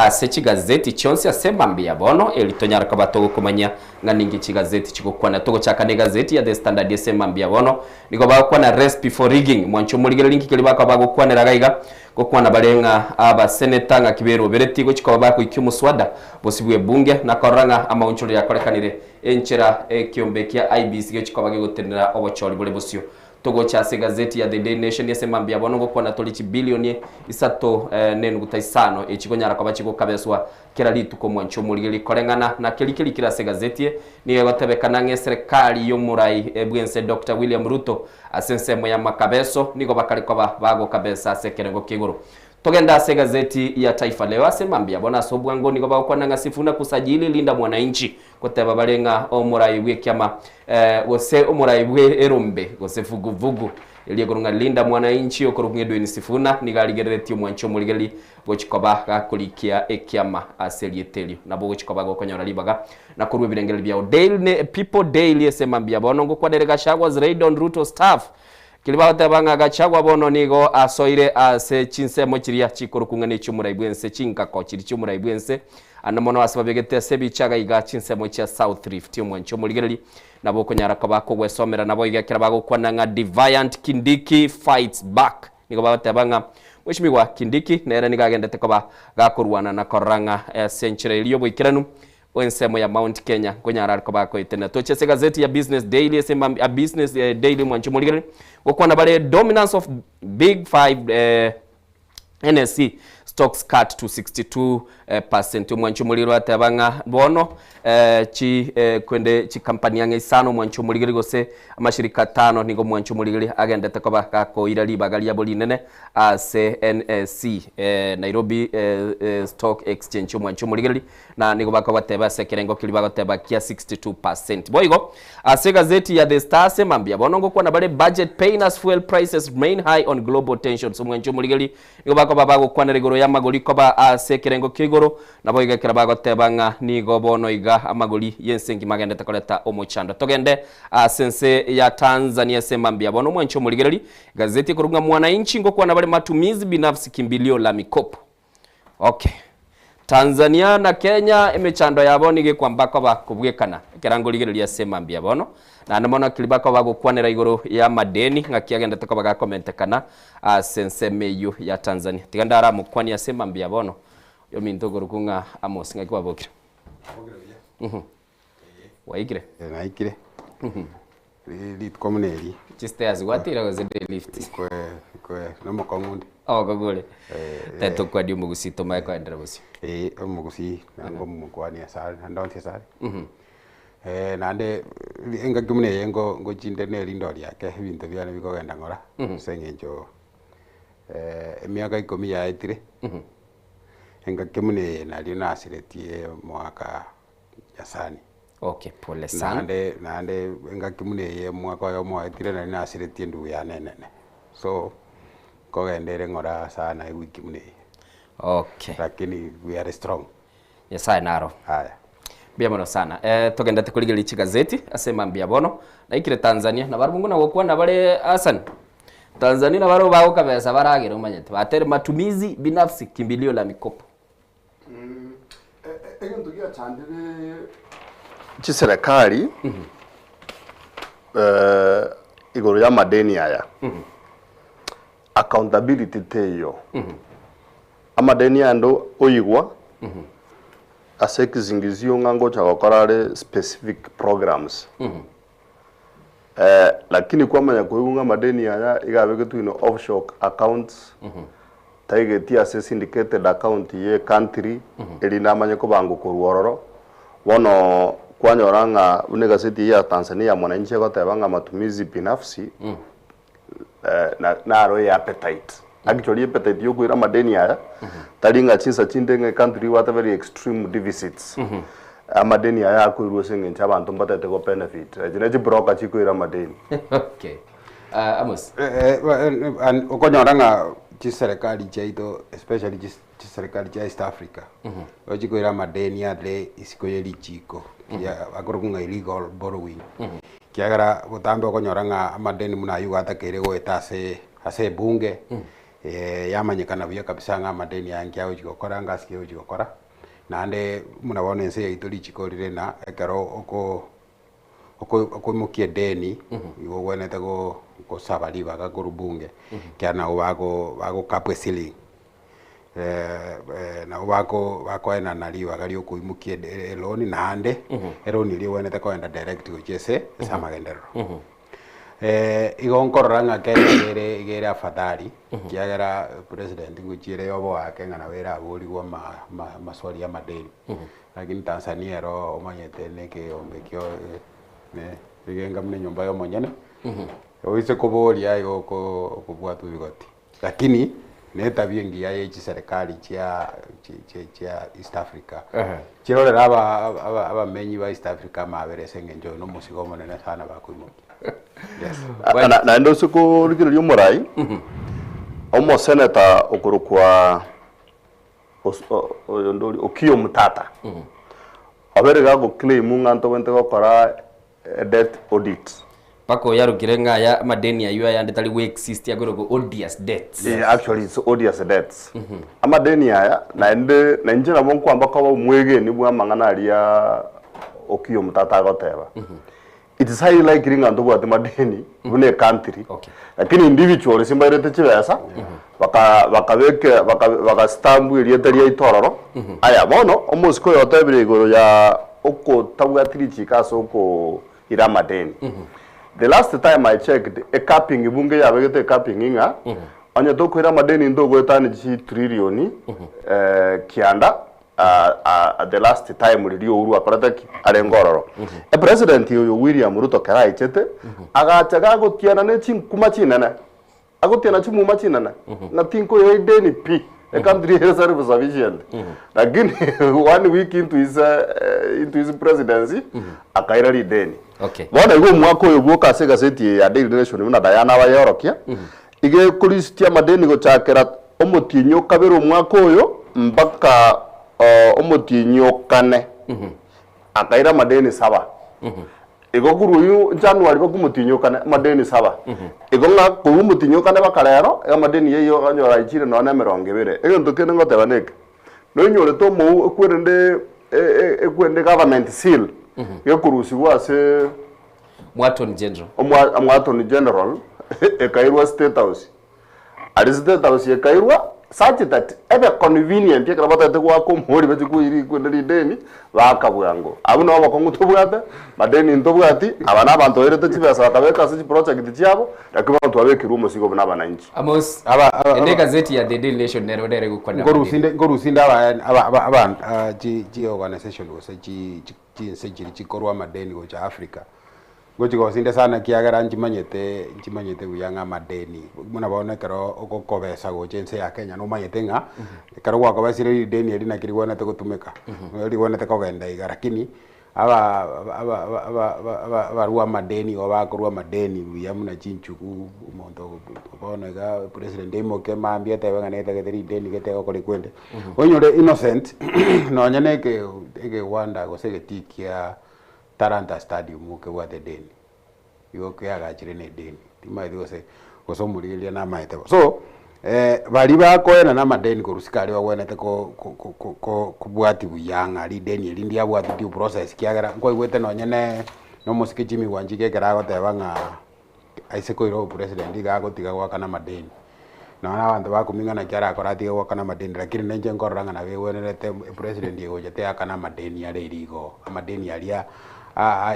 sechi gazeti chonse asema mbia bono elitonyara kabato kumanya nganingi chigazeti chikokwana togo chaka ne gazeti ya The Standard asema mbia bono niko bakwana recipe for rigging mwancho muligeli linki kili bakabago kwana ragaiga kokwana barenga aba senator nga kibero beretigo chiko bako ikimuswada bosibwe bunge na koranga ama unchuro yakorekanire enchera kiombe kia IBC ge chiko bage gutendera obochori bole bosio togo cha gazeti ya The Daily Nation yasema mbia bono gokwana tolichi bilioni isato nenu gutaisano echiko nyara kwa bachiko kabeswa kera lituko mwancho muligeli korengana na kelikeli kira gazeti ni gotebekana nge serikali yo murai bwense Dr. William Ruto asense moya makabeso niko bakari kwa bago kabesa sekerengo kiguru togenda gazeti ya Taifa Leo asema mbia bona sobwango niko bakwana ngasifuna kusajili linda mwananchi koteba balenga omurai bwe kyama wose omurai bwe erombe gose vuguvugu eliyegonga linda mwananchi okorungedwe ni sifuna nigaligereti mwancho muligeli gochikoba gakulikia ekyama aselietelio nabo gochikoba gokonyora libaga na kurwe birengeli bya Daily People Daily asema mbia bona ngo kwa derega shagwa raid on Ruto staff kilibata banga gachagwa bono nigo asoire ase chinse mochiria chikorukungane cyumurai bwense chinka ko chiri cyumurai bwense anamono asababegete sebi chaga iga chinse mochia South Rift mwancho muligeli nabo konyara kabako gwesomera nabo igakira bago kwananga Defiant Kindiki fights back nigo batabanga mwishimiwa Kindiki nera nigagendete koba gakurwana na koranga century iliyo boikiranu onsemo ya Mount Kenya konyara kabako itena tochese gazeti ya Business Daily sema Business Daily mwancho muligeli gokwana bale dominance of big 5 NSC stocks cut to 62% mwancho muliro atabanga bono kwende chi kampani yange isano mwancho muligiri gose amashirika 5 nigo mwancho muligiri agendete ko bakakoira libaga lya bolinene CNSC Nairobi Stock Exchange mwancho muligiri na nigo bakabateba sekerengo kilibagateba kia 62%. Boigo ase gazeti ya The Star semambia bonongo kwa na bale budget paying as fuel prices remain high on global tensions mwancho muligiri nigo bakabago kwa na rigoro ya magoli ko ba ase kerengo kigoro na boiga kirabagotebanga nigo bono iga amagoli yensengi magendete koleta omochando togende sense ya Tanzania semambia bono mwancho muligiri gazeti kurunga Mwananchi ngo kwa na bale matumizi binafsi kimbilio la mikopo. Okay. Tanzania na Kenya emechando yaboni ge kwambako bakubwekana kerango ligeri ya semambia bono na namona kilibako bagukwanira igoro ya madeni ngakiagenda toko bagakomentekana sense meyo ya Tanzania tigandara mukwani ya semambia bono yo mintogo rukunga Amos ngakwa bokira waigire naikire lit komuneri chistairs watira go zede lift kwe no mokongundi gogole teto kwa di mugusito mai kwa ndera bosi mugusi nango mukwani asali ndonte asali nande enga kumune yengo ngo chinde ne lindori yake bintu byane bikogenda ngora sengenjo emiaka 10 yaitire enga kumune nali nasiretie mwaka yasani. Okay, pole sana. Nande enga kumune ye mwaka yo mwaitire nali nasiretie ndu ya nene. So kogendere ngora sana wiki mune. Okay. Lakini we are strong. Yes, I naro. Haya. Bia mono sana. Togenda tukuligeli chigazeti asema mbia bono na ikire Tanzania na barungu na wokuwa na bale Hassan. Tanzania na baro bawo kabesa baragero umanyete. Batere matumizi binafsi kimbilio la mikopo. Ego ndugia chandele serikali igoro ya madeni haya. Accountability teyo. Amadeni ando oyigwa asekizingizio ngango cha wakorare specific programs. Lakini kwa manya kuigunga madeni haya igabe tu offshore accounts. Taigeti ase syndicated account ye country elina manya ko bango kuruororo. Wono kwanyoranga unegazeti ya Tanzania Mwananchi gotebanga matumizi binafsi na roe appetite. Actually appetite yo kuira madeni haya taringa chinsa chindenge country what very extreme deficits. Madeni haya kuirwo sengencha abantu mbatete go benefit. Jine broker chikuira madeni. Okay. Amos. Okonyoranga chiserikali chaito especially chiserikali cha East Africa. Ochikuira madeni ale isikoyeli chiko. Ya akorunga illegal borrowing. Kiagara gutambe okonyoranga madeni muna yugata kere go etase ase bunge. Yamanyikana bya kabisa nga madeni yangi aho chikokora ngasi aho chikokora. Nande munabona ense itoli chikorire na ekero oko mukie deni iwo wenete go sabali baga kurubunge kana bago kapwe ceiling na bako ena naliwa gali okuimukie loan nande eroni liwenete ko enda direct go chese samagendero igonkororanga kere igere afadhali kiagera president nguchire yobo wake ngana wera aburi gwa maswali ya madeni lakini Tanzania ro omanyete neke ombekyo igenga mne nyumba yo monyene oise koboria yo kubwatu bigoti lakini neta biengi ya echi serikali chia East Africa chirorera aba menyi ba East Africa mabere sengenjo no musigo monene sana bakuimuki. Yes. Na ndo suko rugiro yomurai. Omo senator okurukwa oyondori Okiya Omutata. Abere gago claim nganto wente gokora debt audit. Pako yarukire nga ya madeni ya yuya yandetali we exist ya gorogo odious debts. Yeah, actually it's odious debts. Amadeni ya na njira monko ambako ba mwege ni bwa mangana alia Okiya Omutata goteba. It is highly likely nganto bwa madeni bune country. Lakini individual simbairete chibesa baka stamp irietari itororo. Aya bono almost ko yotebire igoro ya oko tabwatiri chikaso oko ira madeni. The last time I checked, a capping bunge ya begete capping inga anya tokwira madeni ndogo etani chi trillion kianda at the last time rio uru aparataki arengororo president yo William Ruto karai chete agachaga gotiana ne chinkuma chinana agotiana chimu machinana na tinko yo deni pi a country reserve sufficient lakini 1 week into his presidency akaira deni bona igo mwako yo boka sega seti ya Daily Nation na Diana wa yorokia ige kulistia madeni gochakera omutinyo kabero mwako yo mpaka omutinyo kane akaira madeni 7 igo guru yu January bakumutinyo kane madeni 7 igo nga kumutinyo kane bakarero ya madeni yeyo anyora ichire none 20 ege ntokene ngoteba nek no nyore to mu ekwende government seal yekurusi wase Attorney General Attorney General ekairwa State House ari State House ekairwa such that ebe convenient yakara batate kwa ko muri beti kuiri kwenderi deni bakabwango abuno abakongu tubwata madeni ntobwati abana abantu erete kibasa bakabeka se project cyabo rakaba abantu abekira umusigo n'abananchi amos ende gazeti ya The Daily Nation nerode gukwana ngorusinda aba ji organization wose ji gikorwa madeni go cha Africa gochigo sinde sana kiagara njimanyete uyanga madeni muna baona karo okokobesa go chense ya Kenya no manyete nga karo kwa kabasire deni eri nakirigwana te gutumika eri gwana te kogenda igara kini aba ruwa madeni obakorwa madeni uya muna chinchuku umonto baona ga president imoke mambia te banga neta geteri deni gete okori kwende onyore innocent no nyane ke wanda go segetikia Taranta Stadium uke wa the deni yoke agachire ne deni timaidi gose gosomuriria na maite so bari bakoena na madeni korusikari wagwenete ko kubwati buyanga ri deni ri ndia bwati due process kiagera ko igwete no nyene no musiki Jimmy Wanjige kerago tebanga aise ko iro president igagotiga gwakana madeni na abantu bakumingana kyara akoratiga gwakana madeni lakini nenje ngoranga na wewenerete president yegojete akana madeni ari irigo amadeni aria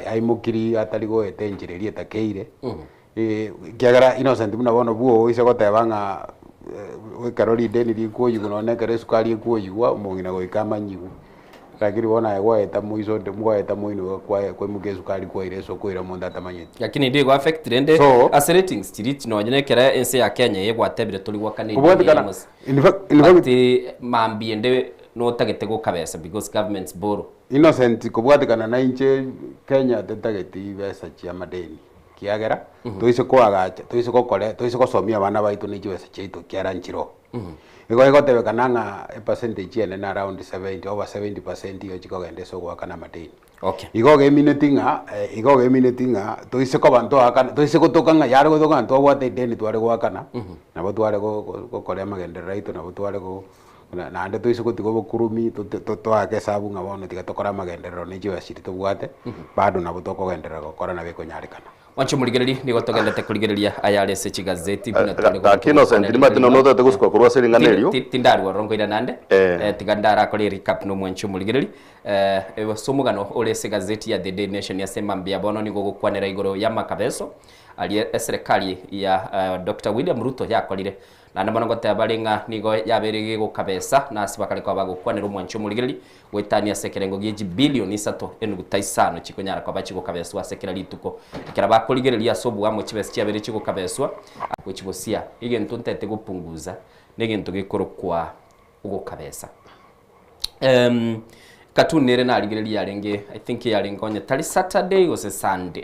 aimukiri atarigo etenjirerie takeire kiagara innocent muna bono buo ise gotebanga wekarori deni rikuoyigu none kare sukari ekuoyigwa mongina goikama nyigu lakini bona egwaeta muizo ndemwaeta muino kwa muge sukari kwa ile so kwira monda tamanyete lakini ndi go affect rende accelerating street no nyene kera ense ya Kenya yegwatebire tuli gwakane in fact mambie nde no tagete go kabesa because governments borrow innocent kubwatikana na inche Kenya tetageti besa chia madeni kiagera toise kwagacha toise kokore toise kosomia bana baitu ni jibesa cheito kiara nchiro ego tebekana nga percentage ene na around 70 over 70% yo chikogende so gwakana madeni igoge minutinga toise ko bantu akana toise kotokanga yaro gotoka nto bwate deni tware gwakana nabo tware kokore magende right nabo tware go na ande toise kotigo bokurumi to ake sabu ngabono tiga tokora magenderero ni jiwa shiri tobwate bado nabo tokogendera gokora na beko nyarikana wancho muligereri ni gotogendete kuligereria ayale se chigazeti bina tole go innocent ni matino no tete gusko kurwa selinganerio tindaru rongo ida nande tigandara ko recap no mwancho muligereri somugano ole se gazeti ya The Daily Nation ya semambia bono ni gogukwanera igoro ya makabeso ali serikali ya Dr. William Ruto yakolire na ndamana gote balinga nigo yaberege go kabesa na sibakale kwa bagukwanira umwancho muligereri wetania sekerengo giji bilioni 3.5 chikonyara kwa bachi go kabesa wasekera lituko kira bakoligereria sobu amo chibesi cyabere chiko kabeswa kwichigosia igento ntete gupunguza negento gikoro kwa ugo kabesa katunere na aligereria yarenge I think yarengonya tali Saturday or Sunday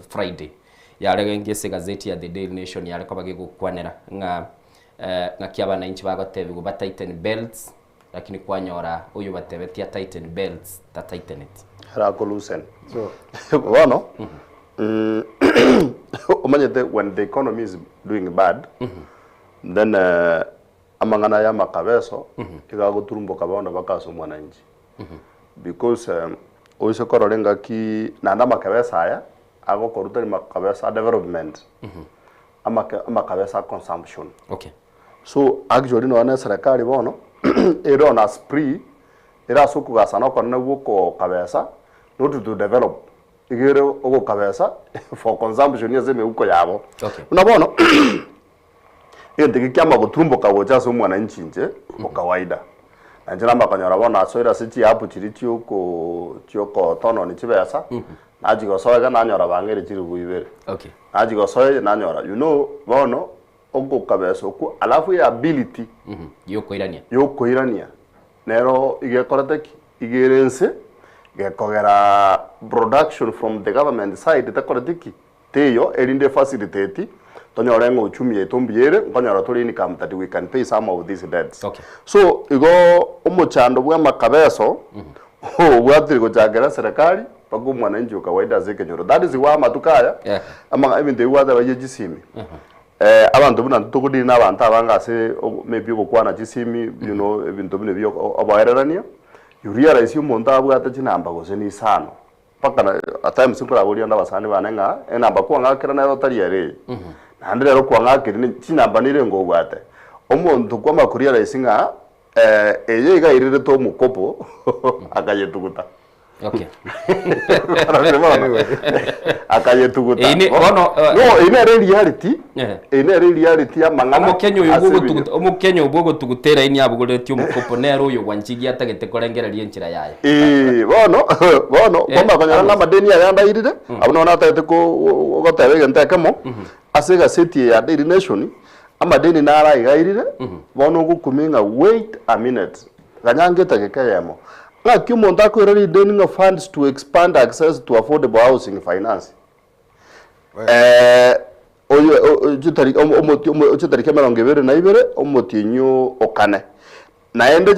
Friday yarenge se gazeti ya The Daily Nation yare kwa bagego kwanera nga kiabana inchi bagotebe go Titan belts lakini kwanyora uyu batebeti ya Titan belts ta Titan it harako loosen so bueno umanyete when the economy is doing bad then amangana ya makabeso igago turumbo kabona bakaso mwananchi because oise kororenga ki nanda makabesa aya ago korutari makabesa development amakabesa consumption so actually no ana serikali bono ero na spree era suku gasana konna wuko kabesa not to develop igere ogo kabesa for consumption yeze me uko yabo unabono ente kiama kutrumbo kawocha so mwananchi nje kwa kawaida anjira makanyora bona soira sichi hapo chirichio ko tono ni chibesa naji go soega nanyora bangere chiri buibere okay naji go soega nanyora bono ogo kabeso ku alafu ya ability yoko irania nero igekorateki igerense gekogera production from the government side takorateki teyo erinde facilitate tonyora ngo uchumi yetu mbiere ngonyora tuli income that we can pay some of these debts so igo umuchando bwa makabeso bwatiri kuchagera serikali pagu mwananchi kawaida zeke nyoro that is why matukaya ama even they were the jisimi abantu buna tukudi na abantu abangase maybe gukwana jisimi you know ibintu bine byo abayerania you realize umuntu abwata kinamba gose ni sano paka at times nkora buri anda basani banenga enamba kwa ngakira na rotari yare nande rero kwa ngakira ni kinamba nire ngo bwate umuntu kwa makuri realize nga eye ga irire to mukopo akayetuguta okay akayetuguta ine bono no ine reality ya mangana umukenyo ubwo tugutera ini abugureti umukopo nero uyo wanchigi atagete korengereria nchira yaye bono koma kanyara na madeni ya yanda irire abona na tete ko gotebe ntekemo asega city ya daily nation amadeni nara igairire bono gukuminga wait a minute kanyangeta gekayemo na kiumonta ko really dealing of funds to expand access to affordable housing finance oyo jutari kemerongo ibere na ibere omotinyo okane naende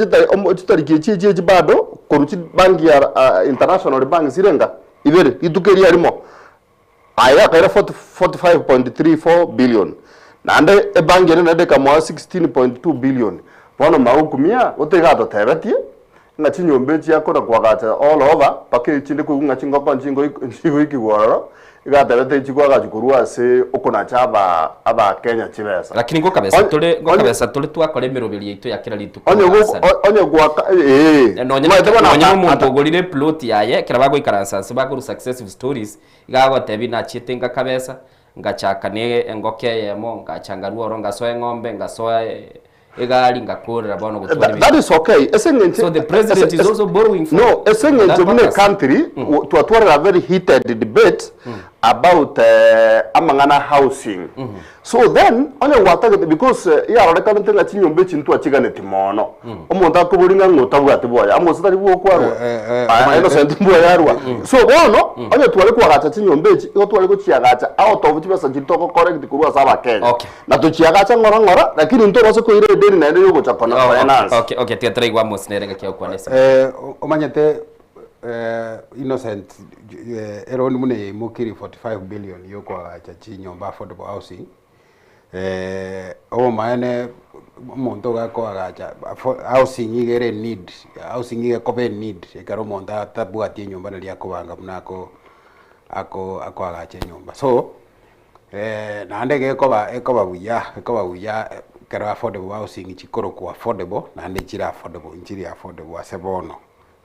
jutari kichi bado koruchi banki ya international bank sirenga ibere itukeri arimo aya kaira 45.34 billion naende banki ne de kama 16.2 billion bono maukumia otegato tebetie na chinyombe chiakora kwagacha all over package ndi kugunga chingoko nchingo ikigororo igatebete chikwaga chukurua se ukona chaba aba Kenya chibesa lakini ngo kabesa tole twakoremeroberia itu yakira litu onye gwaka no muntu ogorire plot yaye kira bago ikaransanse bago successful stories igago tebi na chitenga kabesa ngachaka ne ngoke yemo ngachangaruo ronga soe ngombe ngasoe egari ngakora bono gutwara that is okay so the president is also borrowing from the country to a very heated debate about amangana housing so then only water because ya reka ntenga chinyombe chintu achigane timono omuntu akuburinga ngotabu atiboya amositari bwo kwarwa ino sentimbo yarwa so bono onye twale kwagacha chinyombe chi go twale ko chiagacha out of chibesa chitoko correct kurwa saba Kenya na to chiagacha ngora lakini nto bose ko ire deni na ndio gochapana finance okay tetra igwa mosnere ngakya kwanesa omanyete Innocent eroni mune mukiri 45 billion yokwa chachi nyomba affordable housing maene monto gako agacha housing igere need housing ige kobe need ekaro monta tabuatie nyomba na lia kubanga munako ako agacha nyomba so nande ekoba buya kero affordable housing chikoro ku affordable nande chira affordable asebono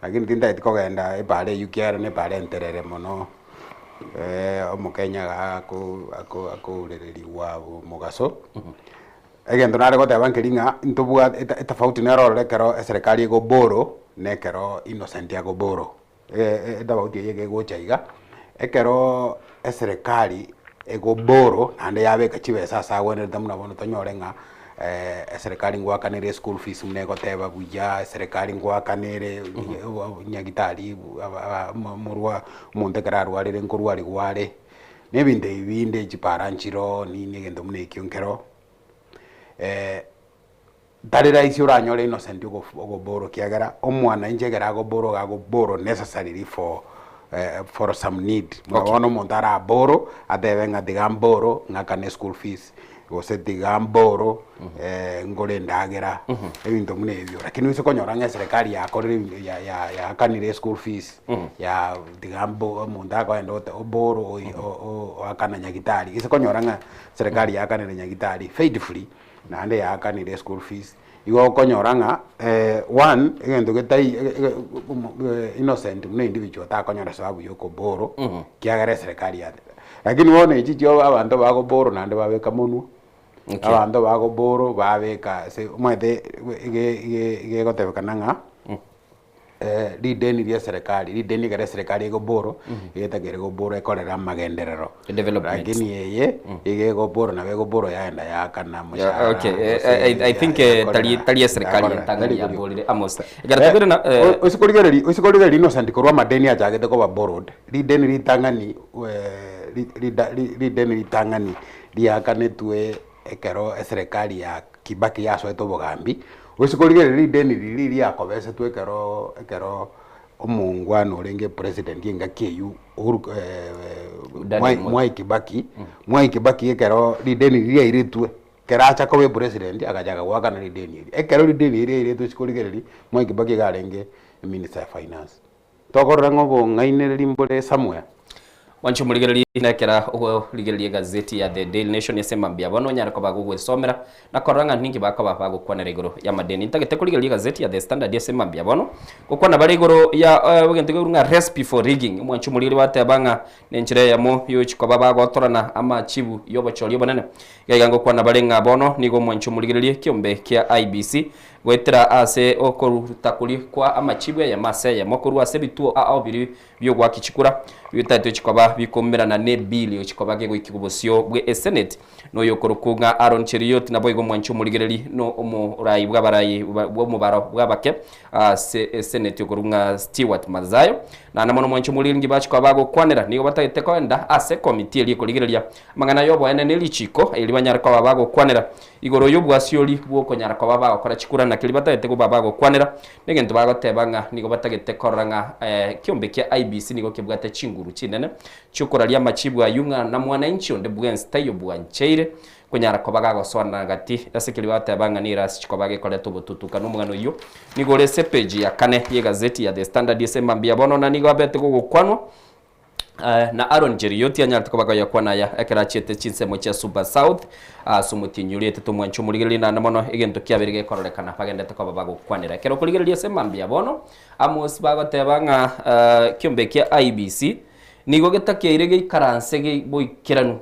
lakini tinda itikogenda ibale yukiara ne bale enterere mono omukenya ako urereri wabo mugaso egento nare goteba nkiringa ntobua tofauti nero kero serikali go boro ne kero Innocent ya go boro tofauti yege gochaiga ekero serikali ego boro nande yabe kachibe sasa wene tamuna bono tonyorenga serikali ngwakanire school fees mnego teba buya serikali ngwakanire nyagitari murwa munte kararwarire nkurwari gware nebinde chiparanchiro ni ngendo mune kyonkero darira isi uranyore Innocent go boro kiagara omwana injegera go boro necessarily for some need mwana montara boro adevenga digamboro ngakane school fees gose digamboro ngore ndagera ebintu mune ebyo lakini wise konyoranga serikali yakorire ya kanire school fees ya digambo munda ko endo oboro o akana nyagitari ise konyoranga serikali ya kanire nyagitari faithfully nande ya kanire school fees igo konyoranga one egento getai Innocent mune individual ta konyora sababu yoko boro kiagere serikali ya lakini wone ichi abantu bago boro nande babeka munu abanto bago boro babeka se mwete ge gotebekana nga rideni rya serikali rideni gare serikali ego boro yetagere go boro ekorera magenderero lakini yeye igego boro na bego boro yaenda yakana mushahara. I think tali serikali Tanzania bolire amos garatubira na usikorigeri innocent korwa madeni ajagete ko ba borrowed rideni ritangani rideni ritangani riakanetwe ekero serikali ya Kibaki yasoeto bogambi usikorigeri rideni riri yakobese twekero omungwano orenge president yenga KU Mwai Kibaki ekero rideni riri iritwe keracha kobe president akajaga gwakana rideni iri ekero rideni iri iri tusikorigeri Mwai Kibaki garenge minister of finance tokorrango bo ngaine limbole somewhere wancho muligereri nekera ugo ligereri gazeti ya The Daily Nation yasema mbia bono nyara ko bagugwe somera na koranga ningi bakaba bagukwana regoro ya madeni ntagete kuligereri gazeti ya The Standard yasema mbia bono gukwana bari igoro ya wegente nga recipe for rigging mwancho muligereri batabanga nenchire ya mo yochi ko baba gotorana ama chibu yobo choli bonene gaigango kwana bari nga bono nigo mwancho muligereri kiombe kia IBC gwetera ase okorutakuri kwa amachibu ya mase ya mokuru ase bituo ao biri byo gwa kichikura bitatu chikoba bikomerana ne billion chikoba ge gwikibosyo bwe Senate no yokorokunga Aaron Cheriot na boygo mwancho muligereri no omurai bwabarayi bwo mubaro bwabake Senate yokorunga Stewart Mazayo na namono mwancho muliringi bachiko bago kwanera nigo batayete kwenda ase committee eli koligereria mangana yobo ene nelichiko eli banyara kwa bago kwanera igoro yobu asioli bwo konyara kwa bago kora chikura na kilibata yete ko bago kwanera negento bago tebanga nigo batagete koranga kiombe kia IBC nigo kibwate chinguru chinene chukura lya machibu ayunga na mwananchi onde bwensta yo bwancheire konyara ko bago swana gati yasekilibata banga ni ras chiko bage kole to bututuka no mugano yo nigo lese page ya kane ye gazeti ya The Standard yesema mbia bono na nigo abete ko gukwanwa na Aaron Cheriot anyartuko bagaya kwana ya ekera chete chinsemo cha Super South sumutinyulite to mwancho muligereri na mono egento kiabirige kororekana pagendete ko babago kwanira kero kuligereri yesema mbia bono amos bago tebanga kiombe kia IBC nigo getakia irege ikaranse ge boikiranu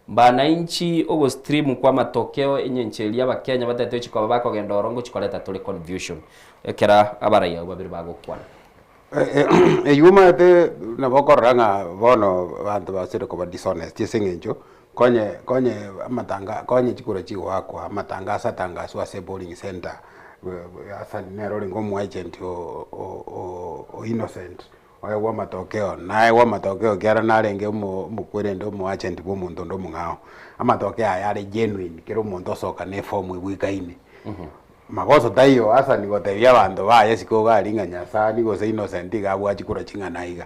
bana inchi ogo stream kwa matokeo enyenchelia bakenya batete chiko babako gendorongo chikoleta tuli confusion ekera abaraya babiri bago kwana yuma te na bokoranga bono bantu basire ko dishonest yesengenjo konye amatanga konye chikura chigo wakwa amatanga satanga so ase bowling center asa nero ngo mu agent o innocent oyo wa matokeo nae wa matokeo kiara narenge mukwere ndo mu agent bo muntu ndo mungao amatokeo yari genuine kero muntu soka ne form wikaine magoso tayo asa nigotebia bantu baye siko garinga nyasa nigose innocent gabwa chikura chingana iga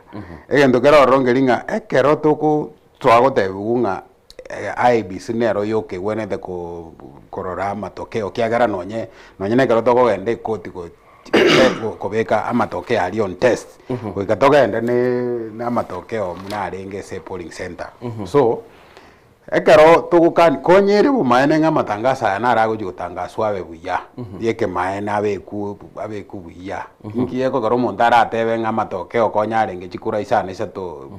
egento kero rongelinga ekero tuku twagotebugunga IBC nero yoke wenete ko korora matokeo kiagara nonye nekero toko gende koti ko beka amatokeo ali on test wikatoka ende ne amatokeo munarenge se polling center so ekero tukukani konyere bumaene nga matangasa na rago gutangazwa abe buya yeke maene abeku buya nkiyeko karo montara atebe nga matokeo konyarenge chikura isana isato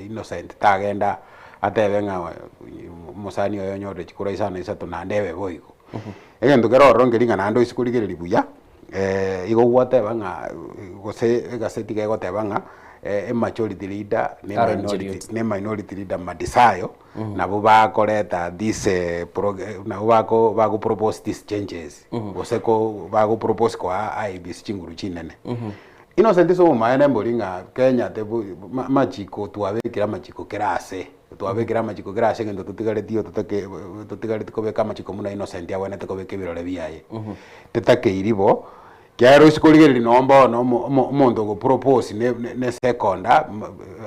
innocent tagenda atebe nga musani oyo nyore chikura isana isato na ndebe boigo egento kero rongelinga nando isikurigereri buya igo gwateba nga gose gaseti ke goteba nga majority leader ne minority leader madisayo nabo bakoreta this nabo bago propose these changes goseko bago propose kwa IBC chinguru chinene innocent so maene mbolinga Kenya te machiko twabekira machiko kerase twabekira machiko kerase ngendo tutigale dio tutigale tikobeka machiko muna innocent yawe nete kobeke birore biaye tetake iribo Kiaro isikoligereri nomba no mondo go propose ne seconda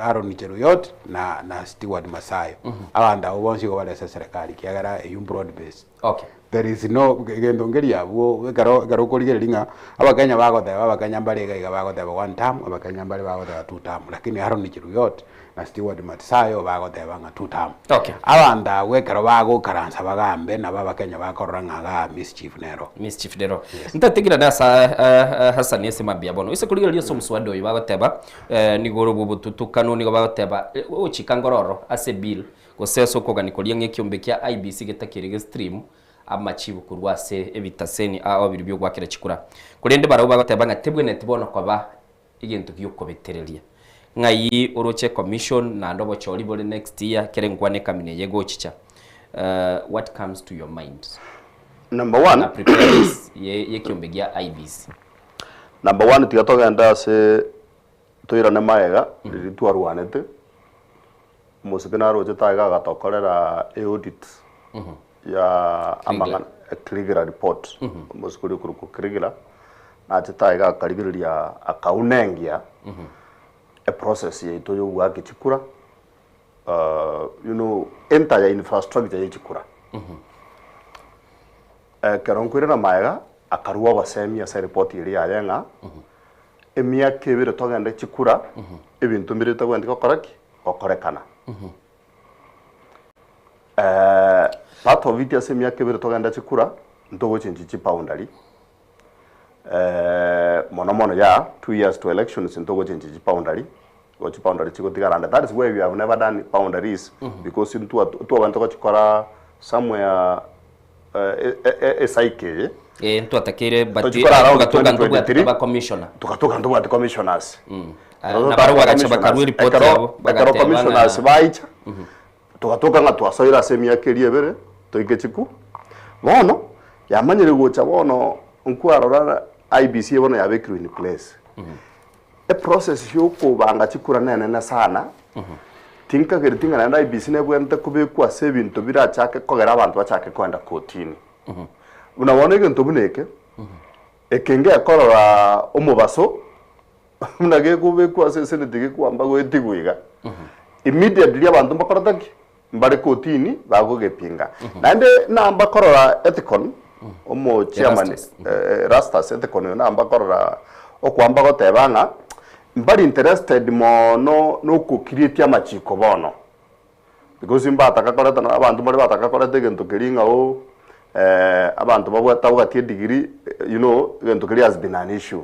Aaron Cheriot na Stewart Masayo abanda ubonsi go bale serikali kiagara broad base there is no gendo ngeri abo garo koligereri nga abakanya bagoteba abakanya mbale ga bagoteba one term abakanya mbale bagoteba two term lakini Aaron Cheriot na Stewart Masayo bagoteba nga two term abanda wekero bago karansa bagambe na babakanya bakoranga ga mischief nero ntategira nasa Hassan yesema mbia bono ise kuliga liyo somswado yibagoteba nigoro bubututukano nigo bagoteba ochikangororo ase bill goseso koga nikolia ngekiombe kya IBC getakirige stream amachibu kurwa se ebitaseni a obiri byo gwakira chikura kurende baro bagatebanga tebwe netibona kwaba igintu gyukobetereria ngai uroche commission na ndobo choli bole next year kere ngwane kamine yego chicha what comes to your mind? Number one, ye kiombegia IBC. Number one, tigatogenda se toirane maega ritwarwanete musikina roche taiga gatokorera audit ya amangana Krigera report musikuri kuruku Krigera na taiga karigiriria akaunengia a process ye to yo wake chikura you know entire infrastructure ye chikura karonkwira na maega akarua basemia sa report iri ayenga emia kebire togende chikura ebintu mbire tagwandi kokoraki kokorekana part of it asemia kebire togende chikura ndogo chinchi boundary mono ya 2 years to elections ndogo chinchi boundary go boundary chiko tigaranda. That is where we have never done boundaries because into to abantu ko chikora somewhere a cycle ntu atakire bati tukatoka ndugu aba commissioner tukatoka ndugu ati commissioners na baro bagachaba karwe report yabo bagaro commissioners baicha tukatoka nga twasoira semia kerie bere toike chiku bono yamanyire gocha bono nkwaro IBC bono yabekirwe in place a process yoko banga chikura nene sana tinka geritinga na IBC ne bwente kubekwa sebintu birachake kogera abantu bachake kwenda kotini unabona ikintu buneke ekenge akorora umubaso munage kubekwa sesene dige kwamba gwetigwiga immediately abantu bakorataki mbare kotini bagogepinga nande namba korora ethicon omo chairman Rastas ethicon namba korora okwamba gotebanga mbari interested mono no ku create amachiko bono because imbata kakorata na abantu bari batakakorata gento kiringa o abantu babwata tie degree you know gento kiri has been an issue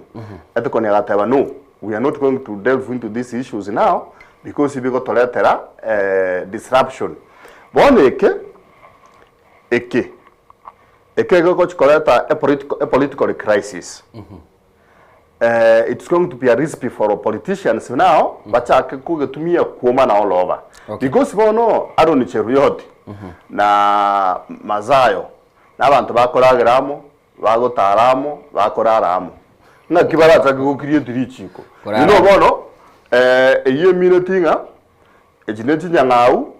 ethicon yagateba no we are not going to delve into these issues now because we got to let disruption bono eke go chikoleta a political crisis it's going to be a recipe for politicians now bachake kugetumia kuoma na all over because bono Aaron Cheruyot na Mazayo n'abantu bakoragiramo bagotaramo bakoraramo nakibaraza gukiriye richiko no bono iye minutinga ejineti nyangau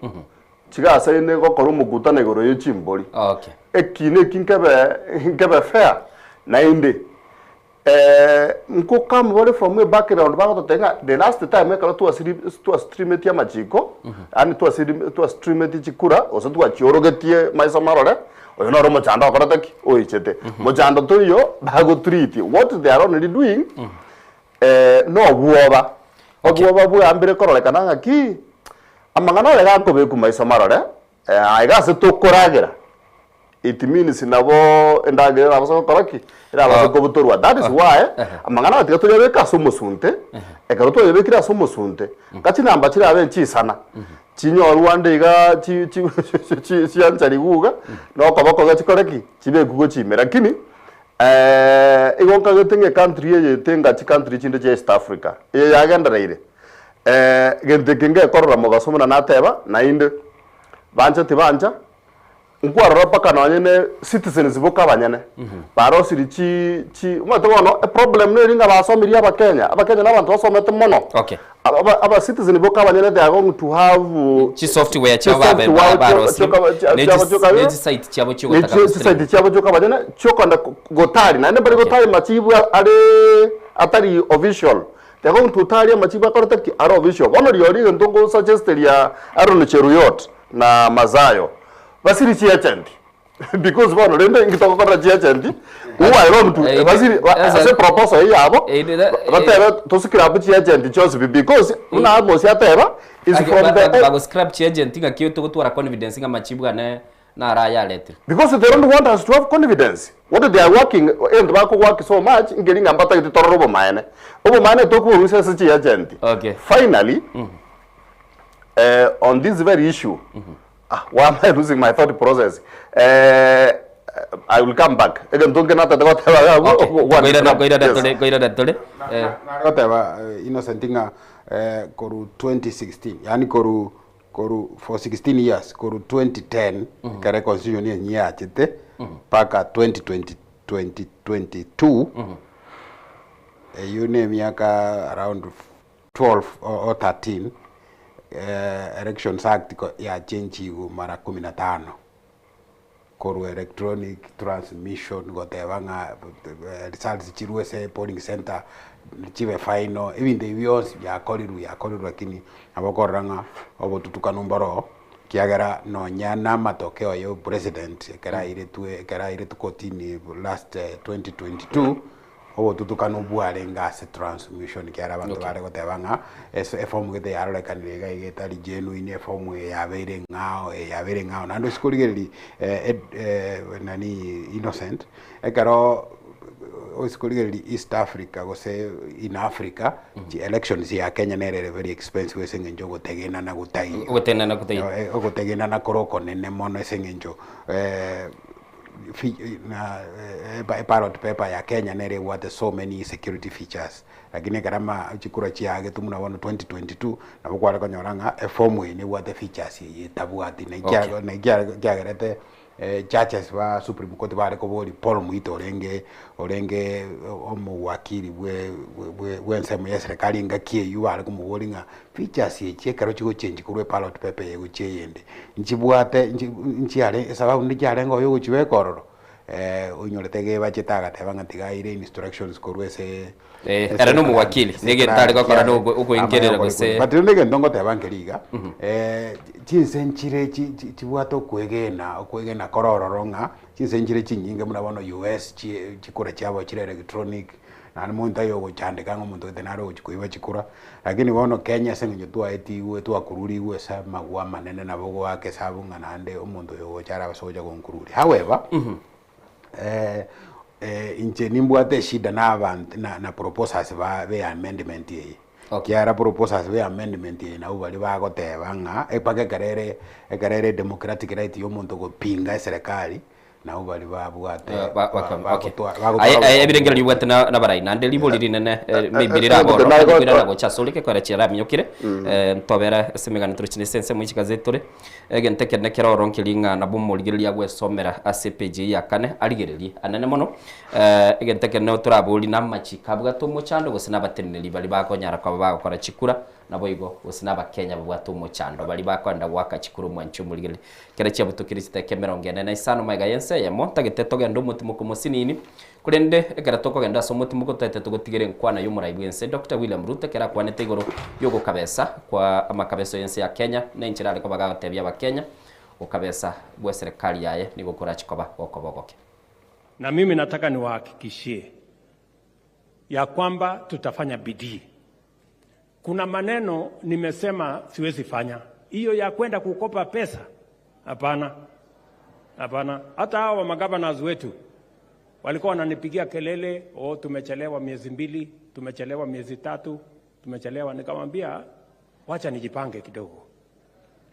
chigasa ine gokora umugutane goro yechimbori okay ekine kinkebe fair na inde nko come wale from way background bago tenga the last time ekalo tu stream etia machiko ani tu stream eti chikura oso tu achiorogetie maisa marore oyo no romo chanda okorataki oichete mo chanda to yo bago treat what they are only doing no buoba obuoba bu ambire korolekana ngaki amangana le gako be ku maisa marore aiga se to koragira it means nabo endagera abaso koraki ira abaso ko butorwa. That is why amangana atigato yabeka somusunte ekaro to yabekira somusunte kati namba kira abenchi sana chinyo Rwanda iga chi anchari guga no kabako gachikoreki chibe gugo chimera kini igonka getenge country ye tenga chi country chinde che East Africa yagenda reire gente kenge korora mogasomona nateba na inde banja tibanja nkwaro paka na nyene citizens boka banyane baro siri chi mwato wono a problem no ringa basomiri abakenya n'abantu basomete mono okay aba citizen boka banyane they are going to have chi software chaba baro ne site chabo chiko taka site chabo chiko banyane choko nda gotari na bari gotari machibu are atari official they are going to tari machibu akorotaki are official ono yori ndongo suggested ya Aaron Cheruyot na Mazayo basiri chi agent because bono rende ngitoko kora chi agent uwa ero mtu basiri ase proposal yabo batera to scrap chi agent chose because una amo si ateba is from the bago scrap chi agent ngakio to gutwara confidence ngamachibuga na raya letter because they don't want us to have confidence what they are working and bako work so much ngeli ngambata itoro robo maene to ku research chi agent okay finally on this very issue why am I losing my thought process? I will come back. Again, don't get out of the water. Innocent Inga koru 2016. Yani koru for 16 years. Koru 2010 kare constitution ni nya chete paka 2022. You name yaka around 12 or 13. Elections Act ya change mara 15. Koru electronic transmission gotevanga results chiruese polling center chive final even the viewers ya koriru lakini abokoranga obotutukana mbaro kiagera no nyana matokeo yo president kera ile tukotini last 2022 obotutukana bware ngase transmission kiara abantu bare gotevanga form gete yarole kanirega igetari genuine form yabere ngao nando sikurigeri nani Innocent ekaro oisikurigeri East Africa gose in Africa elections ya Kenya nere very expensive sengenjo gotegena na gutai gotegena na koroko nene mono sengenjo ballot paper ya Kenya nere what so many security features lakini karama chikura chiage tumuna wana 2022 na bukwara konyoranga form ni what features yetabuati na kiagerete judges wa Supreme Court bare ko bori Paul Muito orenge omu wakili we nsemo ya serikali ngakie yu bare ko muwolinga features ye karo chiko change kurwe ballot paper ye gucheyende nchibwate nchiare sababu ndikyare ngo yo guchiwe kororo unyorete bachetaga tebanga tigaire instructions korwese era no muwakili nege tari gakora no ukoingerera gose but nege ndongo tebangeriga chinsenchire chibwato kwegena korororonga chinsenchire chinyinge murabona US chikura cyabo chire electronic na muntu ayo guchandika ngo muntu tenaro chikuiba chikura lakini bono Kenya sengenyo twaetiwe twakururiwe sa magwa manene nabogo wake sabunga nande umuntu yo chara basoja konkururi however inche nimbwate shida na abantu na proposals be amendment ye kiara proposals be amendment ye na ubali bagotebanga epake karere democratic right yo muntu gopinga serikali na ubali babwate ebirengera libwate na barai nande liboli nene mibirira boro kwira go chasolike kwara chira minyokire ntobera semegana turuchine sense mu chikazetore egente kene kera oronkilinga na bumurigiria gwesomera ACPG ya kane arigererie anene mono egente kene turabuli na machika bwato mu chando gusina bateneri bali bakonyara kwa bagakora chikura nabo igo gusina bakenya bwato mu chando bali bakwanda gwaka chikuru mwanchu murigire kera chia butukiriste kemerongene na isano maiga yense ya monta geteto gendo mutimo kumusinini kurende egara toko genda so mutimo kotete tugotigire nkwana y'umuraibu yense Dr. William Ruto kera kwanete igoro yogo kabesa kwa amakabeso yense ya Kenya na inchirale ko bagatebya bakenya ukabesa bwa serikali yaye ni gukora chikoba okobogoke. Na mimi nataka niwahakikishie ya kwamba tutafanya bidii. Kuna maneno nimesema siwezi fanya. Hiyo ya kwenda kukopa pesa. Hapana. Hata hao magavana wetu walikuwa wananipigia kelele, tumechelewa miezi 2, tumechelewa miezi 3, tumechelewa. Nikamwambia wacha nijipange kidogo.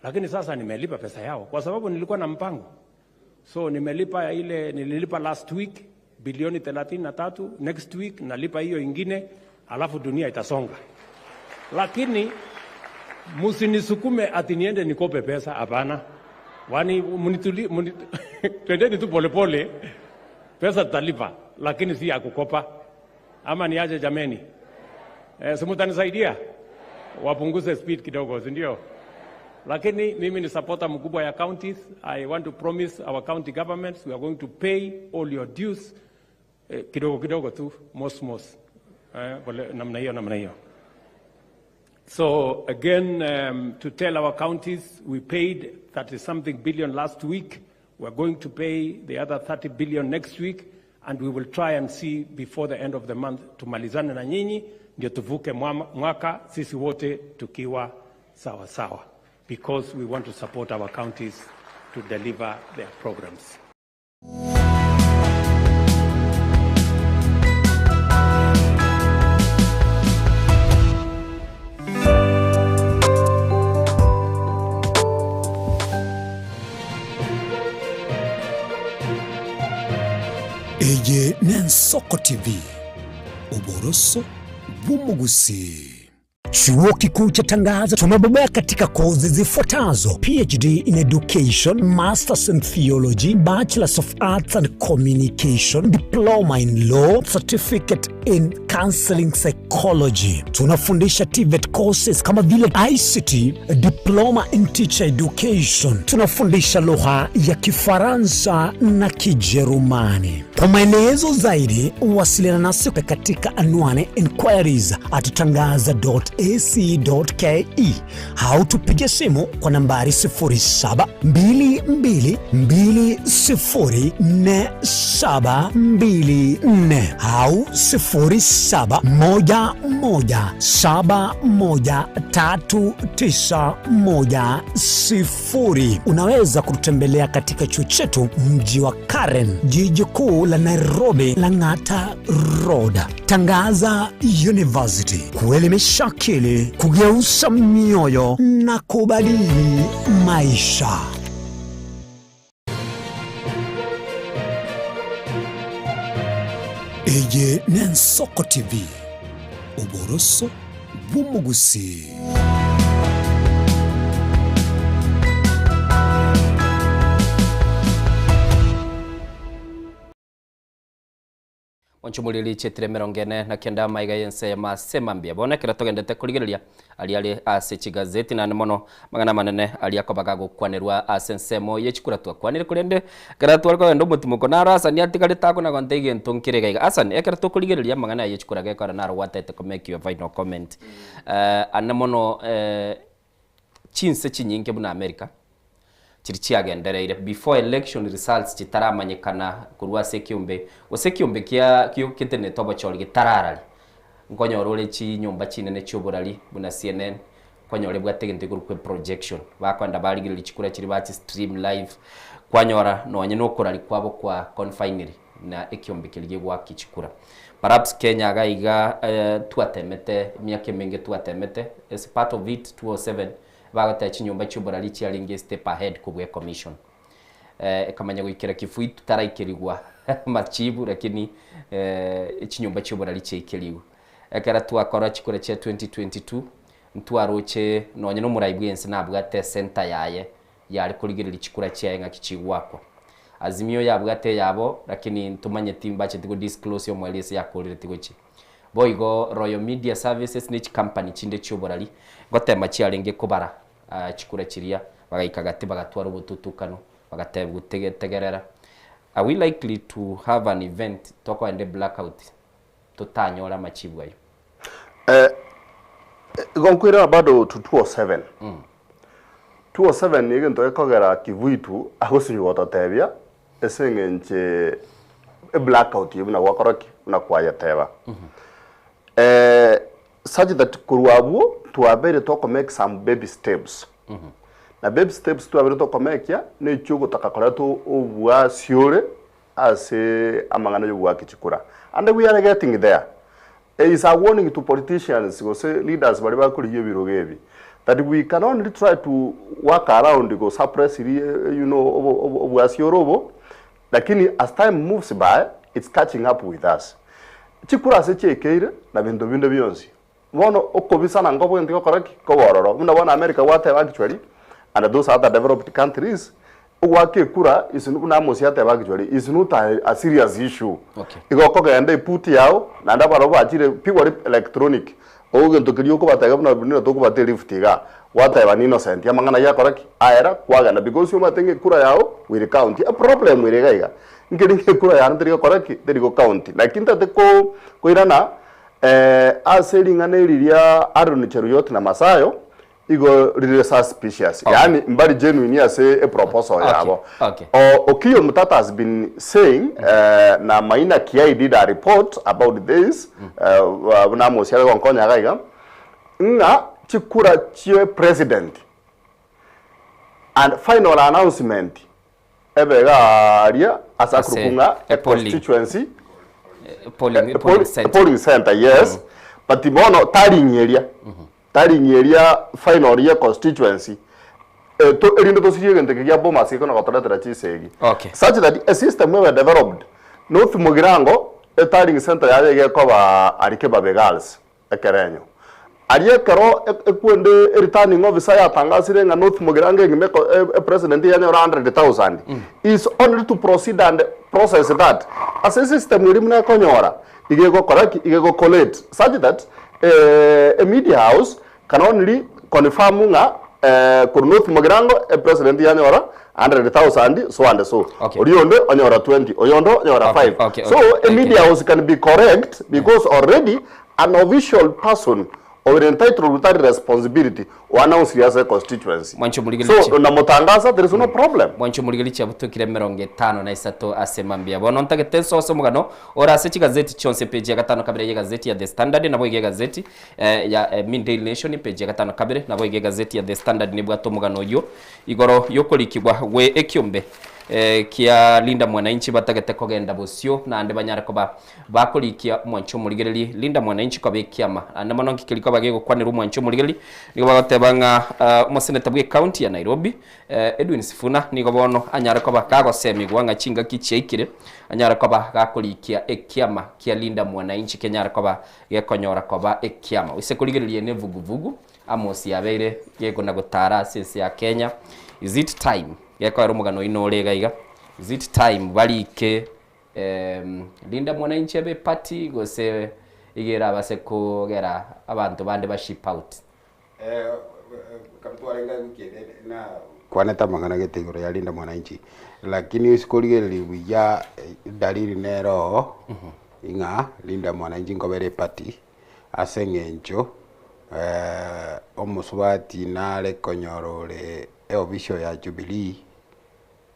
Lakini sasa nimelipa pesa yao kwa sababu nilikuwa na mpango. So nililipa last week bilioni 33, next week nalipa hiyo ingine, alafu dunia itasonga. Lakini msinisukume ati niende nikope pesa, hapana. Wani twendeni tu polepole, pesa tutalipa, lakini si ya kukopa. Ama niaje jameni? Simutanisaidia wapunguze speed kidogo, si ndio? Lakini mimi ni supporter mkubwa ya counties. I want to promise our county governments we are going to pay all your dues kidogo tu, most namna hiyo. So again, to tell our counties, we paid 30-something billion last week. We are going to pay the other 30 billion next week, and we will try and see before the end of the month tumalizane na nyinyi ndio tuvuke mwaka sisi wote tukiwa sawa. Because we want to support our counties to deliver their programs. Eye Nensoko TV, uboroso bumugusi. Chuo Kikuu cha Tangaza tumebobea katika kozi zifuatazo: PhD in Education, Masters in Theology, Bachelors of Arts and Communication, Diploma in Law, Certificate in Counseling Psychology. Tunafundisha TVET courses kama vile ICT, Diploma in Teacher Education. Tunafundisha lugha ya Kifaransa na Kijerumani. Kwa maelezo zaidi, wasiliana nasi katika anwani inquiries@tangaza.ac.ke au tupige simu kwa nambari 0722204724 au 0711713910. Unaweza kututembelea katika chuo chetu mji wa Karen, jiji kuu la Nairobi, Lang'ata Road. Tangaza University, kuelimisha akili, kugeuza mioyo na kubadili maisha. Eye Nensoko TV, uboroso bumugusi. Onchumulili chetire merongene na kenda maiga yense ya masemambia bona kira togendete kuligiriria ali ase gazeti na mono magana manene ali akobaga gukwanirwa asensemo yechikura twakwanire kurende kira twariko ndo mutumuko na rasa ni atikali tako na kontege ntunkire gaiga asan ekira to kuligiriria magana yechikura gakora na rwatete ko make your final comment anamono chinse chinyinge buna America chirichiagendereire before election results chitaramanyikana kurwa sekiumbe osekiumbe kia kitene tobo chori gitararari nkonyorore chi nyumba chinene choborari buna CNN kwanyore bwategente gurukwe projection bakwanda barigirira chikura chiri bati stream live kwanyora nonye no kurari kwabo kwa confinery na ekiumbe kirige gwa kichikura perhaps Kenya gaiga tuatemete miaka mingi tuatemete as part of it 207 bagata chinyumba cy'uburari cyaringe step ahead kubwe commission kamanya gwikira kifui tutaraikirigwa machibu lakini chinyumba cy'uburari cyekiriwe ekara twakora chikora cya 2022 ntwaroche nonye no murayibwense nabwate center yaye yari kurigirira chikura cyayenga kichigwako azimio yabwate yabo lakini ntumanye timba cyo disclose yo mwelese yakorire tigochi boigo Royal Media Services ni company chinde cy'uburari gotema cyarenge kubara chikura chiria bagaikagati bagatwara ubututukano bagateba gutegerera. Are we likely to have an event toko ende blackout tutanyora machibwa yo gonkwira bado to 207 207 nige ndo ekogera kivuitu agosinyo gotatebia esengenche blackout yibuna wakoroki na kwayateba such that kurwabu tuabere toko make some baby steps na baby steps tuabere toko make ya ne chugo takakora to obwa siore ase amangana yo wakichikura and we are getting there. It is a warning to politicians go say leaders bari bakuri yebirogebi that we can only try to work around go suppress you know obwa siorobo lakini as time moves by it's catching up with us. Chikura se chekeire na bindo bionzi wono okobisa na ngobo ndiko koraki ko bororo muna wana America wate actually and those other developed countries wake kura isinu na mosi ate actually is not a serious issue. Okay. Igoko gende put yao na ndabaro bachire pigwa electronic oge ntokiriyo ko batega na bino to ko bate liftiga wate ba innocent yamangana ya koraki aera kwagana because you matenge kura yao will count a problem with gaiga ngiringe kura ya ndiri koraki ndiri go count lakini tate ko irana aseringane liria Aaron Cheruyot na Masayo igo really suspicious. Okay. Yani mbari genuine ya say a proposal yabo. Okay. Okiyo Mutata has been saying na Maina Kiai did a report about this na mosiala konkonya gaiga nga chikura chie president and final announcement ebega aria asakurukunga a constituency polling center, yes. But the mono taring area final year constituency to elindo to siye gente que ya boma se kono kotara chisegi. Okay. Such that a system we were developed North Mugirango etaring center yaje gekoba arike babe girls ekerenyo ariye kero ekwende returning officer yatangasire nga North Mugirango ngimeko president yanye 100,000 is only to proceed and process that as a system iri muna konyora igego correct igego collate such that a media house can only confirm nga North Mugirango president yanye 100,000 so and so. Oriondo onyora 20, Oyondo onyora 5. So a media house can be correct because already an official person or entitled to that responsibility or announce as a constituency. So na mutangaza there is no problem. Mwancho muligalichi abutukire 53 asemambia bono ntagete soso mugano ora sechi gazeti chonse page ya 5 kabere ya gazeti ya The Standard nabo ige gazeti ya Midday Nation page ya 5 kabere nabo ige gazeti ya The Standard ni bwato mugano yo igoro yokolikibwa we ekyombe kia Linda Mwananchi batagete kogenda bosio na ande banyara bakolikia Mwancho muligereri Linda Mwananchi kwa bekiama ande manonki kiliko bagego kwanira Mwancho muligereri nigo bagatebanga umuseneta bwe county ya Nairobi Edwin Sifuna nigo bono anyara kwa bakago semigwa nga chinga kichekire anyara kwa bakolikia ekiama kia Linda Mwananchi kenyara kwa gekonyora kwa ekiama ise kuligereri ene vuguvugu amosi yabeire yego na gutara sense ya Kenya. Is it time yako rumugano ino lega is it time balike Linda Mwananchi abe party gose igera base ko gera abantu bande ba ship out kamtwarenga gukende na kwaneta mangana getegoro ya Linda Mwananchi lakini usikolgereri buya dalili nero inga Linda Mwananchi ngobere party asengencho omusubati nale konyorole official ya Jubilee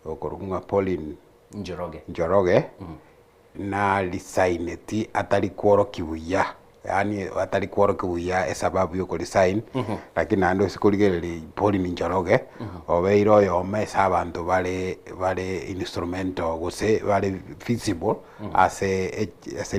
okorunga Pauline Njoroge na lisaineti atali kworo kibuya yani atali kworo kibuya sababu yo lisign lakini ando sikoligereri Pauline Njoroge obeiro yo mesa abantu bale instrumento gose bale feasible ase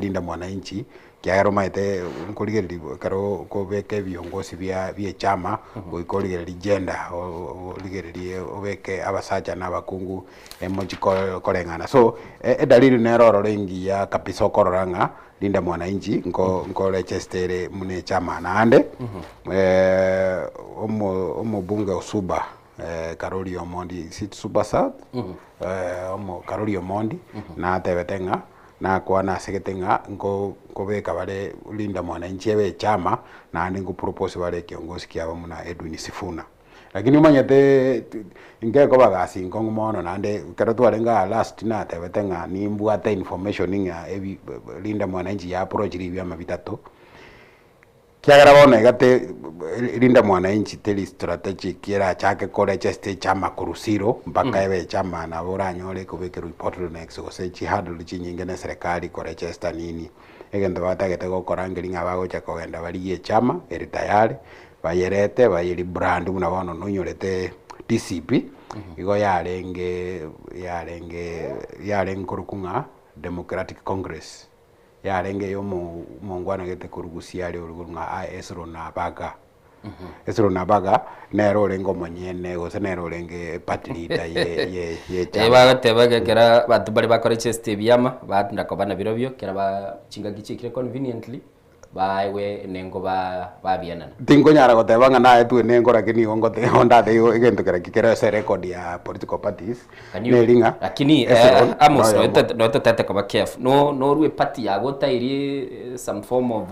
Linda Mwananchi kiagero maite nkoligereri karo ko beke biongozi bya chama goikoligereri gender o ligereri obeke abasaja n'abakungu emoji kolengana so edalili neroro rengi ya kapiso kororanga Linda Mwananchi nko register mune chama nande omo bunge Osuba Karoli Omondi sit Suba South omo Karoli Omondi na tebetenga na kwa na seketenga nko beka bale Linda Mwananchi ebe chama na ndi ngo propose bale kiongozi kiaba muna Edwin Sifuna lakini umanyate ingeko bagasi nkongo mono nande karotu alenga last na tebetenga ni mbwata information nga Linda Mwananchi ya approach libya mabitato kiagara bona gate Linda Mwananchi teli strategic kira chake kore cheste chama kurusiro mpaka ebe chama na bora nyole kubeke report next go sechi handle chinyingene serikali kore chesta nini egendo batagete go korangiringa bago chako genda bali chama eri tayari bayerete bayiri brand muna bono nonyorete DCP igo yarenge kurukunga Democratic Congress yarenge yo mongwana gete kurugusia ali urunga Esro na baga Esro na baga nero lengo manyene go senero lenge party leader ye chama tebage kera batu bali bakore cheste byama batunda ko bana birobyo kera ba chinga gichikire conveniently baiwe nengo babianana tingo nyara go tebanga na etu nengo rakini ongo te honda de egento kera kikera se record ya political parties nelinga lakini amos no tete ko bakef no ruwe party ya go tairi some form of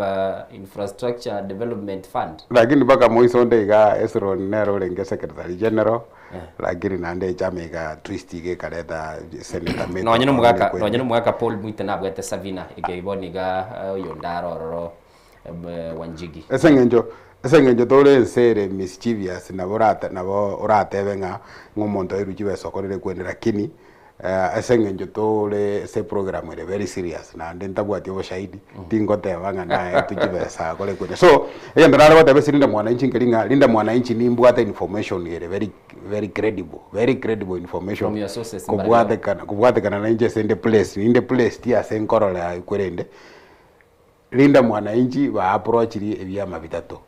infrastructure development fund lakini baka moiso ndega Esro nero lenge secretary general lakini nande jamega twist ge kareta senator meto no nyino mwaka Paul Mwite na bwete Savina igeiboniga yondaro Wanjigi esengenjo tole sere mischievous na orate benga ngomonto irujiwe sokorere kwende lakini esengenjo tole se program ere very serious na ndenta bwati oshahidi tingote banga na tujibe sa kole kwende so eyendo nalo bata Linda Mwananchi ngelinga Linda Mwananchi ni mbwata information ere very credible information kubwate kana na inje sende place tia senkorola ikwerende Linda Mwananchi ba approach li ebyama bitatu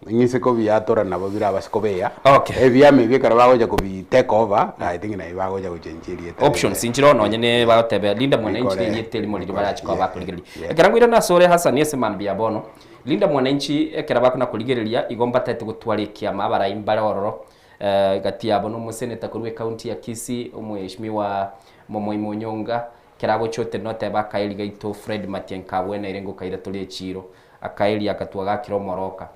ngise ko biatora nabo birabas ko beya okay ebiame bikara bagoja ko bi take over I think na bagoja ko chenjiri options injiro no nyene batebe Linda Mwananchi ni teli mo libarachi kwa bakuligereria ekarangwira na sore Hassan yese mambia bono Linda Mwananchi ekera bakuna kuligereria igomba tete gutwarikia mabara imbara ororo gati yabo no museneta kurwe county ya Kisii umweshimiwa Momoi Munyonga kerago chote note bakaili gaito Fred Matiang'i wena irengo kaira tuli chiro akaili akatwaga kiro moroka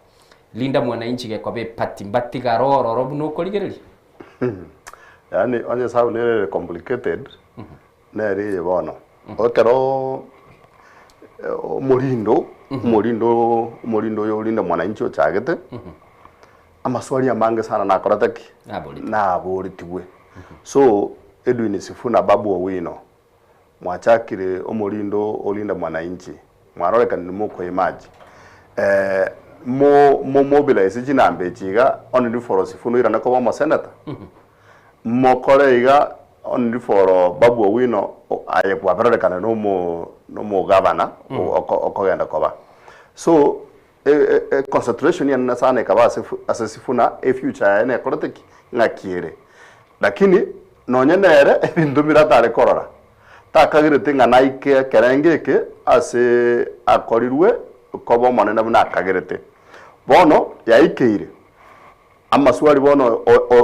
Linda Mwananchi gekwabe pati mbatiga roro buno koligereria yani onye sabu nere complicated nere bono okero murindo yo Linda Mwananchi ochagete amaswali amange sana nakorataki na boritiwe so Edwin Sifuna Babu Owino mwachakire omurindo Linda Mwananchi mwaroreka nimukwe imaji mobilize jinambe chiga only for Sifuna irana ko ba senator mokoreiga only for Babu Owino aye kwa baroreka no mo governor okogenda koba so concentration ya sana kaba Sifuna future ene koroteki ngakire lakini nonyenere ebintu biratare korora takagirete ngana ike kerengeke ase akorirwe kobo monene buna akagirete bono yaikeire amaswali bono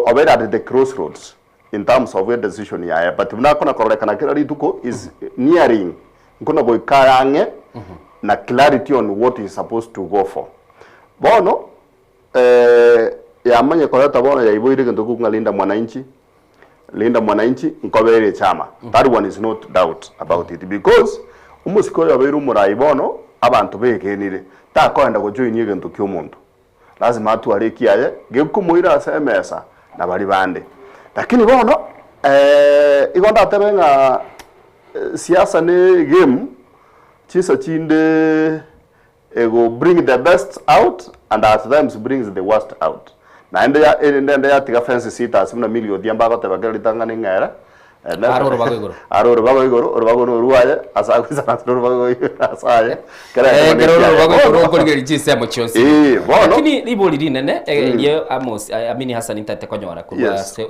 obera at the crossroads in terms of a decision ya but buna kona kororekana kira rituko is nearing nkona boikarange na clarity on what is supposed to go for bono ya manye korata bono ya iboire ngento kunga Linda Mwananchi nkobere chama that one is not doubt about it because umusiko yaberu murayibono abantu bekenire takoenda ko join ngento ky'omuntu lazima atware kiyaye gekumuira semesa na bali bande lakini bono igonda tebenga siasa ne game chisa chinde ego bring the best out and at times brings the worst out na ende ya tiga fence sita simna milio diamba ko teba gari tanga ni ngara aroro bago igoro ruwaye asa kwisa na bago asaye gero ko ngeri chise mo chiosi lakini liboli rinene ye Amos Amini Hassan ntate konyora ko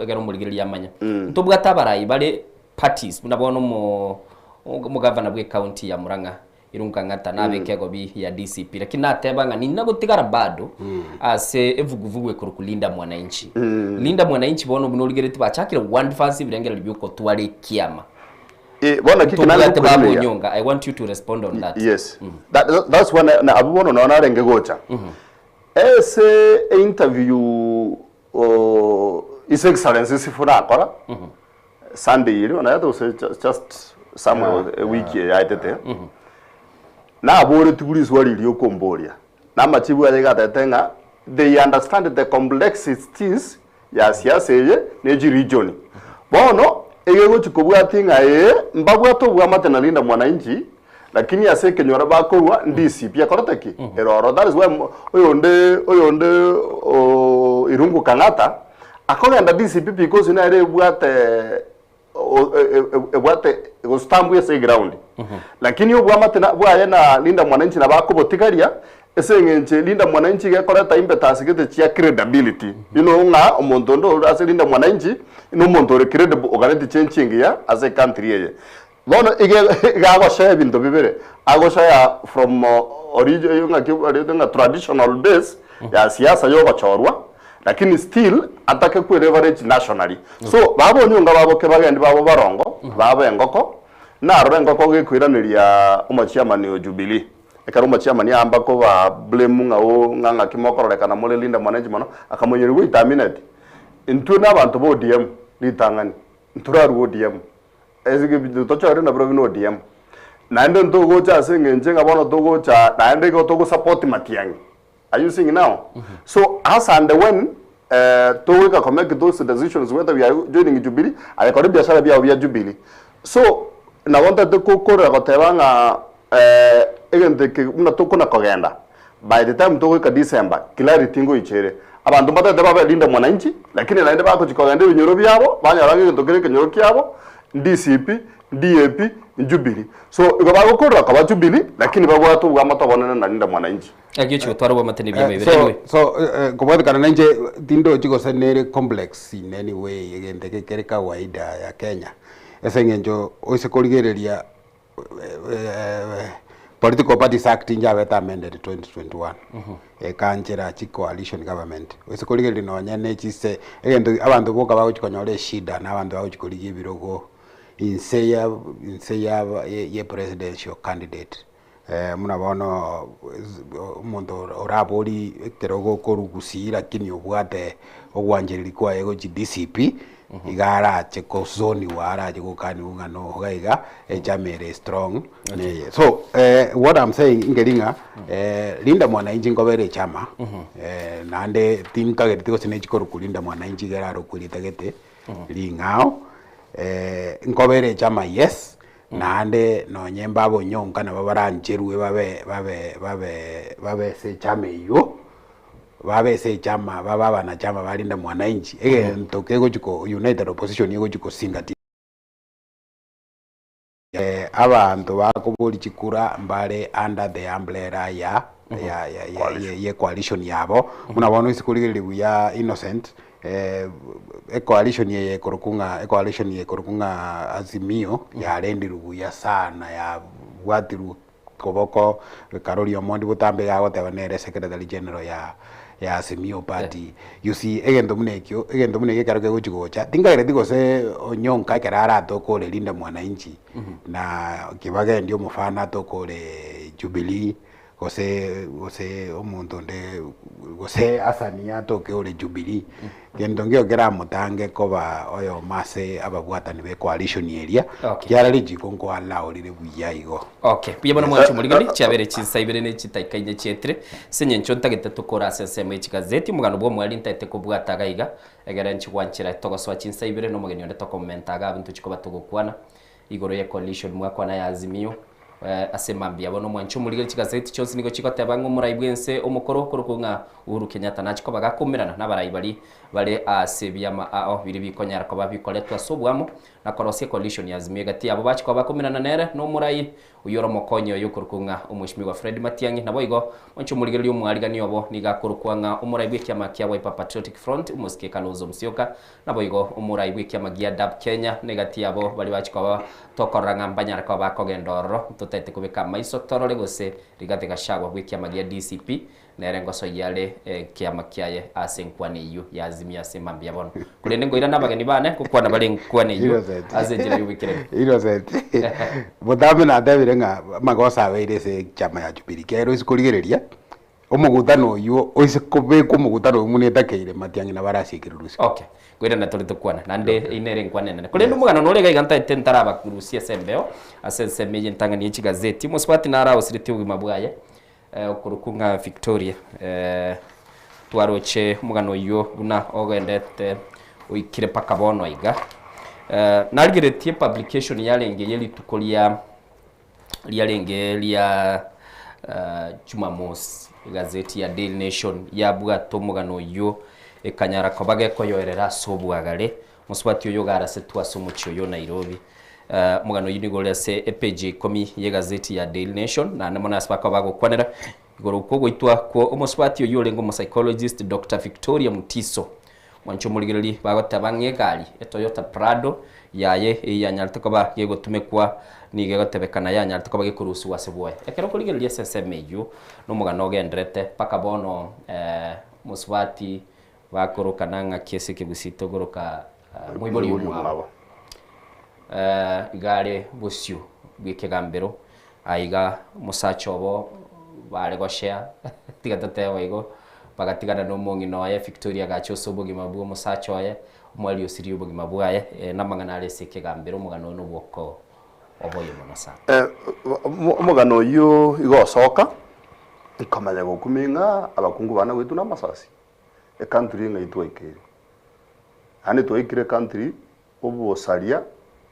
gero muri yamanya ntubwa tabarai bale parties munabona mu governor bwe county ya Murang'a irunga ngata nabekego bi ya DCP lakini natebanga nina gutigara bado ase evuguvugu Linda Mwananchi Linda Mwananchi bono bunoligereti bachakira one fancy birengera byuko twale kiama bona kikinana Babu Onyonga I want you to respond on that yes that's one na abubono naona renge gocha ese interview His Excellency Sifuna akora Sunday yiri na yato just somewhere a week ya itete na abore tuguris wali liyo komboria na machibu ya gatetenga they understand the complexities ya siasa ye neji region bono egego chikobwa tinga mbabwa to bwa matena Linda Mwananchi lakini ase kenyora bakorwa ndisi pia koroteki eroro that is why oyonde irungu kangata akogenda DCP because ina ere bwate go stamp ya say ground lakini obwa matena bwa yana Linda Mwananchi na bakobotigaria esengenche Linda Mwananchi gekoreta impetus gete chia credibility nga omuntu ndo ase Linda Mwananchi no muntu credible ogareti changing ya as a country ye bono igago share bintu bibere ago share from origin nga traditional base ya siasa yo bachorwa lakini still atake ku leverage nationally so babo nyunga babo ke bagende babo barongo babo engoko na rengoko gekwiraniria umachiamani o Jubilee ekaruma chiamani amba ko ba blame nganga kimokorolekana mole Linda Mwananchi mono akamonyeri go itaminate intu na abantu bo DM litangani nturaru ODM ezige bitochore na bro no DM naende ntogo cha sengenje ngabona togo cha naende go togo support Matiang'i are you seeing now so as and when togo ka make those decisions whether we are joining Jubilee I got biashara bia Jubilee so na wanta to kokora gotebanga egente ke una toko na kogenda by the time togo ka December clarity ngo ichere abantu batete baba Linda Mwananchi lakini naende bako chikogenda binyoro byabo banyarange ntokere kenyoro kyabo DCP DAP Jubilee so igaba ko kaba Jubilee lakini babwatu bwamatabonana na Linda Mwananchi agicho twarwa matene bya mebere so kubwata kana nje tindo chiko senere complex in any way egende kekere kawaida ya Kenya esengenjo oise koligereria Political Parties Act injaweta amended 2021 kanjera chi coalition government oise koligereria nonya nechise egendo abantu boka baguchikonyore shida na abantu baguchikoligie birogo inseya ye presidential candidate munabona umuntu orabori kerogo korugusi lakini obwate ogwanjereri kwa ego DCP igara cheko zoni wara cheko kani ungano gaiga ejamere strong so what I'm saying ingelinga Linda Mwananchi ngobere chama nande team target tiko sinechikoru kulinda Mwananchi geraro kulitagete lingao ngobere chama yes nande no nyemba bonyonka na babaranjerwe babe se chama iyo babe se chama baba na chama balinda Mwananchi ntokego chiko United Opposition yego chiko singati abantu bakoboli chikura mbale under the umbrella ya coalition yabo munabona isikuligeli ya Innocent coalition ye korukunga Azimio ya rendi rubuya sana ya watiru koboko Karoli Omondi butambe gago tebanere secretary general ya Azimio party you see egendo munekyo karo ke guchigocha tingagere tigose onyonka kerara tokole Linda Mwananchi na kibaga ndio mufana tokole Jubilee gose omuntu nde gose asania toke ole Jubilee gendo ngio gera mutange koba oyo mase ababwatani be coalition area kyara lijiko ngo ala olire buyayigo piye bano mwacho muligari cyabere cyisayibere ne cyitaikaine cyetre senye nchonta gitatu kora seseme ikigazeti mugano bwo mwali ntete kubwata gaiga egera nchigwanchira togoswa cyisayibere no mugeni onde tokomentaga abintu chikoba tugukwana igoro ye coalition mwakwana ya Azimio asemambia bono mwancho muligari kigazeti cyose nigo chikoteba ngo murayibwense omukoro kurukunga Uhuru Kenyatta nachiko bagakumirana n'abarayibari bale asebyama ao biri bikonyara ko babikoletwa sobwamo na korose coalition ya Azimio gati abo bachiko bakumirana nere no murayi uyoro mokonyo yokurukunga umushimi wa Fred Matiang'i nabo igo mwancho muligari umwariga obo nigakurukwanga umurayibwe kyama kya Wiper Patriotic Front umuske Kalonzo Musyoka nabo igo umurayibwe kyama gya DAP Kenya negati abo bali bachiko tokoranga mbanyara ko bakogendoro tutete kubika maiso torore gose rigate gashagwa gwikyama gya DCP nerengo so yale kiama kyaye asenkwani yu ya Azimio asemambia bono kulende ngoira nabageni bane kukwana bale nkwani yu azenjira yubikire Innocent bodabe na dabirenga magosa weire se chama ya Jubilee kero isikuligereria omugutano yu oise kobe kumugutano muneta keire Matiang'i na barasikirurusi kwenda na tolito kwana nande inere nkwane nene kulende mugano nole gaiganta tentaraba kurusia sembeo asensemeje ntangani y'ikigazeti muswati nara osiriti ubimabwaye okurukunga Victoria twaroche mugano yo una ogendete uikire paka bono iga naligeretie publication yalenge yeli tukolia lyalenge lya Jumamosi gazeti ya Daily Nation yabwa to mugano yo ekanyara ko bageko yoerera sobwagale muswati yo gara setwa somucho yo Nairobi mugano yinigole se page 10 ye gazeti ya Daily Nation na namona spaka bagokwanera igoro ko goitwa ko umuswati yo lengo psychologist Dr. Victoria Mutiso mwancho muligirili bagotabange gali Toyota Prado yaye yanyalta ko ba yego tumekwa nige gotebekana yanyalta ko bagikurusu wasebwe ekero kuligirili SSMU no mugano gendrete paka bono muswati bakoroka nanga kiese kibusito goroka mwiboli umwabo igare busyu bwikegambero aiga musachobo bare goshea tigatate waigo bagatigana no mongino ya Victoria gacho sobogi mabuo musachoye mwali osiri ubogi mabuaye namangana ale sekegambero mugano no boko oboye monasa mugano yo igosoka ikamanya gukuminga abakungu bana gwitu na masasi country ngaitwa ikere hani to ikire country obo saria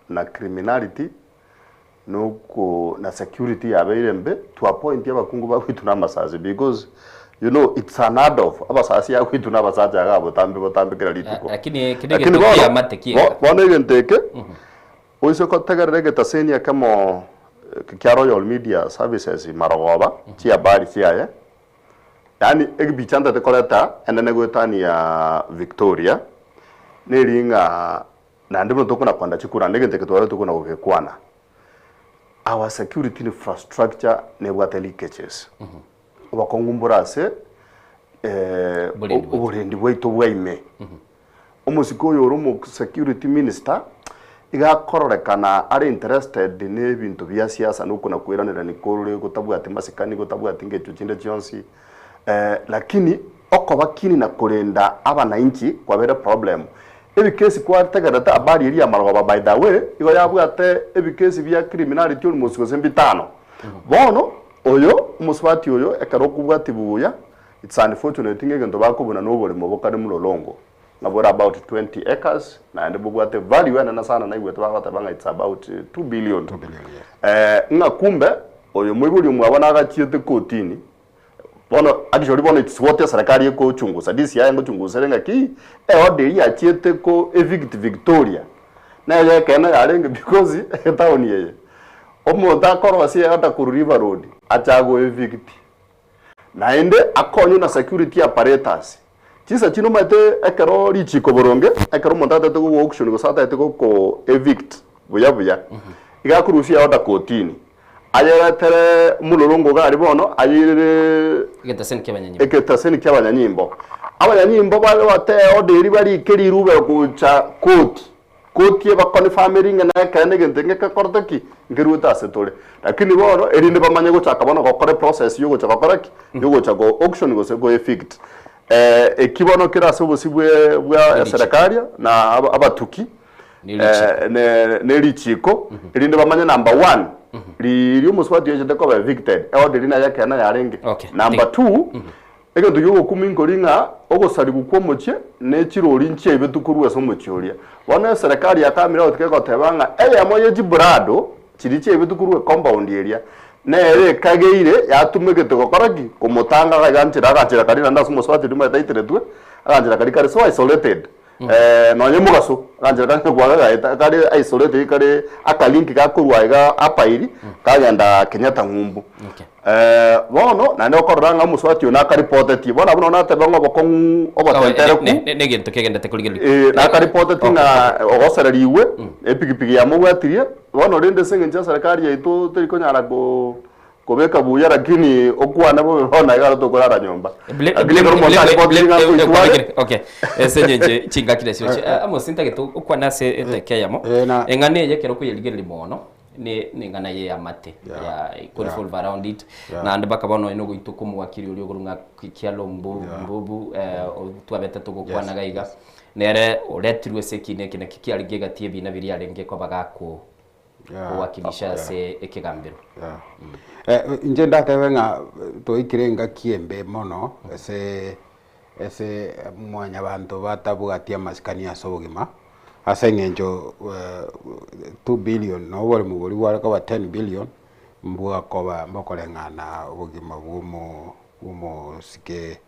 na criminality no na security yabeirembe to appoint abakungu bagwitu na masasi because you know it's an add of abasasi yakwitu na basaja agabo tambe kira lituko lakini kidege ya matekiga wana igenteke oise ko tegerere getasenia kamo kia Royal Media Services Maragoba chi habari chiaye yani egibichanda te koleta endene gwetani ya Victoria neringa na ndimo tokona kwanda chikura ndege twara tokona gukekwana our security infrastructure ne bwate leakages bakongumbura se uburendi bwaitu bwaime umusiko yoro mu security minister igakorrekana ari interested ne bintu bya siasa nuko na kwiranira ni korure gutabwate masikani gutabwate ngecho chinde chonsi lakini oko bakini na kurenda abananchi kwa bere problem ebikesi kwa tegerata habari iri amarwa by the way igo yabwate ebikesi bya criminality uri musiko sembitano bono oyo umuswati oyo ekaro kubwati buya it's unfortunate ngegento bakubona nobole mubokare mulolongo nabora about 20 acres na ndibugwate value na sana na igwete bakata banga it's about 2 billion ngakumbe oyo mwibuli mwabona agachiete kotini bono akishori bono it's what serikali eko chunguza disi ya ngo chunguza renga ki order ya chiete ko evict Victoria na ya kana yarenge because town yeye omonta korwa si ata ku River Road achago evict na ende akonyo na security apparatus chisa chino mate ekero lichiko boronge ekero montata to go auction go sata to ko evict buya igakurusia ota kotini ayera tere mulolongo gari bono ayire egetaseni kyabanyanyimbo abanyanyimbo bale wate oderi bari keri rube kucha koti bakoni family ngana kane gentenge ka kortaki ngiruta setole lakini bono erinde bamanye go chaka bono gokore process yo go chaka koraki yo go chaka auction go se go evict ekibono kirase ubusibwe bwa serikali na abatuki ne lichiko erinde bamanye number 1 liri umuswati yeje ko evicted order na yake na yarenge number 2 ege duyo kumingo ringa ogosari gukomoche ne kirori nche betukuruwe so mochoria wana serikali yakamira otike gotebanga moye jibrado kiri che betukuruwe compound area nere kageire yatumegete gokoraki kumutanga ganchira kari nanda umuswati rima taitiretwe aganchira kari so isolated no nyemugaso ganjira kan gwaga kari isolated kari akalink gakurwa ga apairi kagenda Kenyatta ngumbu bono na ndokoranga muswati ona ka reported bona bono na tebango bokongu obatentere ku negento kegenda tekurigeli na ka reported na ogosereriwe epigipigi ya mugwatirie bono rende sengenja serikali yaitu terikonyara go kobeka buya lakini okwana bo bona igaro to kurara nyomba okay esenje chinga kile sio amo sinta geto okwana se etekeyamo engane ye kero kuyirigeli mono ni ngana ye amate ya could revolve around it na ndabaka bono ino guituko muwakiri uri ogurunga kialo mbubu twabeta to gukwana gaiga nere oretirwe sekine kina kikiarige gatie bina biri arenge ko bagako wakilisha se ekigambiro nje ndatebenga to ikirenga kiembe mono ese mwanya bantu batabugatia masikani asobogima asengenjo 2 billion no bole mugori wala ko 10 billion mbua koba mokolengana obogima bumo sike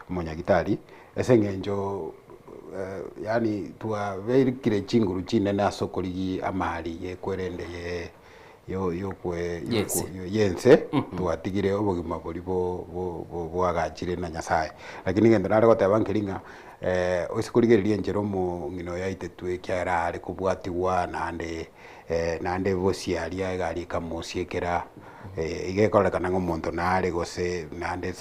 monyagitari esengenjo yani tuwa very kire chinguru chine na sokoli amali ye kwerende yo kwe yense tuwatigire obogima boli bo agachire na nyasaye lakini ngendo nare gotabankiringa osikurigererie njero mu ngino yaite twekera ari kubwatiwa nande bosiari agari kamusiekera igekorekana ngomuntu nare gose nande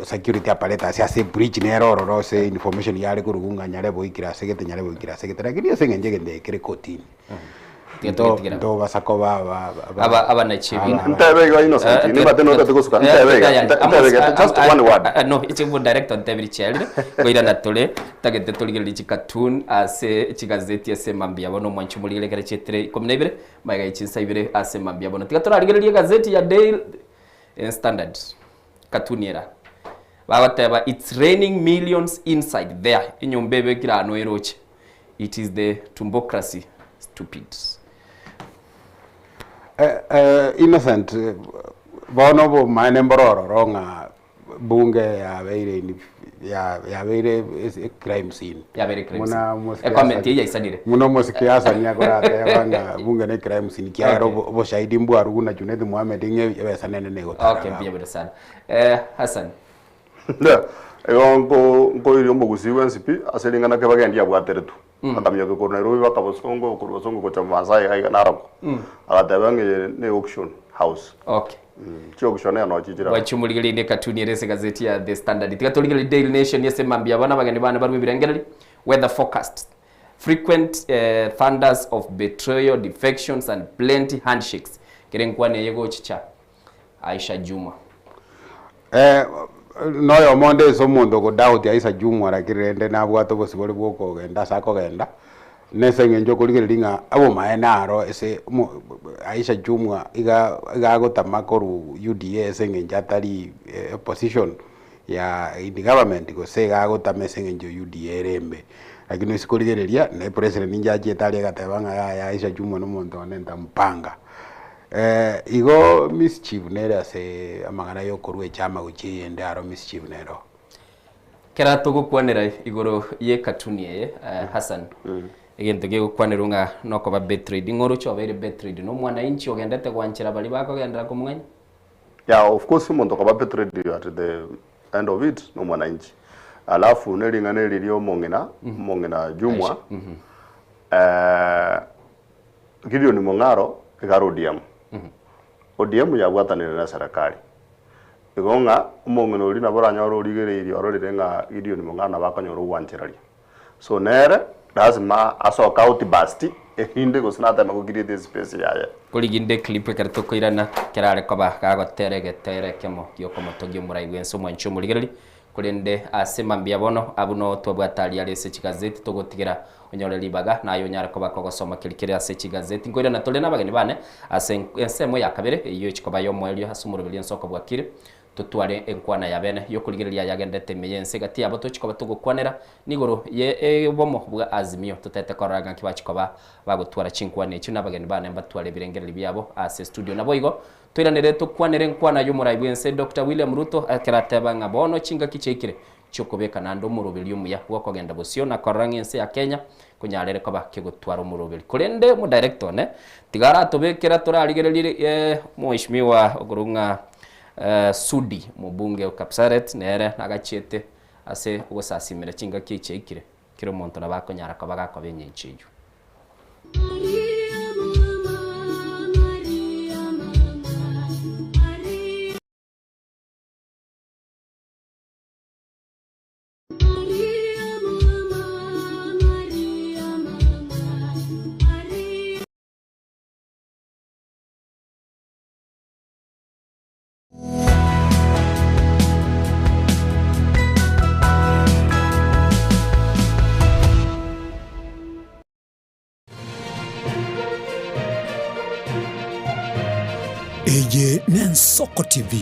security apparatus ase bridge nerororo se information yari kurugunga nyare boikira segete nyare boikira segete lakini asengenje gende kere kotini ndo basako aba na chibina ntebega innocent ni bateno tatukusuka ntebega just one word no it's a director David Child koira natole tagete toligere cartoon ase chigazeti ase mambia bono mwanchu muligere kare chetre komnebere maiga ichinsa ibere ase mambia bono tigatora ligere gazeti ya Daily Standard cartoon era bagateba it's raining millions inside there inyombebe kirano eroche it is the tumbocracy stupid innocent bono bo mane mbororo ronga bunge yabeire crime scene comment ya isanire muno musikiasa nyakorate bunge ne crime scene kiaro bo shahidi mbwaru kuna Junaid Mohamed ngebe nene nego okay pia sana Hassan ngo iri omugusi wensipi aselingana ke bagendia bwateretu akamya ko Nairobi bakabosongo ko chamasai ai narako agatebange ne auction house okay auction ya no chijira wachumuligirinde katuni rese gazeti ya The Standard tikatoligire Daily Nation yesema mbia bana bageni bana baru birengereri weather forecast frequent thunders of betrayal defections and plenty handshakes kirenkwane yego chicha Aisha Juma noyo monde so mundo go doubt Aisha Juma rakirende na bwato bosibole bwoko genda sako genda nesenge njo kuligiringa abo maenaro ese Aisha Juma iga gotamakoru UDA senge njatari position ya in the government go sega gotamesenge njo UDA rembe lakini sikuligereria ne president ninjaje etali gatebanga ya Aisha Juma no muntu onenda mpanga igo mischief nera se amagana yo korwe chama guchi ndaro mischief nero kera to gukwanira igoro ye katuni Hassan egento ge gukwanirunga noko ba bet trade ngoro cho bere bet trade no mwana inchi ogendete kwanchira bali bako gendera kumwanya of course muntu kwa bet trade at the end of it no mwana inchi alafu neringane lirio mongena Jumwa Gideon Mongaro igaro ODM ODM ya gwatanira na serikali igonga umongeno uri nabora nyoro rigereiri ororirenga Gideon Mongana bakanyoro wanchiraria so nere lazima asoka out basti ehinde gusnata magugirite space yaye kuliginde clip karto koirana kerare koba gagotere kemo gyokomotogyo muraigwenso mwancho murigereri kurende asema mbia bono abuno twabwatali ale se chigazeti togotigera onyoreri baga nayo nyara koba kogosoma kirikira se chigazeti ngoira na tole nabageni bane ensemo ya kabere iyo chikoba yo mwelio hasumurubili nsoko bwakire tutware enkwana ya bene yo kuligereria yagendete meyense gati abo tochikoba tugukwanera nigoro ye bomo bwa azimio tutete koraga kibachikoba bagutwara chinkwane cyo nabageni bane mbatware birengereri byabo ase studio naboigo twiranire tukwanire nkwana yo muraibwense Dr. William Ruto akarateba ngabono chinga kichekire chokobeka nando murubili umuya gwakogenda bosio na korangense ya Kenya kunyarere koba kigutwara umurubili kurende mu director ne tigara tobekera turarigereri muheshimiwa ogurunga Sudi mubunge Kapsaret nere nagachete ase ugosasimira chinga kichekire kiro monto nabakonyara kobaga kobenye nchijo Eye Nensoko TV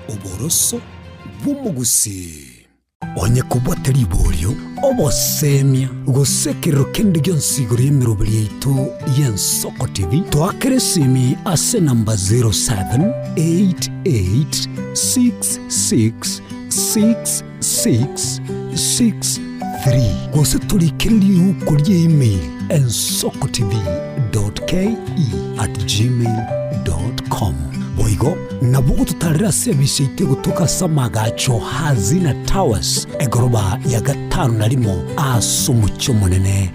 uboroso bw'umugusi onye kubwatari ibolyo obosemia gusekero kende gyonsigoro y'emirobiri yaitu y'Ensoko TV twakeresimi ase namba 0788666663 gose tulikiriri ukurye email ensokotv.ke@gmail.com boigo nabugo tutarira service ite gutuka samagacho hazina towers egoroba ya gatanu narimo asumucyo munene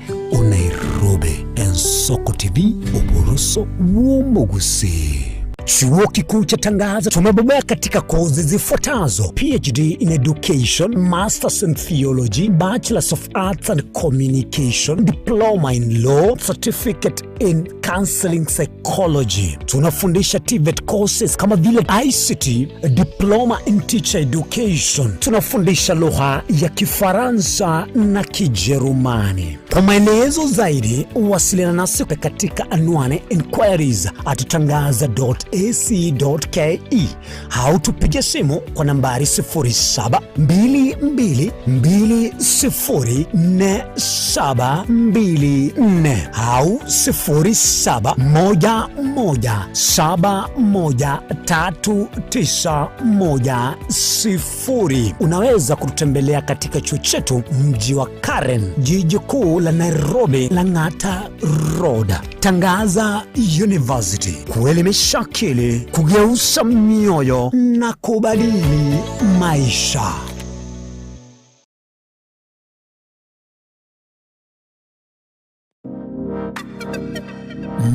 Nairobi. Ensoko TV uboroso w'umugusi. Chuo Kikuu cha Tangaza tumebobea katika kozi zifuatazo: PhD in Education, Masters in Theology, Bachelors of Arts and Communication, Diploma in Law, Certificate in Counseling Psychology. Tunafundisha TVET courses kama vile ICT, Diploma in Teacher Education. Tunafundisha lugha ya Kifaransa na Kijerumani. Kwa maelezo zaidi, wasiliana nasi katika anwani inquiries@tangaza.com www.ac.ke au tupige simu kwa nambari 0722204724 au 0711713910. Unaweza kututembelea katika chuo chetu mji wa Karen, jiji kuu la Nairobi, Lang'ata Road. Tangaza University, kuelimisha akili, kugeuza mioyo na kubadili maisha.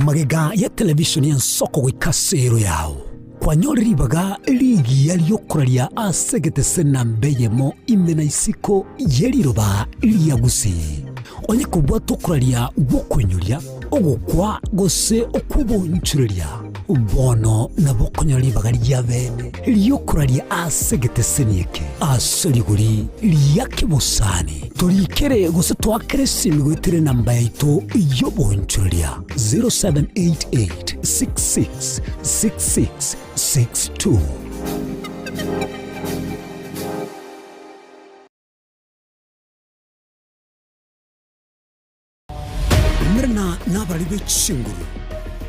Magega ya televisheni ya Nsoko gwikasiro yao kwanyoribaga ligi yaliyokuraria asegete sena mbeyemo imena isiko yeriroba liyagusi onye kubwa tokuraria gukwenyuria ogukwa gose okubonchuria bono na bokonyoribaga lya bene liyokuraria asegete senieke asoriguri liyakibusani turikere gose twakere simigwitire namba yaito yobonchuria 0788666662. Mrna nabaribe chinguru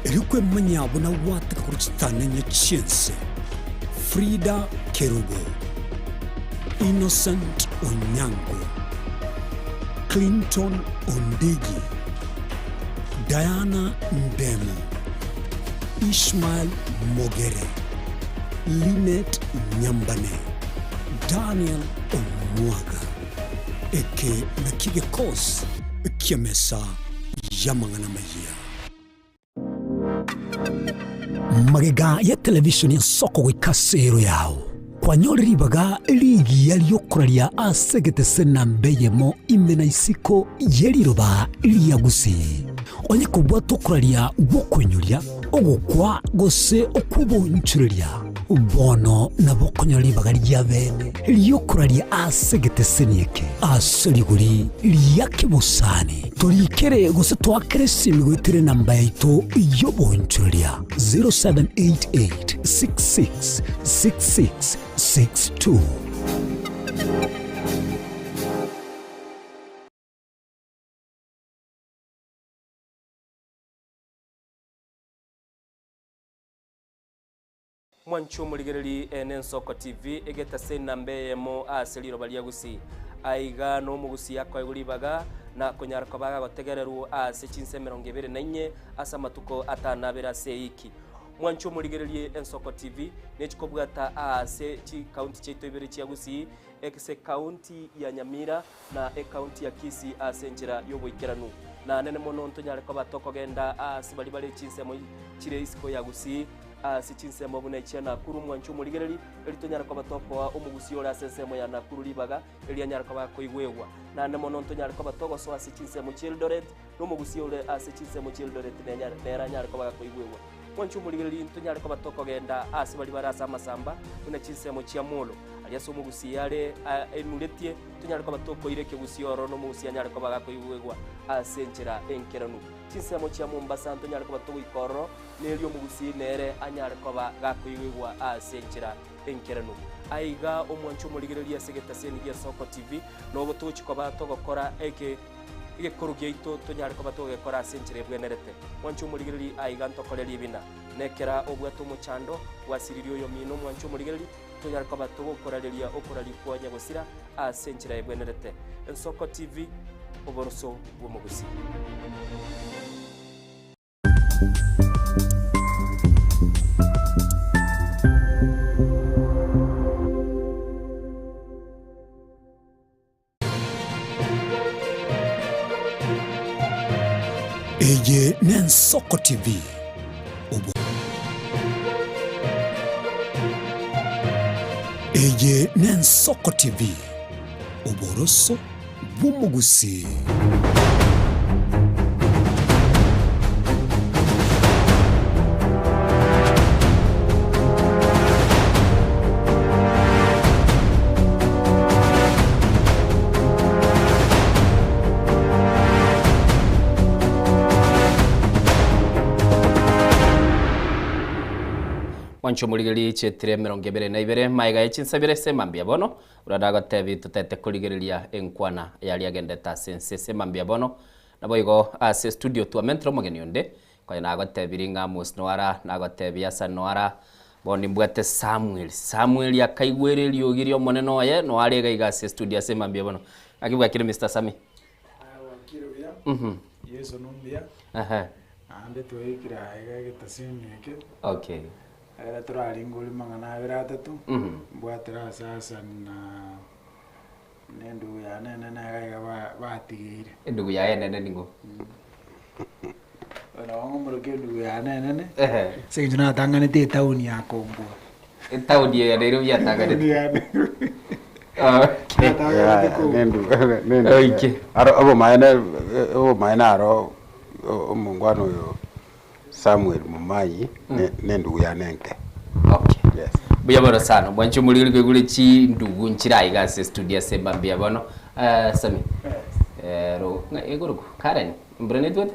erikwe manyabo na wataka kuruchitananya chense Frida Kerubo, Innocent Onyango, Clinton Ondegi, Diana Ndemo, Ishmael Mogere, Linet Nyambane, Daniel Omwaga, eke nakige kos kiamesa yamangana maya. Magega ya televisheni ya Nsoko gwikasiro yao kwanyoribaga ligi yaliyokuraria asegete sena mbeyemo imena isiko yeriroba liyagusi onye kubwa tokuraria gukwenyuria ogukwa gose okubonchuria bono na bokonyoribaga lya bene liyokuraria asegete senieke asoriguri liyakibusani turikere gose twakere simigwitire namba yaito yobonchuria 0788666662. Mwancho muligereri Nsoko TV egeta sena mbeyemo aseliro baliagusi aiga no mugusi yakwa iguribaga na kunyarako baga gotegereru ase chinse 24 asa matuko atanabera seiki. Mwancho muligereri Nsoko TV nechikobwata ase chi county cheto ibere chiagusi ekse county ya Nyamira na county ya Kisii ase njira yoboikeranu na nene mono ntonyareko batoko genda ase bali chinse mo chire isiko yagusi sichinse mabune chia Nakuru. Mwancho muligereri elitonyara kwa batoko wa umugusi ora sensemo ya Nakuru libaga elianyara kwa koigwewa na nemono ntonyara kwa batoko so asichinse mu Childoret no mugusi ora asichinse mu Childoret neranyara kwa koigwewa. Mwancho muligereri ntonyara kwa batoko genda asibali barasa masamba una chinse mu Chiamolo aliaso mugusi yale enuletie tonyara kwa batoko ireke gusi oro no mugusi anyara kwa koigwewa asenchera enkeranu chinse mu Mombasa ntonyara kwa batoko ikoro nelio mugusi nere anyara kwa gakoigwewa asenchera enkeranu aiga omwancho muligereri asegeta seni ya Nsoko TV no botochi kwa batoko kora eke korugeito tonyara kwa batoko kora asenchera bwenerete. Mwancho muligereri aiga ntokoreri ibina nekera obwato muchando wasiririo yo mino. Mwancho muligereri tonyara kwa batoko korareria okorari kwa nyagosira asenchera bwenerete. Nsoko TV oboroso bw'omugusi. Eye ni Nsoko TV. Eye ni Nsoko TV. Oboroso bw'omugusi. Wancho muligeli chetire 22 maiga echinsabire semambia bono uradaga tevi tutete kuligelilia enkwana yali agendeta sense semambia bono naboigo ase studio tu amentro mogenionde kwa nago teviringa musnoara nago tevia sanwara boni mbwete Samuel yakaigwereri ogirio moneno ye no arega igase studio semambia bono akibwa kile Mr. Sami Yesu numbia ande toikira aiga gitasimyeke okay era turari nguli mangana abira atatu mbwatira sasa na nendu ya nene na aiga batigire ndugu ya nene ningo ona wangu muruke ndugu ya nene sinjo na tangane te tauni ya Kombo tauni ya Nairobi ya tangane okay nendu okay abo maana aro mungwano yo Samuel Mumai nendu ya nenke okay yes buya bora sana bwancho muliri kwegule chi ndugu nchira igase studio sembambia bono Sami ro egoro Karen mbrene twete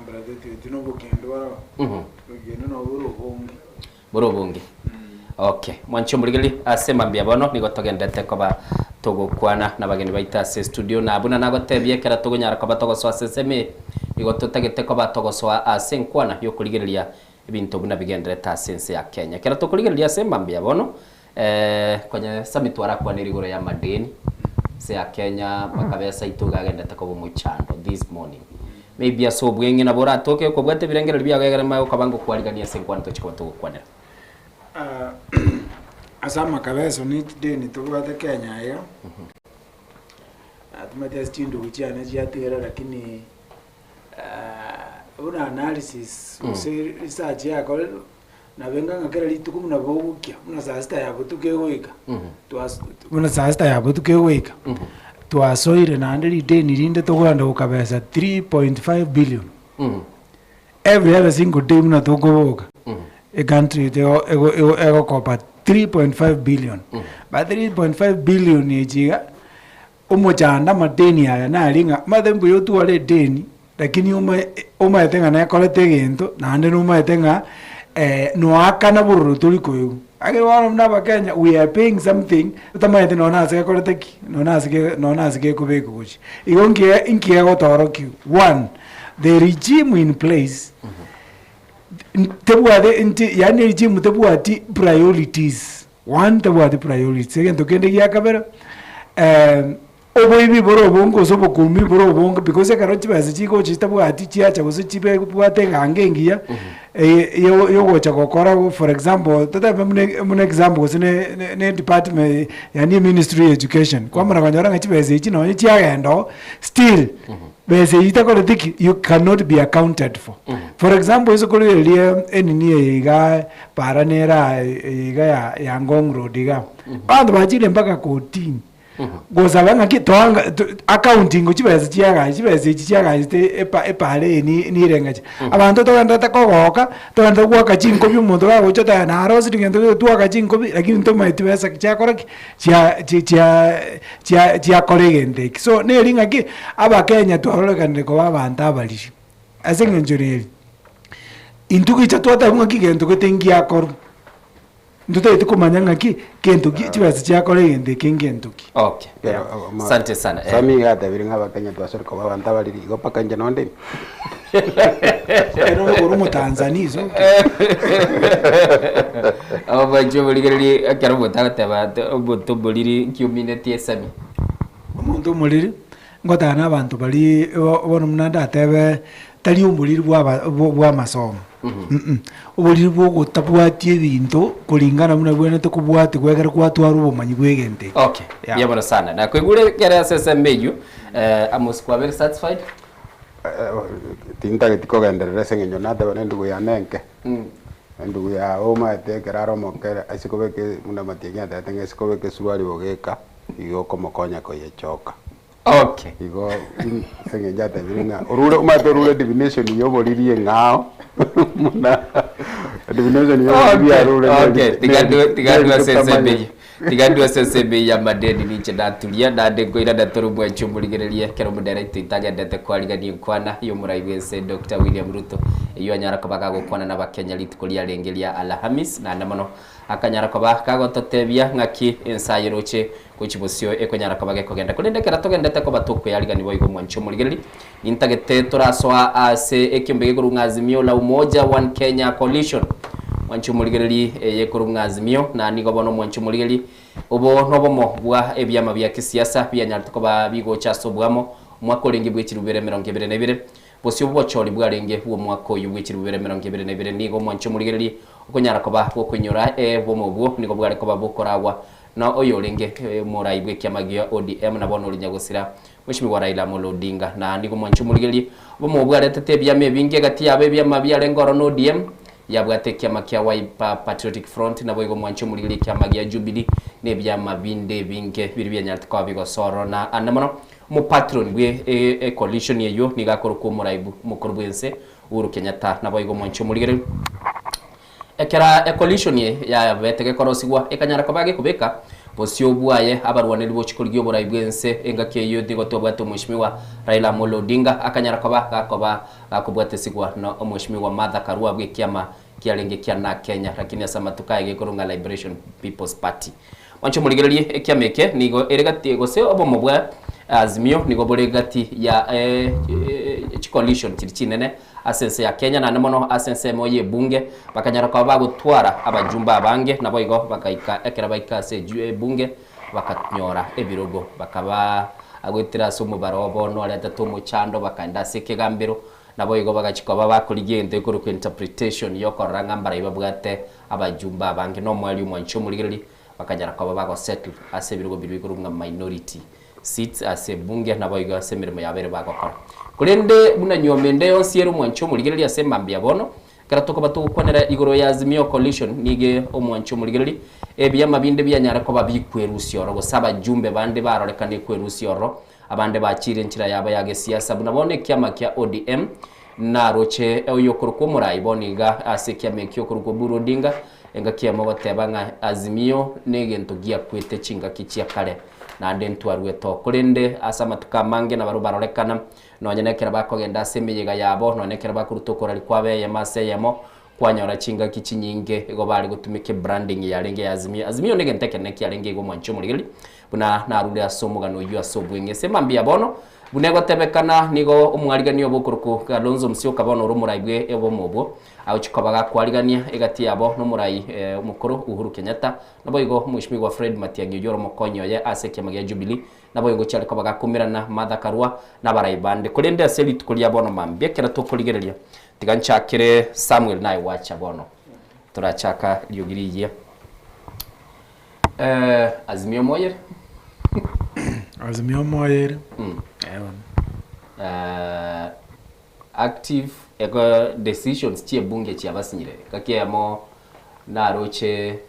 mbrade tino bukendo waro bugendo no buro bongi okay mwancho muliri asembambia bono nigotogendete koba togokwana nabageni baita se studio na abuna nagotebye kera togonyara koba togoswa seseme igototagete koba togoswa asenkwana yo kuligereria ibintu buna bigendereta sense ya Kenya kera tokuligereria sembambia bono kwenye samitwara kwa nirigoro ya madeni se ya Kenya makabesa ituga agendete kobo muchando this morning maybe aso bwenge na bora toke ko bwate birengero byagagara mayo kabango kwaligania senkwana tochiko togokwanera asama kabeso ni deni tubwate Kenya ya atumate stindo kuchiana chiatera lakini una analysis research yako na venga ngakera lituku muna bogukia muna sasta yabo tukegwika muna sasta yabo tukegwika twasoire na ndiri deni rinde tugwanda ukabesa 3.5 billion every single day muna tugoboka a country ego kopa 3.5 billion but 3.5 billion ejiga umuchanda madeni aya na alinga mathembu yotu wale deni lakini uma etenga na kolete gento na ande numa etenga no akana bururu tuliko yu age wana mnaba Kenya we are paying something utamaite no na sike kolete ki no na sike kubeko kuchi igonge inkie gotoroki one the regime in place tebuade yani regime tebuati priorities one tebuati priorities egento kende yakabera oboibi boro bongo sobo kumi boro bongo because karochi base chiko chitabwati chiacha kusi chibe bwate gangengia yo gocha gokora for example tata mun example ne department yani ministry of education kwa mara kanyora ngachibese ichi no chiagendo still bese itakole tiki you cannot be accounted for example iso kolelie enini iga paranera iga ya Ngong Road iga bantu bachile mpaka 14 gozabanga kitwanga accounting uchibeze chiaga epale ni rengaje abantu toganda takogoka toganda gwaka chinko by'umuntu bagochota na arosi ngendo twaka chinko lakini ntoma itibesa cyakora chia kolegende so ne ringa ki aba Kenya twarolekane ko abantu abalishi asengenjoreli intuki chatwata bunga kigendo gotengi akor ndoto itikumanyanga ki kento kibasi cyakolegende kengentuki okay asante sana Sami gata biringa bakanya twasore ko babanta bari go pakanje nonde ero uru mu Tanzania zo aba jobuligeri akara botata ba oboto boliri community Sami umuntu muliri ngotana abantu bali bono munanda atebe tali umuliri bwa masomo ubuliri bwo gutabwatie bintu kulingana muna bwene tukubwati kwegera kwatwara ubumanyi bwegente okay yabona sana na kwegure kera SSMU amos kwa very satisfied tinta getiko genderere sengenyo nate bane ndugu ya nenke ndugu ya oma etekeraro mokera asikobeke muna matienya tatenge asikobeke suwari bogeka iyo komokonya ko yechoka okay igo sengenja tabiringa urure umaterure divination yo bolirie ngao muna divination yo bia rure okay tigadu SSMU Tigandwa sesebe ya madeni ni cheda tulia na ndego ira ndatoru mwenchu muligereria kero mudirect itagendete kwarigania kwana yo muraigwese Dr. William Ruto iyo anyara kabaga gukwana na bakenya litukulia lengelia Alhamis na ndamano akanyara kabaga gototebia ngaki ensayiroche kuchibosio ekonyara kabaga kogenda kulendekera togendete ko batuko yarigani boigo mwenchu muligereri intagete turaswa ase ekimbege kurungazimio la umoja One Kenya Coalition mwanchu muligereri yekurunga azimio na nigo bono mwanchu muligereri obo nobomo bwa ebyama bya kisiasa byanyartuko ba bigo chasobwamo mwako lengi bwechirubere 2022 bosyo bochori bwarenge huo mwako yubwechirubere 2022 nigo mwanchu muligereri okonyara koba okunyura bomo bwo nigo bware koba bokoragwa na oyo lenge morai bwe kyamagio ODM na bono linyagosira mwishimi wa Raila Amolo Odinga na nigo mwanchu muligereri bomo bware tete byame binge gati yabe byama byalengoro no ODM yabwate kyama kya Wiper Patriotic Front na boigo mwancho mulili kyama gya Jubilee ne byama binde binge biri byanyatwa bigosoro na andamano mu patron bwe coalition yeyo nigakoro ko muraibu mukorwense Uhuru Kenyatta na boigo mwancho mulili ekera coalition ye ya betege korosigwa ekanyara kabage kubeka bosyo bwaye abarwaneli bochikurigyo buraibwense engakeyo digotobwato mwishimiwa Raila Amolo Odinga akanyara kabaga akobwate sigwa no mwishimiwa Martha Karua bwe kyama kyalenge kya na Kenya lakini asama tukaye kurunga Liberation People's Party wancho muligererie ekyameke nigo eregati gose obomobwa azimio nigo boregati ya coalition kirichinene asense ya Kenya na namono asense moye bunge bakanyara kwa bagutwara abajumba abange nabo igo bakaika ekera baika se bunge bakanyora ebirogo bakaba agwitira sumu barobo no aleta tumu chando bakanda sekegambiro nabo igo bagachikoba bakurigende kuri ku interpretation yokoranga mbara ibabwate abajumba abange no mwali mwancho muligereri bakanyara kwa bago settle ase birogo biri kurunga minority seats ase bunge nabo igo ase mirimo yabere bagokora kulende buna nyomende yonsiero mwancho muligereri ase mambia bono karatoko batukonera igoro ya Azimio Coalition nige omwancho muligereri ebyama binde byanyara ko babikwerusioro gosaba jumbe bande barorekane kwerusioro abande bachire nchira yaba yage siasa bunabone kyama kya ODM na roche yokorko murayiboniga ase kyama kyokorko Burodinga enga kyama batebanga Azimio negento giya kwete chinga kichya kale na ndentu arweto kulende asama tukamange na barorekana nonyenekera bakogenda semeyega yabo nonekera bakurutokora likwabe yamaseyemo kwanyora chinga kichinyinge ego bali gutumike branding ya lenge ya Azimio negenteke neki ya lenge ego mwancho muligeli buna narude asomugano yu asobwenge semambia bono bunego tebekana nigo umwarigani obokuruko Kalonzo Musyoka bono rumuraibwe ebo mobo au chikobaga kwarigania egati yabo no murai umukuru Uhuru Kenyatta nabo igo mwishimi wa Fred Matiang'i yoro mokonyo ye aseke magia Jubilee nabo igo cyari kobaga kumirana Martha Karua na baraibande kulende aseli tukulia bono mambia kera tokoligereria tiganchakire Samuel naye wacha bono turachaka lyogiriye Azimio moyer Azimio moyer active ego decisions tie bunge chia basinyire kakiyamo naroche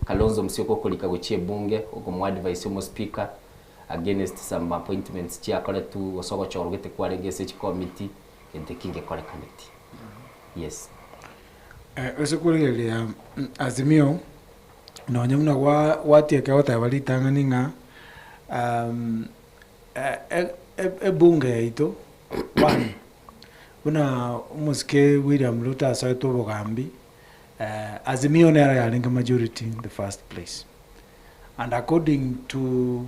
Kalonzo Musyoka kulika gochie bunge uko advice mo speaker against some appointments chia kole tu osoko chorogete kwarenge search committee ente kinge kole committee yes osekulelia Azimio no nyamuna watie ke ota balitanga ninga bunge ito one una umuske William Ruto asaito bogambi Azimio nera yalinga majority in the first place and according to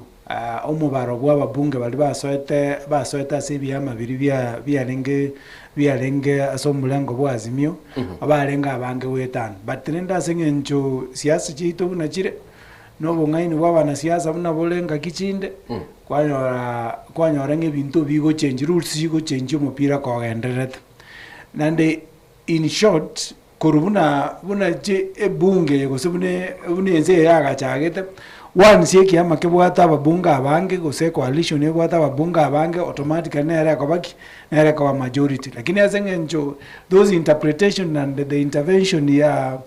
omubaro gwa bunge bali basoeta sebyama biri byalenge asomulango bwa Azimio abalenga abange wetano but nenda sengencho siasa chito buna chire no bongaini bwana siasa buna bolenga kichinde kwanyora ngebintu bigo change rules bigo change umupira kwa genderete nande in short korubuna je ebunge yego bune enze yaga chagete one sieki ama kebwata ababunga abange gose coalition ebwata ababunga abange automatically nere akabaki nere kwa majority lakini asengenjo those interpretation and the intervention ya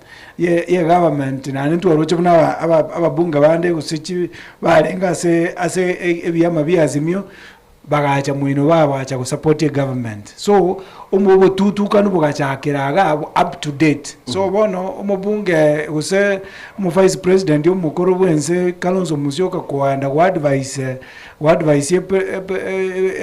government na ntu aroche buna ababunga bande gusichi barenga ase ebyama bya Azimio bagacha mwino babacha ku support the government so umubo tutukanu bugachakiraga up to date so bono umubunge use mu vice president umukuru bwense Kalonzo Musyoka kuanda ku advice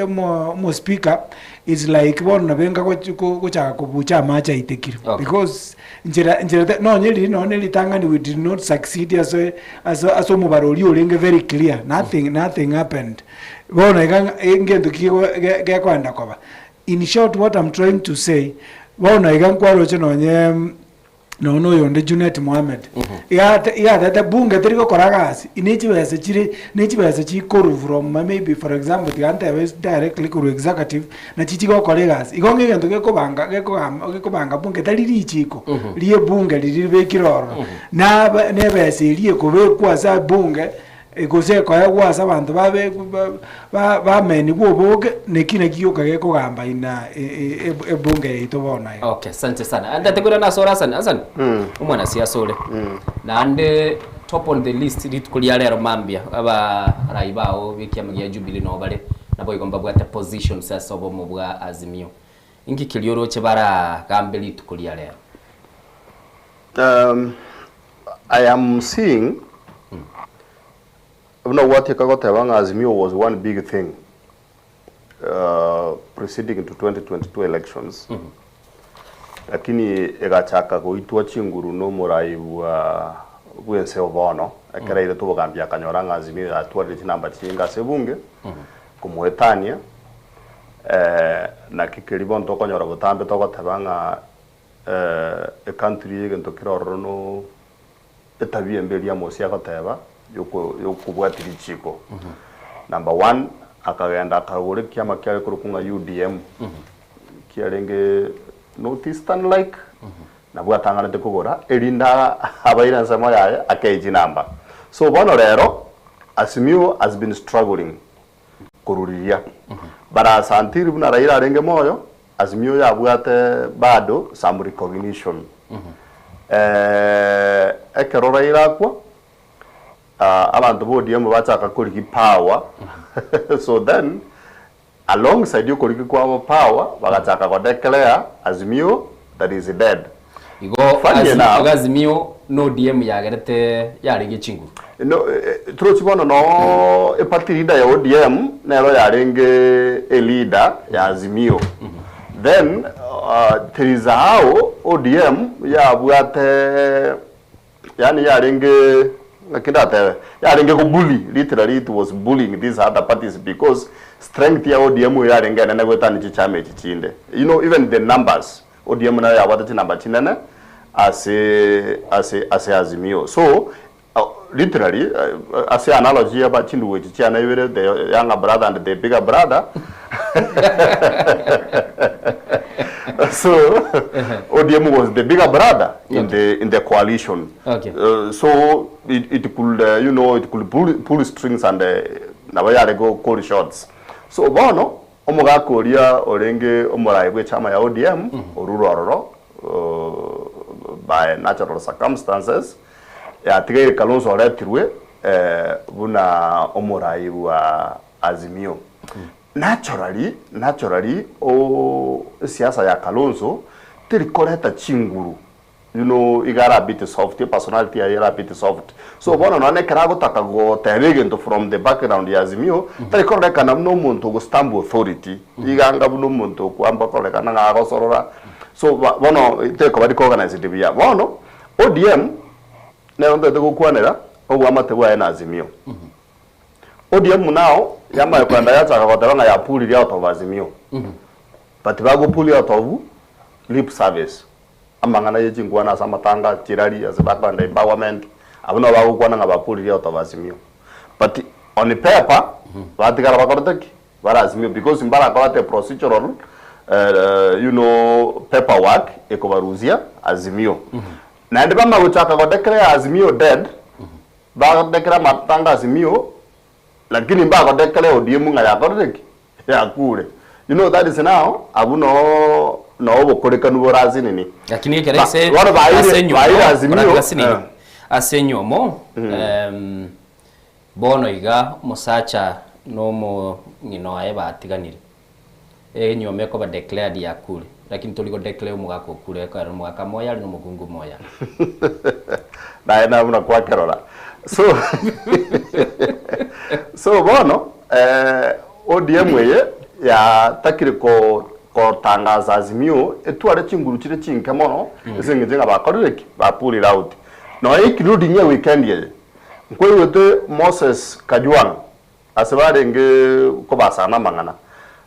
mo speaker is like bono benga ko chaka kubucha macha itekiro because njira no nyeli tangani we did not succeed as mubaroli olenge very clear nothing happened bono ngendo kwenda kwa in short what I'm trying to say bono kwaro chenonye no yonde Junet Mohammed ya that bunge teriko koragasi inechibese chikoru from maybe for example the anti directly ku executive na chichiko kolegas igonge ngento gekobanga bunge taliri chiko liye bunge liribe kiroro na nebese liye kobe kwasa bunge egose kwa gwasa abantu ba meni boboge nekine kiyoka gekogamba ina ebunge itobona. Okay, asante sana. Ndategura na sora Hassan. Umwana siasa ule. Na ande top on the list litukulia lero mambia aba raibao wiki ya Jubilee no bale nabo igomba bwata position sasa obo mu bwa Azimio. Ingi kilioro chebara gambe litukulia lero. I am seeing what Kakotewanga Azimio was one big thing preceding to 2022 elections. Lakini egachaka goitwa chinguru no murai wa bwense obono akera ile to gambia kanyoranga Azimio atwale namba chinga sebunge kumwetania na kikiribon to konyora butambe to Kakotewanga a country egento kiroro no etabie mbeli ya mosi akoteba yokubwatira ichiko. Number 1 akagenda akagure kiama kyale kurukunga UDM kiarenge northeastern like na bwatangana te kugora erinda abaira nsamo yaye akeji namba. So bono rero Azimio has been struggling kururiria bara santiri buna raira renge moyo Azimio yabwate bado some recognition ekerora irakwa abantu bodiemo bataka kuliki power so then alongside you kuliki kwa power bagataka ko declare Azimio that is dead igo Azimio no DM yagerete yaringe chingu no truth bono no e party leader ya ODM nero yaringe a leader ya Azimio then there is how ODM ya bwate yani yaringe yaringe ko bully literally it was bullying these other parties because strength ya ODM yaringe na gwetani chichame chichinde you know even the numbers ODM na yabata number chinene as Azimio so literally as analogy about chindu we chichana ibere the younger brother and the bigger brother so ODM was the bigger brother in the coalition. Okay. So it could you know it could pull strings and nabaya go call shots. So bono omuga koria orenge omurai bwe chama ya ODM oruro by natural circumstances ya tige Kalonzo retirwe buna omurai wa Azimio. Naturally siasa ya Kalonzo tirikoreta chinguru you know igara bit soft personality ya ira bit soft so bono no nekera gutaka go teregento from the background ya Azimio tirikoreka na no muntu go stamp authority iganga buno muntu kwamba koreka na ngagosorora so bono teko bari organize bia bono ODM ne onde go kwanera ogwa matewa na Azimio ODM now yama kwanda yataka kotanga ya pull out of Azimio but bago pull out of lip service amangana yechingwana samatanga chirari azibaka and empowerment abuna bago kwana ngaba pull out of Azimio but on the paper batikara bakoroteki bara Azimio because mbara kwate procedural you know paperwork ekobaruzia Azimio na ndeba magutaka ko declare Azimio dead ba declare matanga Azimio lakini mbako declare ODM ngaya koroteki ya kure you know that is now abuno no obokoreka nuborazi nini lakini kerese asenyo mo bono iga musacha no mo ngino aye batiganire nyome ko ba declared ya kule lakini tuliko declare mugako kule kwa mwaka moya no mugungu moya na muna kwa kerora so bono ODM ye ya takire ko tangaza Azimio etware chingurukire chinke mono esinge jenga bakorire ba pull it out no ikirudi nye weekend ye nkwe wote Moses Kajwang asebarenge ko basana mangana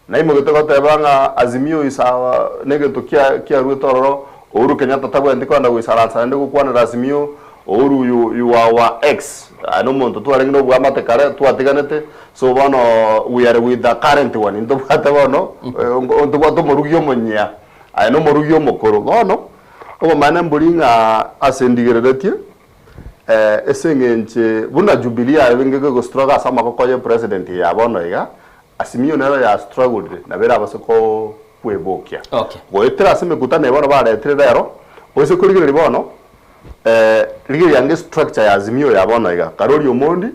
na imogote ko tebanga Azimio isawa negeto kia rutororo Uhuru Kenyatta tabwe ndikwanda gwisaransa ndiko kwana Azimio Uhuru you our ex ano muntu twarenge no bwamate kare twatiganete so bono we are with the current one ndo bwate bono ndo bwato morugio munya ano morugio mukuru bono obo mana mbulinga asendigereretie esengenche buna Jubilee abengege go struggle sama ko koye president ya bono iga Azimio nero ya struggle na bera basoko kwebokia okay goetera aseme kutane bono bare etrero ose kurigire bono ligiri yange structure ya Azimio ya bono iga Karoli Omondi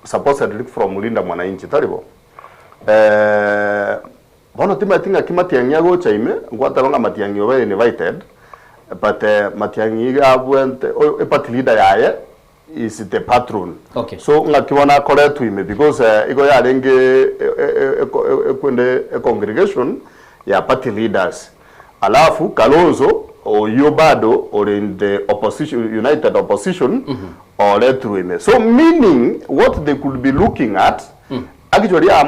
supposedly from Linda Mwananchi taribo bono timatinga kimatianga go chaime ngwata banga matiangi obe invited but matiangi abwente a party leader yaye is the patron okay so ngakibona kore tuime because igo ya renge kwende congregation ya party leaders alafu Kalonzo or Yobado or in the opposition united opposition or let through so meaning what they could be looking at actually I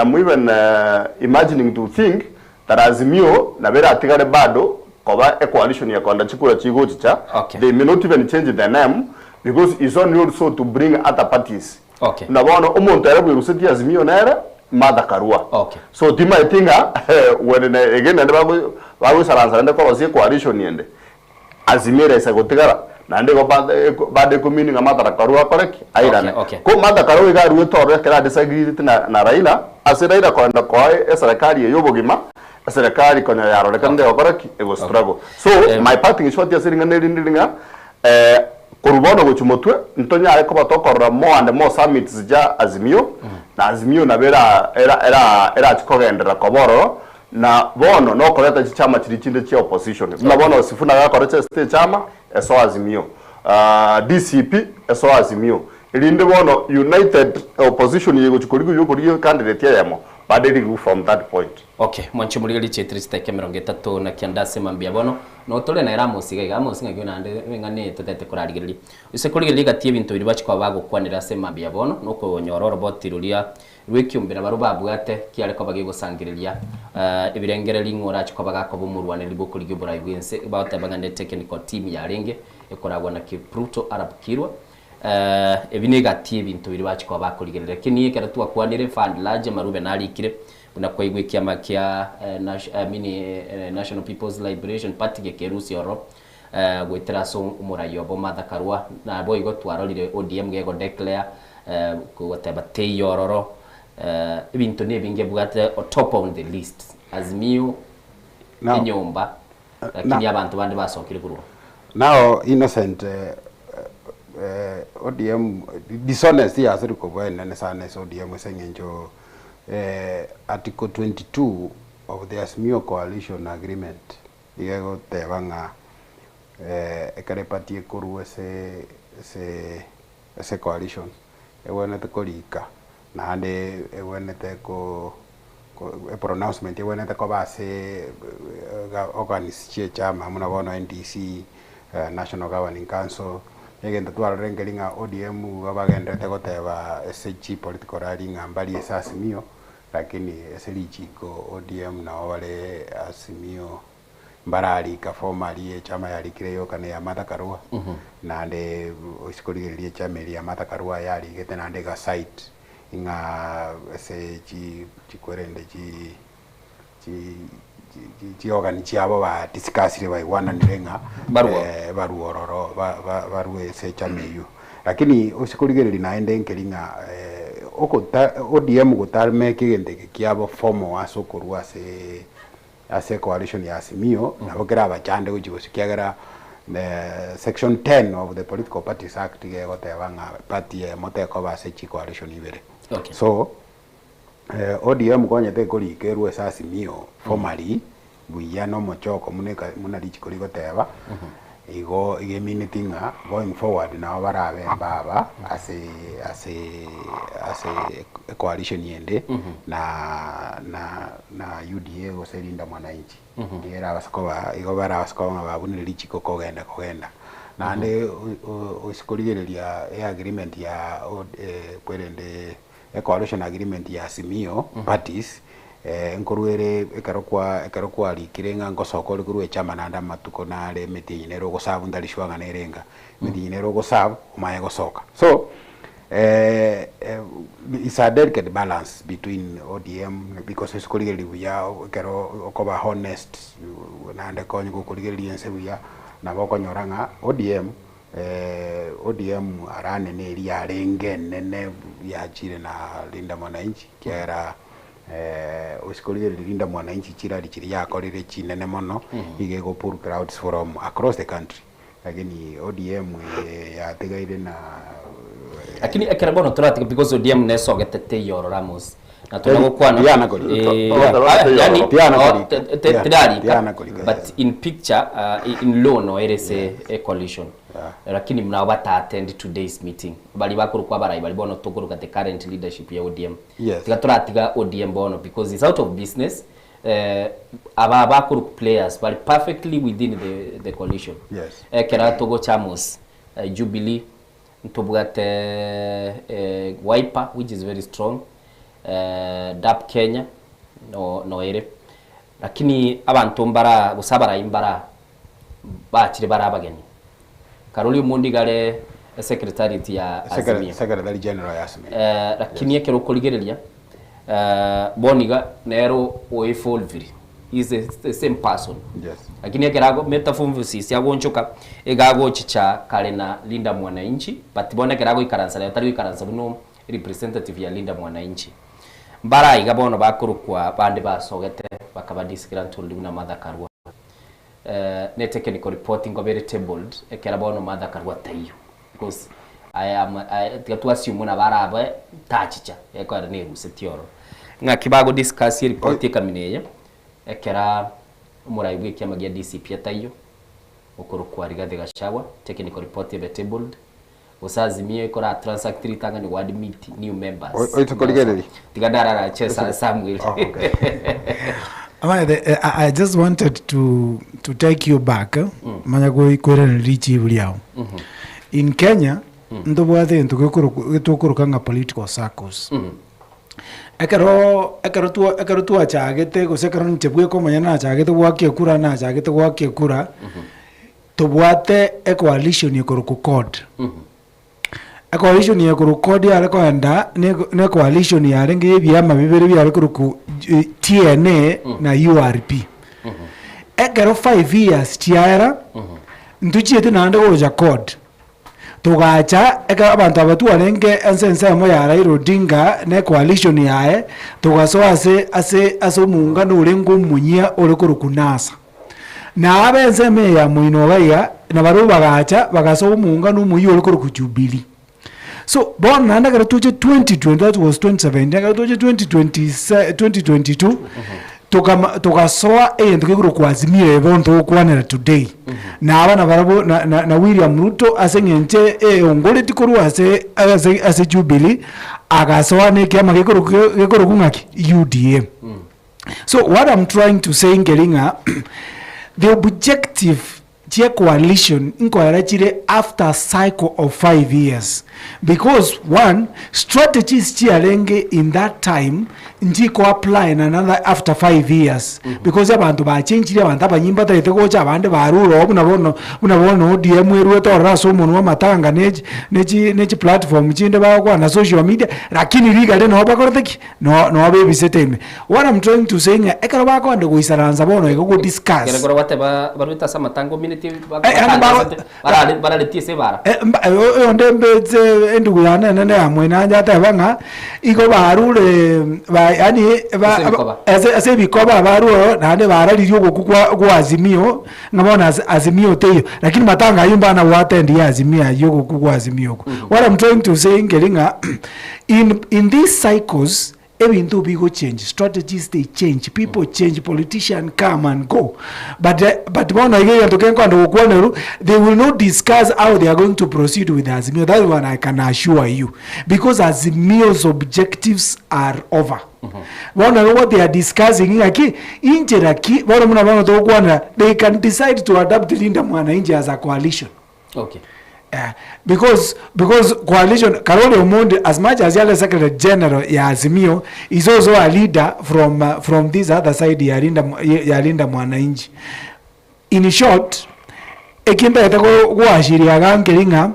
am even imagining to think that Azimio na bera atigare bado koba a coalition ya konda chikura chigo chicha they may not even change the name because it's only also to bring other parties okay na bono umuntu era bwiruseti Azimio nera Martha Karua okay so tima itinga when again and bago saransa ndeko basie coalition yende Azimio resa gotigara na ndeko bade community nga Martha Karua koreki airane ko Martha Karua ga ruwe tore kera disagree na Raila asiraira kwenda kwa serikali yobogima serikali konya yaro lekande okoreki ego struggle so my parting is what yasiringa ndinga kurubono gochumotwe ntonya ariko batokorra mo and mo summits ja Azimio na Azimio na bera era chikogendera koboro na bono no koleta chama chirichinde cha opposition na bono sifuna ga koreta state chama eso Azimio DCP eso Azimio ilinde bono united opposition yego chikorigo candidate yamo badeli from that point okay mwanchi muligali chetrista ke 30 na kiandase mambia bono no tole na iramusiga igamusiga gyo nande ngane tutete kurarigirili ise kurigirili gatie bintu biri bachikwa bago kwanira se mambia bono nuko nyororo botirulia rwekyumbira barubabwate kiale ko bagiye gusangirilia ibirengereri ngora chikwa bagako bumurwane libo kurigyo buraibwense bawata bagande technical team ya renge ekoragwa na Kipruto Arab Kirwa ebinegati bintu biri bachikwa bakurigirira kiniye kera twakwanire fund large marube nalikire na kwa igwe kiama kia National People's Liberation Party kerusi oro gwetera so umurayo bo Martha Karua na bo igo twarorire ODM gego declare ko wateba teyororo ibintu nebinge bwate top on the list Azimio inyomba lakini abantu bandi basokire kuruwa now innocent ODM dishonest ya asiri ko bwene ne sana ODM sengenjo Article 22 of the Azimio Coalition Agreement igego tebanga ekarepatie koru ese coalition ewene te kolika na hande ewene te ko pronouncement ewene te ko base organize chama muna bono NDC National Governing Council egenda twarengelinga ODM babagenda te goteba SG political rally ngambali esa Azimio lakini eselichiko ODM na wale Azimio mbarali ka formally chama yalikire kana ya Martha Karua na ande usikolire chama ya Martha Karua yali gete na ande ga site inga se chikwerende chi organize abo ba discuss ile wana nirenga baruororo barue se chama yu lakini usikolire linaende nkelinga ODM gutarme kigende kiabo fomo asokorwa ase coalition ya Azimio na bokera abachande kuchigosikiagera section 10 of the Political Parties Act gegotebanga party moteko base chi coalition ibere Okay. So ODM konyete kurikerwe Azimio formally buya no mochoko muna lichiko ligoteba igo igemininga going forward na barabe baba as a coalition yende na UDA goselinda mwananchi era baskoba igo bara baskoba babunire lichiko kogenda nande usikoligereria agreement ya kwerende coalition agreement ya Azimio parties nkoruere ekarokwa likirenga ngosoko likurwe chama nanda matuko nale metinyero gosabu ndalishwanga nerenga metinyero gosabu umaye gosoka. So it's a delicate balance between ODM because usikoligereria buya kero okoba honest nande konyo kukuligereria nsebuya naboko nyoranga ODM arane ne ria rengene ne yachire na Linda Mwananchi kiara usikolire Linda Mwananchi chirari chiri yakorire chinene mono igego pull crowds from across the country lakini ODM yategaire na lakini akirabono turati because ODM neso getete yoro Ramos na tunagokwana but in picture in law no erese a coalition lakini mnao bata attend today's meeting bali bakurukwa barayi bali bono tokuruka the current leadership ya ODM tigaturatiga ODM bono because it's out of business aba bakuruku players bali perfectly within the coalition kera togo chamos Jubilee ntobugate Wiper which is very strong DAP Kenya no ere lakini abantu mbara busabara imbara bakire barabageni Karoli Mundigale secretariat ya Azimio secretary general ya Azimio lakini yake rokoligereria boniga nero oefolviri is the same person lakini yake rago metaphysics yagonchoka egago chicha kale na Linda Mwananchi but bona kerago ikaransa yatari ikaransa buno representative ya Linda Mwananchi mbara igabono bakurukwa bande basogete bakaba disgruntled na madhakarwa ne technical reporting go very tabled ekerabono madhakarwa tayo because tigatu assume na baraba tachicha ekora ne rusetioro ngakibago discuss report ikamineya ekera umurayibwe kyamagia DCP atayo okurukwa Rigathi Gachagua technical report be tabled Azimio ikora transactory tanga ni ward meet new members oitokoligereri tigadara chesa Samuel I just wanted to take you back manyago ikwera richi buliao in Kenya ndo bwathe ntukuruka political circles ekaro tu achagete gosekaro nchebwe ko manyana achagete gwakie kura na achagete gwakie kura tubwate a coalition yikuruku code a coalition yikuruku code ya ko enda ne coalition ya renge byama bibere bya kuruku TNA na URP ekero 5 years tiara ntuchiete nande goja code tugacha eka abantu abatu arenge ensense mo ya Raila Odinga ne coalition yae tugaso ase muungano urengo munyia urekuruku NASA na abense me ya muino baya na baru bagacha bagaso muungano muyo urekuruku Jubilee. So born nanda kara tuje 2020 that was 2017 kara tuje 2022 tukasoa ndikuru kwa Azimio ebonto kwanera today na abana barabo na William Ruto asengenche ongole tikuru ase Jubilee agasoa ne kyama gekuru kungaki UDA. So what I'm trying to say Ngelinga the objective Tia coalition incorrectly after a cycle of 5 years because one strategies chiarenge in that time ndiko apply in another after 5 years because abantu ba change abantu abanyimba tete gocha abande baruro bunabono ODM erweto raso umuntu wa matanga neji platform chinde ba kwa na social media lakini rigale no bakoroteki no abebiseteme. What I'm trying to say ekaro ba kwa ndo isaranza bono ego discuss kero wate baruita sama tango ondembeze endugu yana nene amwe nanja tabanga iko barure yani ase bikoba baruo nande bararirio gukwa Azimio ngabona Azimio teyo lakini matanga yumba na watendi Azimio yogo kugwa Azimio. What I'm trying to say ngelinga in these cycles ebintu bigo change, strategies they change, people change, politicians come and go, but one again they will not discuss how they are going to proceed with Azimio. That one I can assure you, because Azimio's objectives are over. What they are discussing they can decide to adopt Linda Mwananchi as a coalition. Okay. Because coalition Karoli Omondi, as much as Yale Secretary General ya Azimio, is also a leader from this other side ya Linda Mwananchi. In short, ekimba yatako kuashiria gankelinga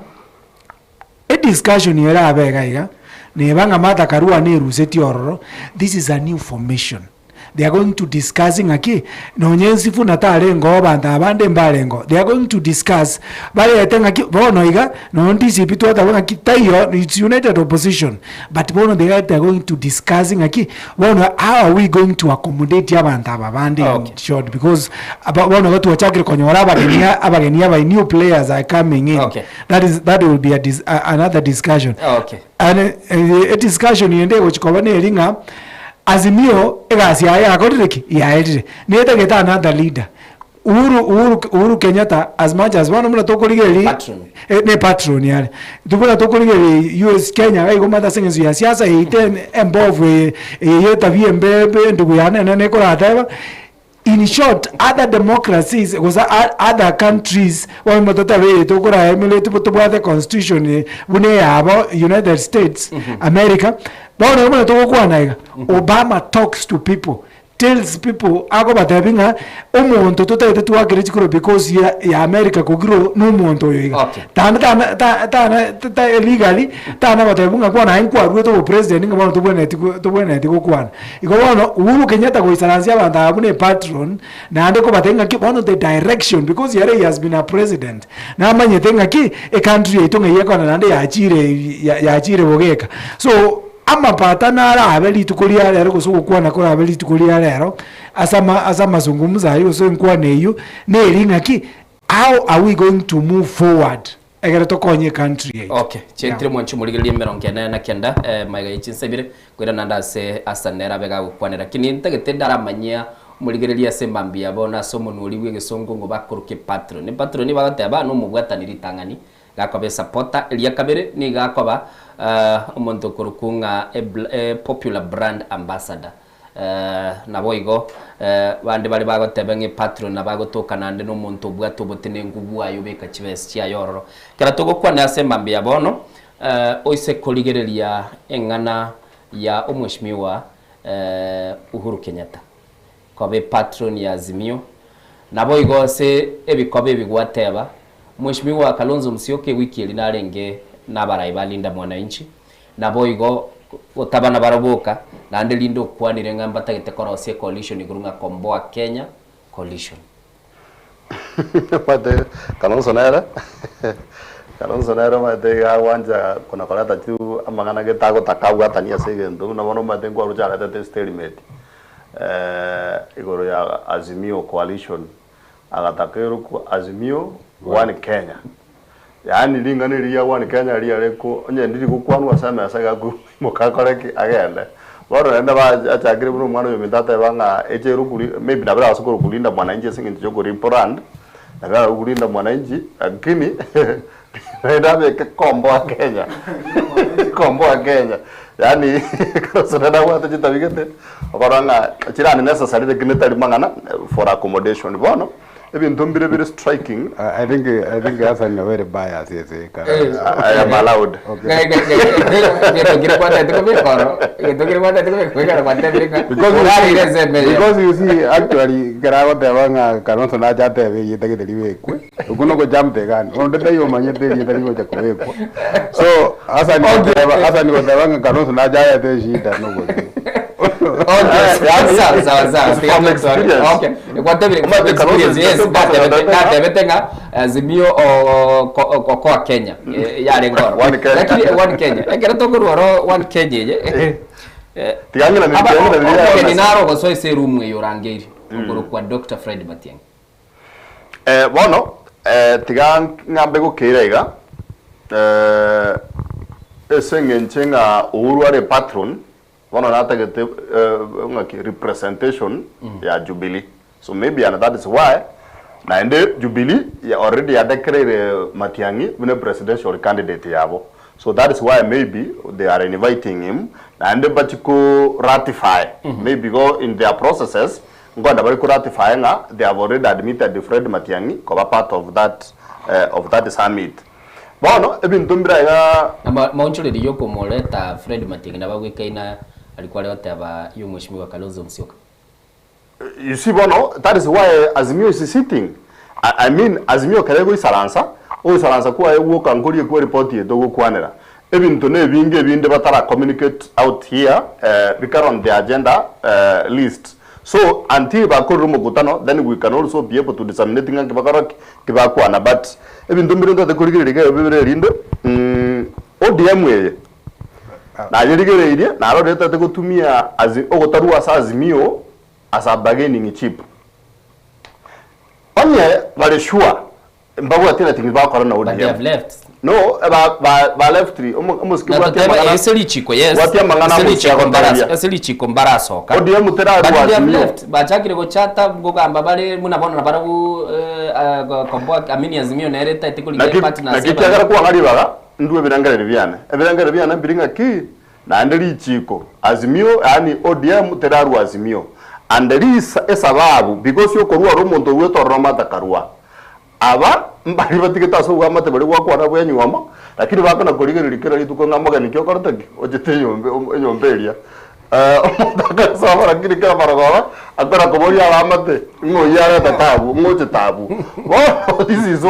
a discussion yera abega ne banga mata karua ne ruseti ororo. This is a new formation. They are going to discussing aki no nyensifu natale ngo banda abande mbalengo. They are going to discuss bale yatenga ki bono iga no ndisi pitu ata wana kitayo it's united opposition, but bono they are going to discussing aki bono how are we going to accommodate abanda abande short, because about bono watu wachakire konyora abagenia by new players are coming in. Okay. That will be another discussion. Okay. And a discussion yende uchikobane elinga Azimio egasi ya akodireki ya edire nieta geta another leader Uhuru Kenyatta, as much as one of tokoligeri patron yale tubona tokoligeri US Kenya ai gomata sengenzo ya siasa iten embove yeta viembebe ndugu yana nene kola taba. In short, other democracies, because other countries, one matata we tokora emulate to the constitution bune abo United States, America. Obama talks to people, tells people ago batabinga omuntu tutaite tuwakirechikuro because ya America kugiro n'omuntu yoiga tana illegally tana batabinga kwa na inkwa ruto president ngaba tubwene tikokwana iko bono Uhuru Kenyatta ko isaransia abantu abune patron na ande ko batenga ki one of the direction, because he has been a president na manye tenga ki a country itonga yekona nande yachire bogeka. So amapata nara abeli tukulia lero kusuko na kora abeli tukulia lero asama zungumza hiyo so nkwa neyo nelinga ki how are we going to move forward egere tokonye country. Okay, chentre mwanchu muligilie meronke na kenda maiga yichinsebire kwira nanda se asanera bega gukwanira kini ntagete daramanya muligilie sembambia bona somo nuliwe gesongo ngo bakuruke patron bagate abana mugwatanira tangani gakobe supporter elia kabere ni gakoba umuntu kurukunga popular brand ambassador naboigo bandi bali bagotebenge patron nabagotoka nande no muntu bwato botene ngubu ayo beka chibes cia yororo kera togokwa na sembambia bono oise koligerelia engana ya omweshimiwa Uhuru Kenyatta kobe patron ya Azimio naboigo se ebikobe bigwateba Mheshimiwa Kalonzo Musyoka wiki elinarenge nabarai balinda Mwananchi naboigo utabana baraboka nande lindo kwanire ngamba tagete korosie coalition igurunga Komboa Kenya coalition. Mate Kalonzo nera mate ga wanja kuna kolata tu amangana getago takagwa tania segendo na bono mate ngwa ruja gata stalemate igoro ya Azimio coalition agatakeru ku Azimio One Kenya. Yani lingane ria One Kenya ria reko onye ndiri kukwanu asame asaga ku mukakoreki agende. Boro nenda ba achagire buno mwana yo mitata banga echeru kuli maybe nabara asukuru kulinda Mwananchi singi jogo important. Nabara kulinda Mwananchi lakini nenda beke Komboa Kenya. Komboa Kenya. Yani kasana watu jitabigete. Okoranga chirani necessary de kinetali mangana for accommodation bono. Even don't be very striking. I think Hassan is very biased. Yes, I am allowed. Because you see, actually, Kalonzo na jate we yitake deliwe kwe. Ukuno ko jamte gan. Onde tayo manyete yitake ko jakwe ko. So Hassan ko tabanga Kalonzo na jate shida no go. Okay. Betenga Azimio kwa Kenya yale ngoro lakini One Kenya ekera togoro One Kenya tigangina na ni naro go so serum yo rangeri ngoro kwa Dr. Fred Matiang'i bono tigangambe gukirega esengenchenga uhuru are patron bono natagete ngaki representation ya Jubilee, so maybe and that is why na ende Jubilee ya already declared Matiang'i the presidential candidate yabo, so that is why maybe they are inviting him and but ko ratify maybe go in their processes ngoda bari ko ratify nga they have already admitted the Fred Matiang'i ko part of that summit. Bono ebintu mbira ya maunchule yoko moleta Fred Matiang'i na bagwikaina alikuwa leo taba yu mheshimiwa Kalonzo Musyoka. You see bono, that is why Azimio is sitting. I mean Azimio kalego isalansa kuwa ewo kankuri kwa report yeto gukwanera ebintu ne binge binde batara communicate out here because on the agenda list. So until bakuru mukutano, then we can also be able to disseminate ngang kibakwana, but ebintu mbironda de kurigirige bibere rinde ODM weye na yirigire irie na ro leta te gutumia ogotarua sa Azimio as a bargaining chip. Onye bale sure mbago atina things ba korona ODM. But they have left. No, ba left three. Almost eseli chiko, yes. Eseli chiko mbarasoka. ODM tera but they have left. Bachakire go chata gogamba bale munabona baragu komboa amini Azimio na ereta itikuli party na seba. Nakitagara kwa ngari baga nduwe birangare biana. Ebirangare biana biringa ki na andeli chiko. Azimio yani ODM tera Azimio. And there is sababu because yo korua rumonto weto romata karua. Aba mbali batigeta so gamate bari kwa na bwenyu wama lakini baka na kurigerikira rituko ngamaga nikyo korotaki ojete yomberia ndaka sawa lakini kama baragora akora komori abamate ngo yara tatabu ngo tetabu this is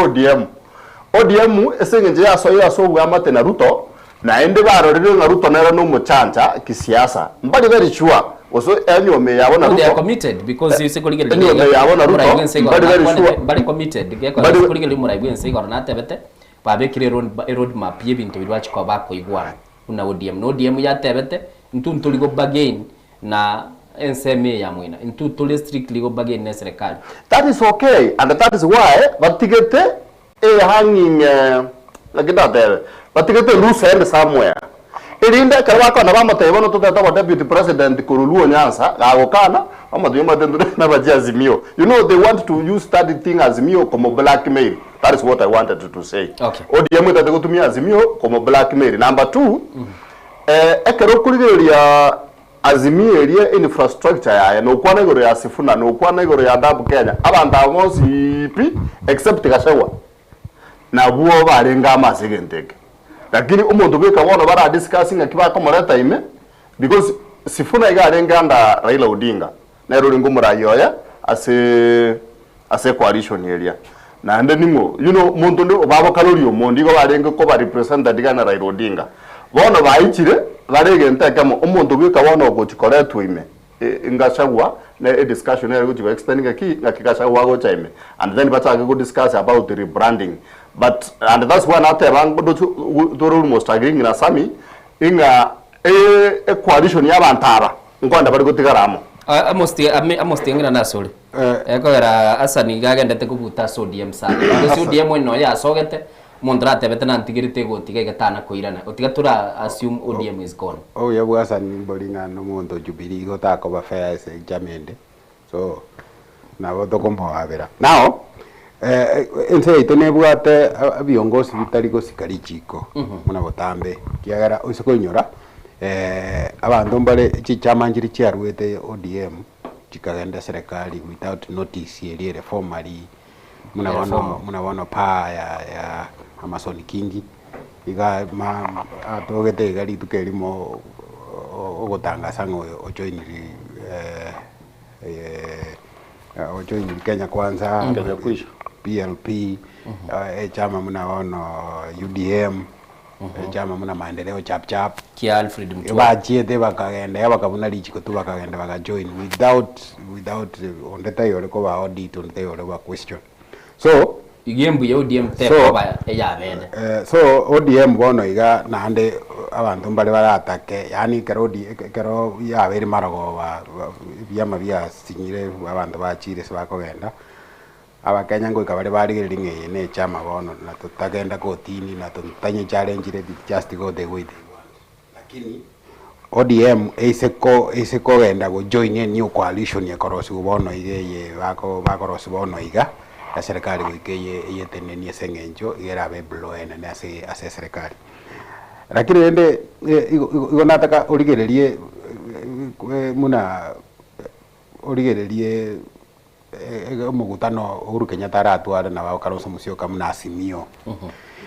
ODM esengeje yaso gamate na Ruto na ende barorire na Ruto nera no muchanja kisiasa mbali very sure also enyome yabona Ruto they are committed because you say kolegeli enyome yabona Ruto bali committed because kolegeli muraigwen say gorona tebete babekire road map yebintu bidwachi kwa bako igwana una ODM no ODM ya tebete ntu ligo bargain na NSMA ya mwina ntu strictly go bargain na serikali. That is okay and that is why batigete hanging like that batigete loose end somewhere. Irinda karwa kwa nabamate bono tutata deputy president Kuruluo Nyanza agokana amadiyoma tendure na Azimio. You know they want to use that thing Azimio como blackmail. That is what I wanted to say. Okay. ODM tata kutumia Azimio como blackmail. Number 2 ekero kurigeria Azimio area infrastructure ya no kwana igoro ya Sifuna no kwana igoro ya Dabu Kenya abantu amosi except Gachagua na buo barenga amasegenteke. Lakini umuntu bika bona bara discussing akiba komoreta ime because Sifuna igarenga anda Raila Odinga na rulingo murayoya ase coalition area na ande nimo you know muntu ndo babo kalorio mondi go barenga ko ba represent digana Raila Odinga bona bayichire baregenta kama umuntu bika bona go chikoretu ime ingashagwa na discussion ere go extending ngakikashagwa go time and then bataka go discuss about the rebranding. But and that's why not bang do almost agreeing na sami inga coalition ya bantara ngonda bari gutigaramo amosti ngira nasuri ekogera asani gagende kubuta sodium sa sodium no ya sogete mondrate betana antigirite gotiga gatana koirana otigatura assume ODM is gone. Oh ya asani bolinga no mondo Jubilee gotako ba fair jamende so na boto kombo abera now ense itenebwate abiongozi bitari gosikari chiko muna botambe kiagara usiko inyora abantu mbale chichamanjiri chiarwete ODM chikagenda serikali without notice eri reformally muna wana pa ya Amazon Kingi iga atogete gari tukerimo ogotangasa ngo ojoiniri ojoiniri Kenya Kwanza PLP chama mnaona UDM chama mna maendeleo chap kia Alfred Mutua bachiete bakagenda bakabuna lichiko tu bakagenda bakajoin without on the tayo ko ba audit on the tayo ba question so igembu ya ODM tepo ba ya bene so ODM bono iga nande abantu mbale baratake yani kero ya beri marago byama bya sinyire abantu bachire se bakogenda abakenya ngo ikabare barigirira ngeye ne chama bono na tutagenda kotini na tutanye challenge re just go the way they want lakini ODM iseko genda go join a new coalition ya korosi bono ige bakorosi bono iga la serikali wikeye yetenenia sengenjo igera be bloena ne ase serikali lakini ende igonataka origererie muna origererie mugutano Uhuru Kenyatta aratwara na ba Kalonzo Musyoka muna Azimio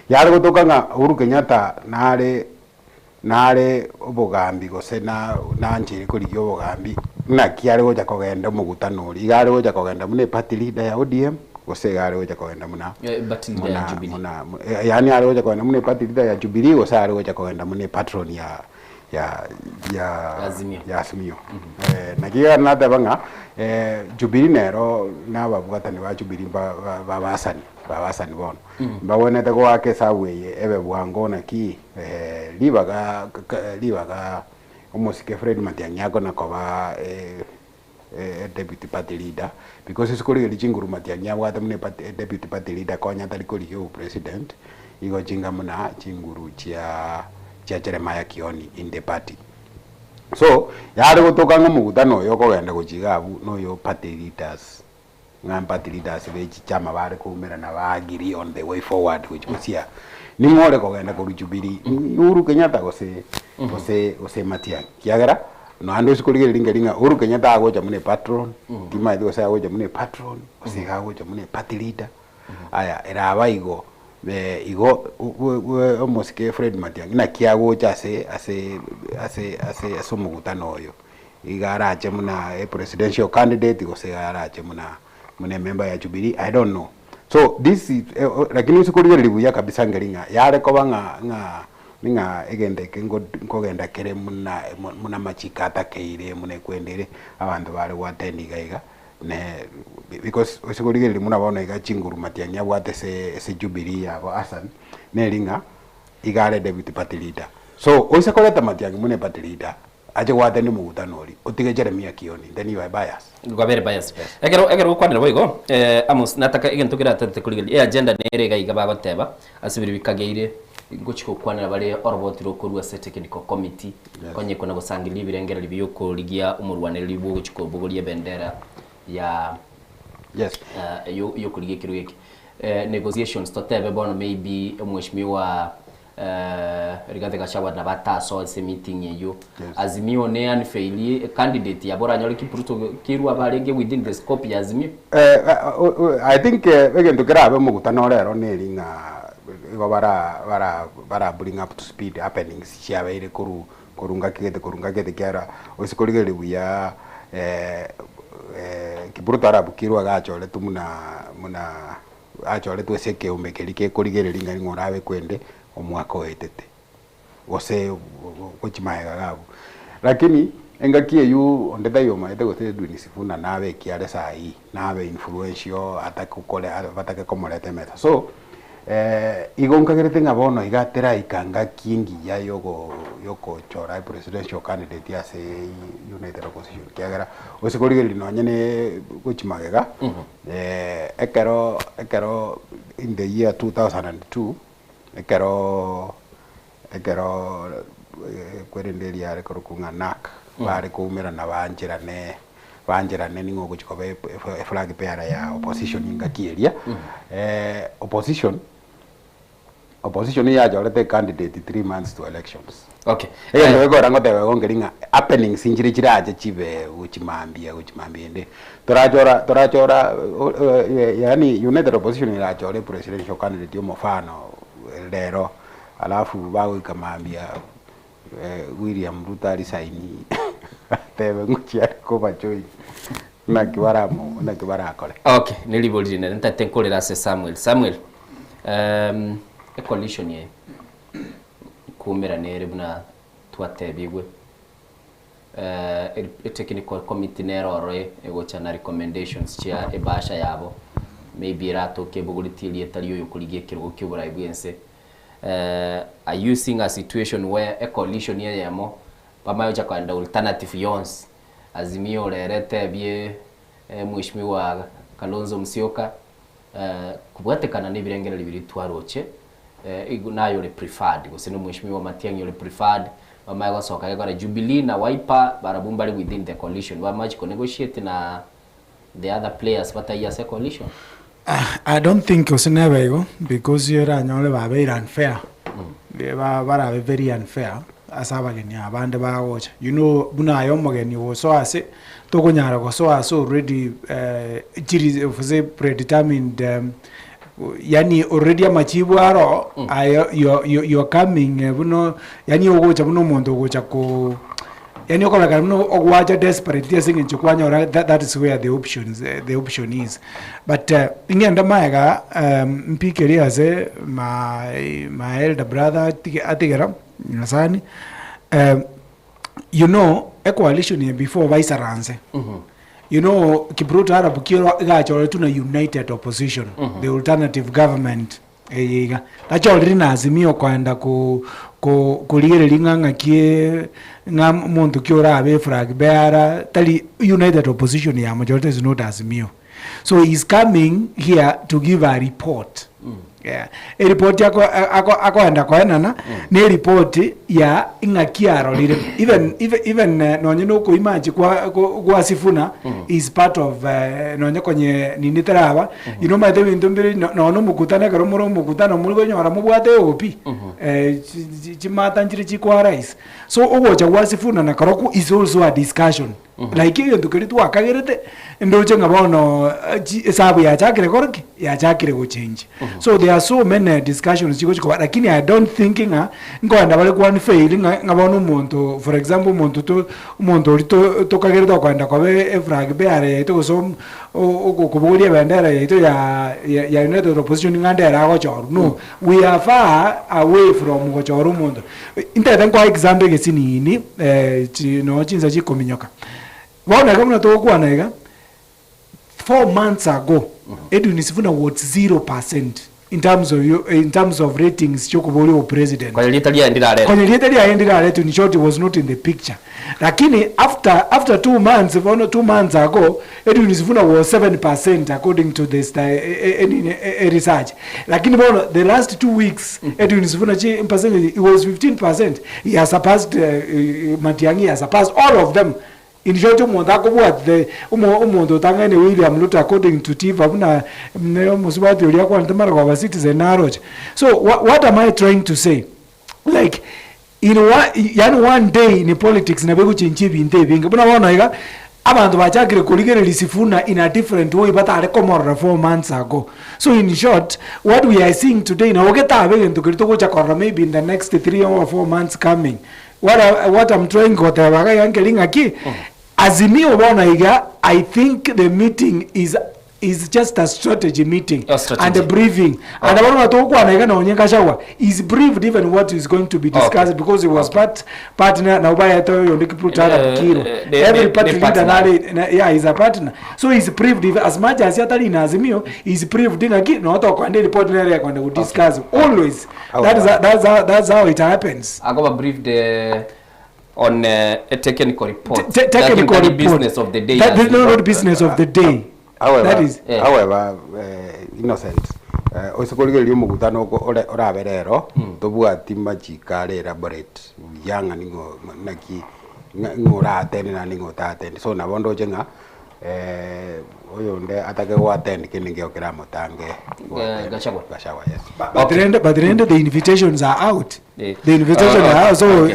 yari gutokanga Uhuru Kenyatta nare obugambi gose na njiri kurigyo obugambi na kiari goja kogenda mugutano uri igari goja kogenda mune party leader ya ODM gose igari goja kogenda muna party leader ya Jubilee yani ari goja kogenda mune party leader ya Jubilee gose ari goja kogenda mune patron ya Azimio na kiya na tabanga Jubilee nero na babugatani ba Jubilee babasani bono babonete ko ake saweye ebe bwango na ki libaga umusike Fred Matiang'i yako na koba deputy party leader because isikuri lichinguru Matiang'i abwata mune deputy party leader konya tali kuri yo president igo jinga muna chinguru chia Jeremiah Kioni in the party so yari gutoka ngumugutano yo kogenda guchigabu no yo party leaders party leaders be chama bare kumera na bagiri on the way forward which was here ni ngore kogenda ku Jubilee Uhuru Kenyatta gose Matiang'i kiagera no ando sikurigere ringa Uhuru Kenyatta agoja mune patron kima ido sa agoja mune patron gose agoja mune party leader aya era abaigo igo omusike Fred Matiang'i na kiagoja ase mugutano oyo igaraje muna presidential candidate gose igaraje mune member ya Jubilee I don't know so this is lakini usikurigere libuya kabisa ngeringa yare ko banga ninga egende ngogenda kere muna machikata keire mune kwendere abantu bari watendiga iga ne because usikurigere muna bona iga chinguru Matiang'i abwate se Jubilee yabo asan ne linga igare deputy party leader so usikoreta Matiang'i mune party leader aje wate ni mugutano uri utige Jeremiah Kioni then you are bias very bias egero kwandira boigo amos nataka igentukira tete kurigeli agenda nere gaiga bagoteba asibiri bikageire gochiko kwanira bari orobotiro kurwa se technical committee konye kona gusangirira ibirengera libiyoko ligia umurwanira bwo gochiko bogolie bendera ya yo kurigie kirweki negotiations totebe bono maybe mheshimiwa Rigathi Gachagua na bataso ase meeting yeyo Azimio ne unfairly candidate ya bora nyori Kipruto kirwa barenge within the scope ya Azimio I think again to grab mugutano rero neringa igo bara bring up to speed happenings chiabeire kurunga kete kiara usikurigere buya Kipruto arabukirwa gachore muna achore tweseke umekerike kurigere ringa ngorabe kwende omwako etete gose gochimaega gabo lakini engakie yu ondeta yo maete gose Edwin Sifuna nabe kiare sai nabe influential atakukole batake komorete meta so igonka gerete ngabono igatera ikanga kingi ya yoko chora presidential candidate ya se United Opposition kiagera osekorigeli no nyene gochimagega ekero in the year 2002 ekero kwerenderi yare korukunga nak bari kumera na banjirane ningo guchikobe flag bearer ya opposition ingakieria opposition ya jorete candidate 3 months to elections okay ego rango tewe ngeringa happening sinjiri chiraje chibe uchimambia ende torachora yani United Opposition irachore presidential candidate yo mofano lero alafu bawe kamambia William Ruto alisaini tewe nguchi ariko bachoi na kibara akole okay nilibolina ntatenkolera se Samuel a coalition ye kumera nere buna twatebigwe technical committee nero ore ego chana recommendations chia ebasha yabo maybe ratoke buguritirie tari yo kurigie kirugo cy'uburayi bwense are you seeing a situation where a coalition yemo bamayo cha kwenda alternative yons Azimio rerete bie Mheshimiwa Kalonzo Musyoka kubwatekana n'ibirengera bibiri twaroche nayo le preferred gusino Mheshimiwa Matiang'i le preferred bamaye gosoka gakora Jubilee na Wiper barabumbali within the coalition bamaje negotiate na the other players but I say coalition. I don't think usinebego because you're anyole ba very unfair. Ba very unfair asaba geni abande ba wocha. You know buna ayomogeni wo so ase to gonyara go so ase already fuze predetermined yani already amachibu aro you're coming buno yani ogocha buno muntu ogocha ko yani okola no ogwaja desperate yes ngichukwanya that is where the option is but ingenda maega mpikeri aze my elder brother atigera nasani you know a coalition before vice aranze you know Kibruto Arab kiro gacho tuna united opposition the alternative government eyiga nacho rina Azimio kwenda kulire linganga kie nga muntu kyora abe flag beara tali united opposition ya majority is not Azimio, so he's coming here to give a report. Yeah, a report yako enda kwa nana ni report ya ingakiaro even nonyeno ko image kwa Sifuna is part of nonye kwenye nini tarawa you know mathe bintu mbiri no mukutana karo mukutana muri gonyora mubwate opi chimata njiri chikwa rais so ogocha kwa Sifuna na karo is also a discussion like iyo ndukiritu akagerete ndoche ngabono sabu ya chakire korki ya chakire go change so there are so many discussions chiko lakini I don't think ngoenda bale kwa fail ngabono umuntu for example umuntu to kagereta kwenda kwa efrag beare to so okubulia bendera yeto ya united opposition ngandera go choru no we are far away from go choru umuntu intenda kwa example gesinini no chinza chikominyoka bona kama tokuwa naiga 4 months ago Edwin Sifuna was 0% in terms of ratings chokuboli wa president kwa Italia endira letu in short was not in the picture lakini after 2 months 2 months ago Edwin Sifuna was 7% according to this research lakini bona the last 2 weeks Edwin Sifuna percentage it was 15%. He has surpassed Matiang'i, has surpassed all of them. In short, umuntu tangane William Ruto according to Tiva buna musubati uli yakwa ntamara kwa citizen naroje. So what am I trying to say? Like in one day in politics na bego chinchibi ntebinga buna wana iga abantu bachakire kuligere Sifuna in a different way but are komora 4 months ago. So in short, what we are seeing today na ogeta abege ntukirito gocha kora maybe in the next 3 or 4 months coming. What I'm trying to tell yankelinga ki Azimio bona iga I think the meeting is just a strategy meeting and a briefing and abona tokwa na iga na onyenga shawa is briefed even what is going to be discussed because it was partner na ubaya to yondiki prutara kiro every party leader yeah is a partner so is briefed as much as yatali na Azimio is briefed na ki no to kwande report na ya kwenda discuss always that's how it happens. Agoba briefed on a technical report. Technical report. Business of the day. That is not business of the day. However, Innocent. Osukolige lyo mugutano oraberero tobwati machikare elaborate yanga ningo naki ngora atene na ningo tatene so nabondo jenga oyo nde atake wa attend kininge okera motange Gachagua yes but the end the invitations are out. The invitations are out so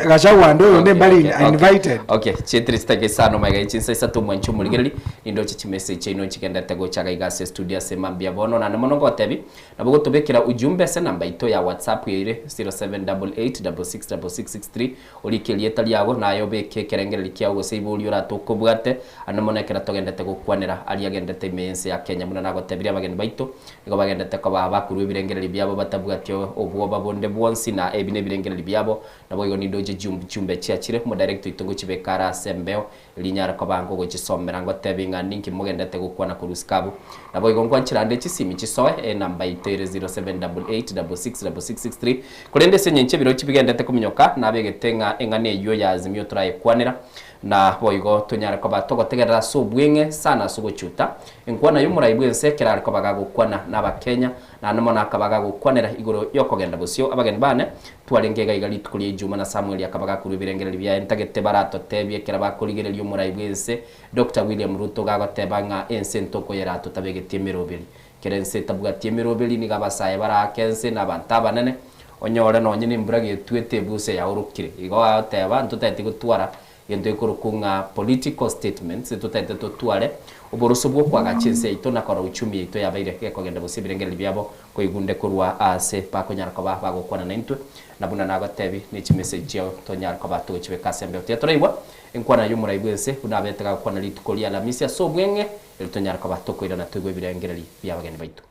Gachagua ndo nde mbali invited. Okay, chetrista kesano maiga ichinsa isatu mwanchu muligeri indo chichimese chino chikenda tego chaga igase studio semambia bono na monongo tebi nabugo tobekera ujumbe se namba ito ya WhatsApp yire 0788666663 olikelie tali yago nayo beke kerengere likiago seibo uliora tokobwate anamonekera togendete gukwanira ali agendete imense ya Kenya muna nagotebiria bagende baito nigo bagendete ko bakuru ibirengere byabo batabwatyo obwo babonde bwonsi na ebine birengereri byabo nabo igo nindoje jumbe chiachire mu director itongo chibekara sembeo linyara ko bango go chisomera ngo tebinga ninki mugendete gukwana ku ruskabu nabo igo ngwanchirande chisimi chisoe namba itere 0788666663 kurende senyenche biro chibigendete kuminyoka nabegetenga engane yo ya azimio turaye kwanira na boigo tunyara ko batogotegerera subwinge sana suguchuta enkwana yumuraibwense kerara ko bagagukwana n'abakenya na namo nakabaga gukwanira igoro yokogenda busyo abageni bane twarengega igali tukuri ijuma na Samuel yakabaga kuri birengereri bya entagete barato tebye kera bakurigereri yumuraibwense Dr. William Ruto gagotebanga ensento ko yera tutabegete mirobiri kerense tabugati mirobiri ni gabasaye barakense n'abanta banene onyore no nyine mburage twete buse ya urukire igo ateba ntutete gutwara yendo ikurukunga political statements tutete tutware uburuso bwo kwagachinse ito nakora uchumi ito yabaire kegenda busibirengereri byabo ko igunde kurwa ase pakonyara ko bagokwana na intwe nabuna nagotebi ni chimessage yo tonyara ko batuchibe kasembe teatroiwa enkwana yumuraibwese unabetega kwana litukolia la misia so bwenge tonyara ko batukoira na twigwe birengereri byabageni baitu.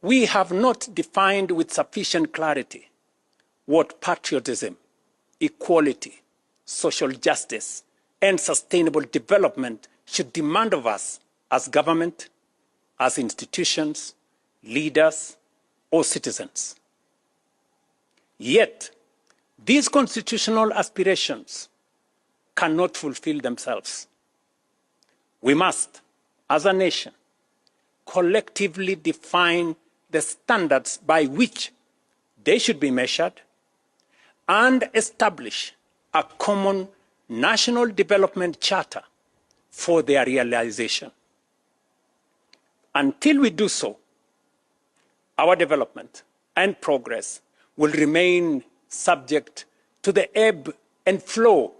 We have not defined with sufficient clarity what patriotism, equality, social justice, and sustainable development should demand of us as government, as institutions, leaders, or citizens. Yet, these constitutional aspirations cannot fulfill themselves. We must, as a nation, collectively define the standards by which they should be measured and establish a common national development charter for their realization. Until we do so, our development and progress will remain subject to the ebb and flow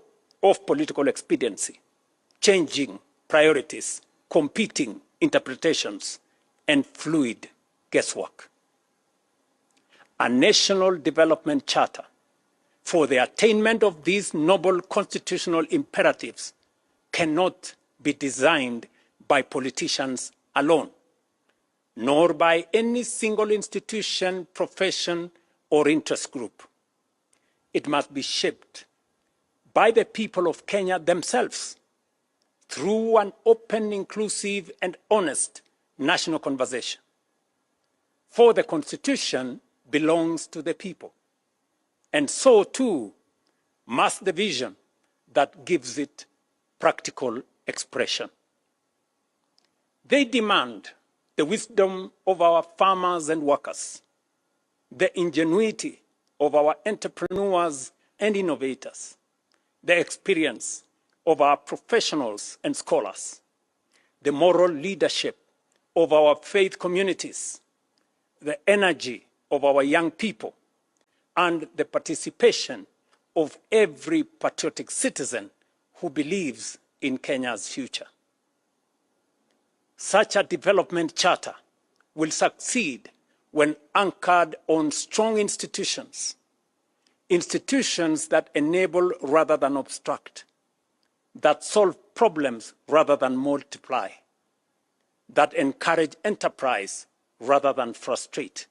of political expediency, changing priorities, competing interpretations, and fluid guesswork. A national development charter for the attainment of these noble constitutional imperatives cannot be designed by politicians alone, nor by any single institution, profession, or interest group. It must be shaped by the people of Kenya themselves through an open, inclusive, and honest national conversation. For the Constitution belongs to the people, and so too must the vision that gives it practical expression. They demand the wisdom of our farmers and workers, the ingenuity of our entrepreneurs and innovators, the experience of our professionals and scholars, the moral leadership of our faith communities, the energy of our young people, and the participation of every patriotic citizen who believes in Kenya's future. Such a development charter will succeed when anchored on strong institutions, institutions that enable rather than obstruct, that solve problems rather than multiply, that encourage enterprise rather than frustrate,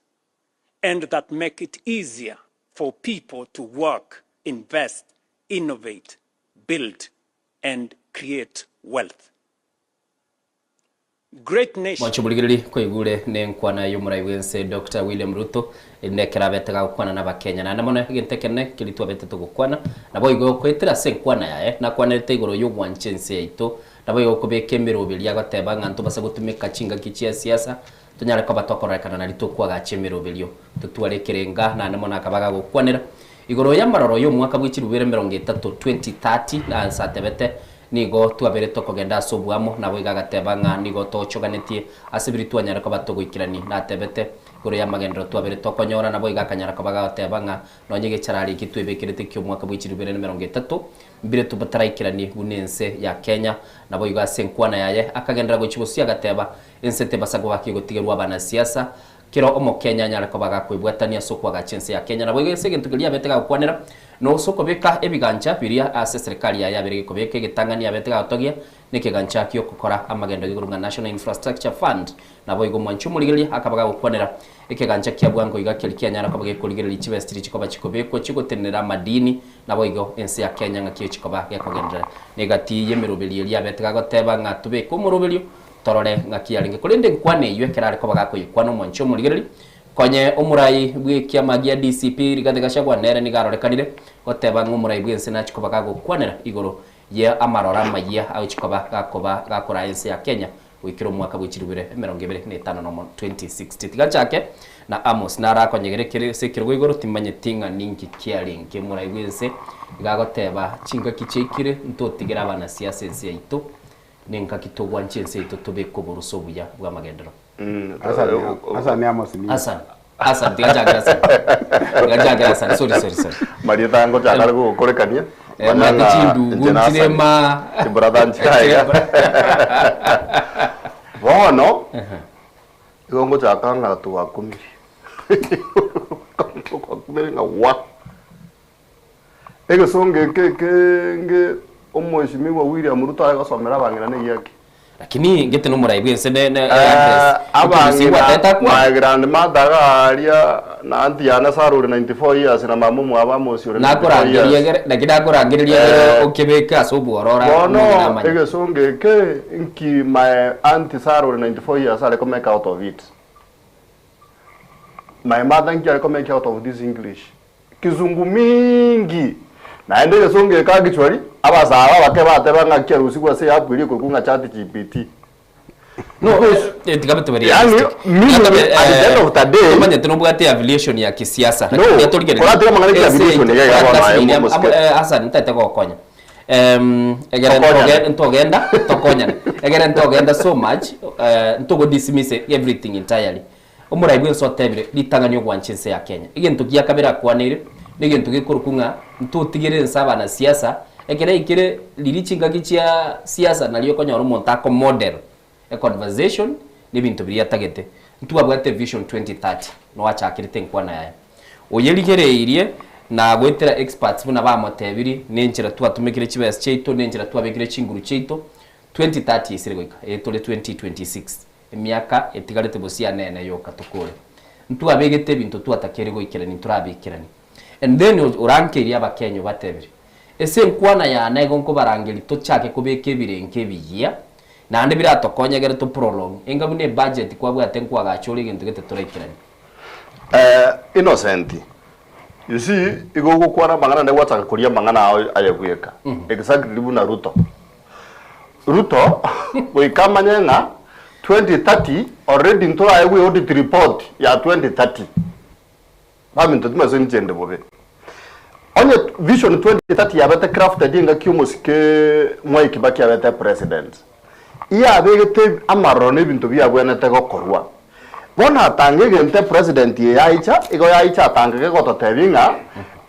and that make it easier for people to work, invest, innovate, build, and create wealth. Great nation. Mwachubuligiri kwa igure ne nkwana yumuraiwense Dr. William Ruto indekera betega gukwana n'abakenya na namone gintekene kilitwa beteto gukwana nabo igo kwetira se nkwana yae na kwanete igoro yugwanchense yaito nabo igo kubeke mirobili yagateba ngantu basa gutumika chinga kichia siasa tunyare ko batokorekana na litukwa gachemero bilio tutware kirenga na namona akabaga gukwanira igoro ya maroro yo mwaka bw'ikirubere 2030 na satebete nigo twabere tokogenda sobwamo nabo igagatebanga nigo tochoganetie asibiritu anyara ko batogwikirani na tebete igoro ya magendro twabere tokonyora nabo igakanyara ko bagatebanga nonyege charari kitwebekirete kyo mwaka bw'ikirubere 2030 mbire tubataraikirani bunense ya Kenya nabo igasenkwana yaye akagendera go chibusi agateba ensete basago bakigotigerwa bana siasa kiro omo Kenya nyara ko baga kwibwatania soko ga chense ya Kenya na boigese gintu gilia betega kwanera no soko beka ebiganja biria ase serikali ya yabere ko beke gitangania betega otogia nikigancha kyo gukora amagendo gigurunga National Infrastructure Fund na boigo mwanchu muligilia akabaga kwanera ikigancha kia bwango igakirikia nyara ko bage kuligilia chibestiri chikoba chikobeko chigotenera madini na boigo ense ya Kenya ngakio chikoba yakogendera negati yemerubili ya betega goteba ngatube ko murubili torore ngakiaringe kulinde kwane ywe kerare ko baga kwano mwanchu muligilia konye umurai bwikia magia DCP rigathega shagwa nere ni garorekanire goteba ngumurai bwense na chikoba gukwanera igoro ye amarora magia au chikoba gakora ense ya Kenya wikiro mwaka bw'ikirubire 2025 no 2060 tigachake na Amos nara konyegerekere sekirwe igoro timanye tinga ningi kiaring kemurai bwense gagoteba chinga kichekire ntotigera abana siasa ense yaitu ninka kitogwa nchense yaitu tobeko buruso buya bwa magendero. Asa ni Amos ni. Asa tigajagra sorry Maria tango chakara ko korekania mana chindu guntinema brother nchaya bono igongo chakanga tu akumi nga wa ego songe ke omoshimiwa William Ruto agasomera bangira ne yake lakini ngete no murai bwense ne my grandmother aria na antiana saruri 94 years na mamumu abamosure na kurangiriye na kidakuraangiriye okebeka sobuorora bono egesonge ke inki my auntie saruri 94 years ale come out of it. My mother inki ale come out of this English kizungu mingi na endele songe kagichwari abazaba bake bateba ngakia rusiku ase yapwiri kukunga chat GPT no tikabete bari yani mimi at the end of the day tumanye tunobwate affiliation ya kisiasa lakini yatorigere kwa tira mangana ya affiliation ya yabona Hassan ntete gokonya egere ntogenda tokonya egere ntogenda so much ntogo dismiss everything entirely umurai bwe so tebire litanganyo gwanchinse ya Kenya igintu giya kabira kwanire nigintu gikurukunga ntutigire nsaba na siasa ekere ikire lirichinga gichia siasa naliyo konyoro montako model a conversation ni bintu biri yatagete ntubabwate vision 2030 no wachakirite nkwana yaya oyeligereirie na gwetera experts buna ba motebiri nenjira twatumikire chibes cheito nenjira twabekire chinguru cheito 2030 isire goika etole 2026 emyaka etigarete bosia nene yoka tukore ntwabegete bintu twatakere goikira ni turabikirani and then urankeria abakenyo batebiri ese nkwana ya nego nko barangeli to chake kubeke birenke biya na ande biratokonyegere to prolong engabune budget kwa bwate nkwa gachori gintu gete turaikirani innocent you see igogo kwara mangana ne wataka kuria mangana ayegweka exactly buna Ruto we kamanyenga 2030 already ntola ayegwe audit report ya 2030 baminto tumazo njende bobe onye vision 2030 yabete crafted inga kiumuske Mwai Kibaki yabete president iya abegete amarone bintu byabwenete gokorwa bona atangege nte president yaicha igo yaicha atangege gototebinga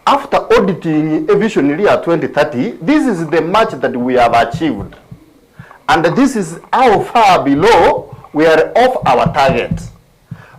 after auditing a vision ya 2030 this is the much that we have achieved and this is how far below we are off our target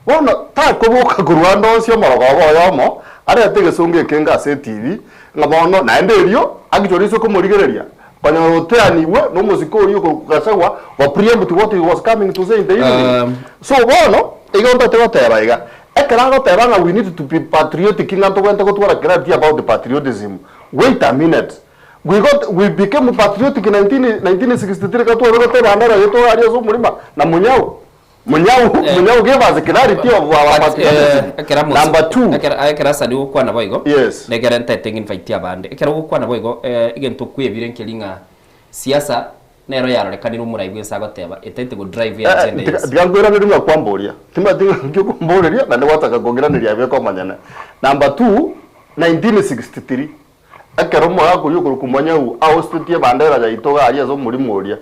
bona ta kobuka gurwando sio morogo yomo ara tege songe kenga se TV ngabono na enderio agichoriso ko morigereria banya hoteani we no muziko uriyo kugashagwa wa preempt what he was coming to say in the evening so bono igonda tebera iga ekarago tebanga we need to be patriotic kinga to kwenta ko twara clarity about the patriotism wait a minute we became patriotic in 1963 ka twara tebera ndara yeto ari zo mulima na munyao gave us clarity of our patriotism. Number 2 ekera sadi ukwana boigo yes negera ntete invite abande ekera ukwana boigo igento kuyebire nkelinga siasa nero yarorekanira umurai bwesa goteba etete go drive ya agenda digangwira ni rimwe kwamboria tima dinga ngyokumboreria na ndwataka gongiranira yabeko manyana. Number 2 1963 ekera mo yako yuko kumanya u austritie bandera ya itoga ari zo muri moria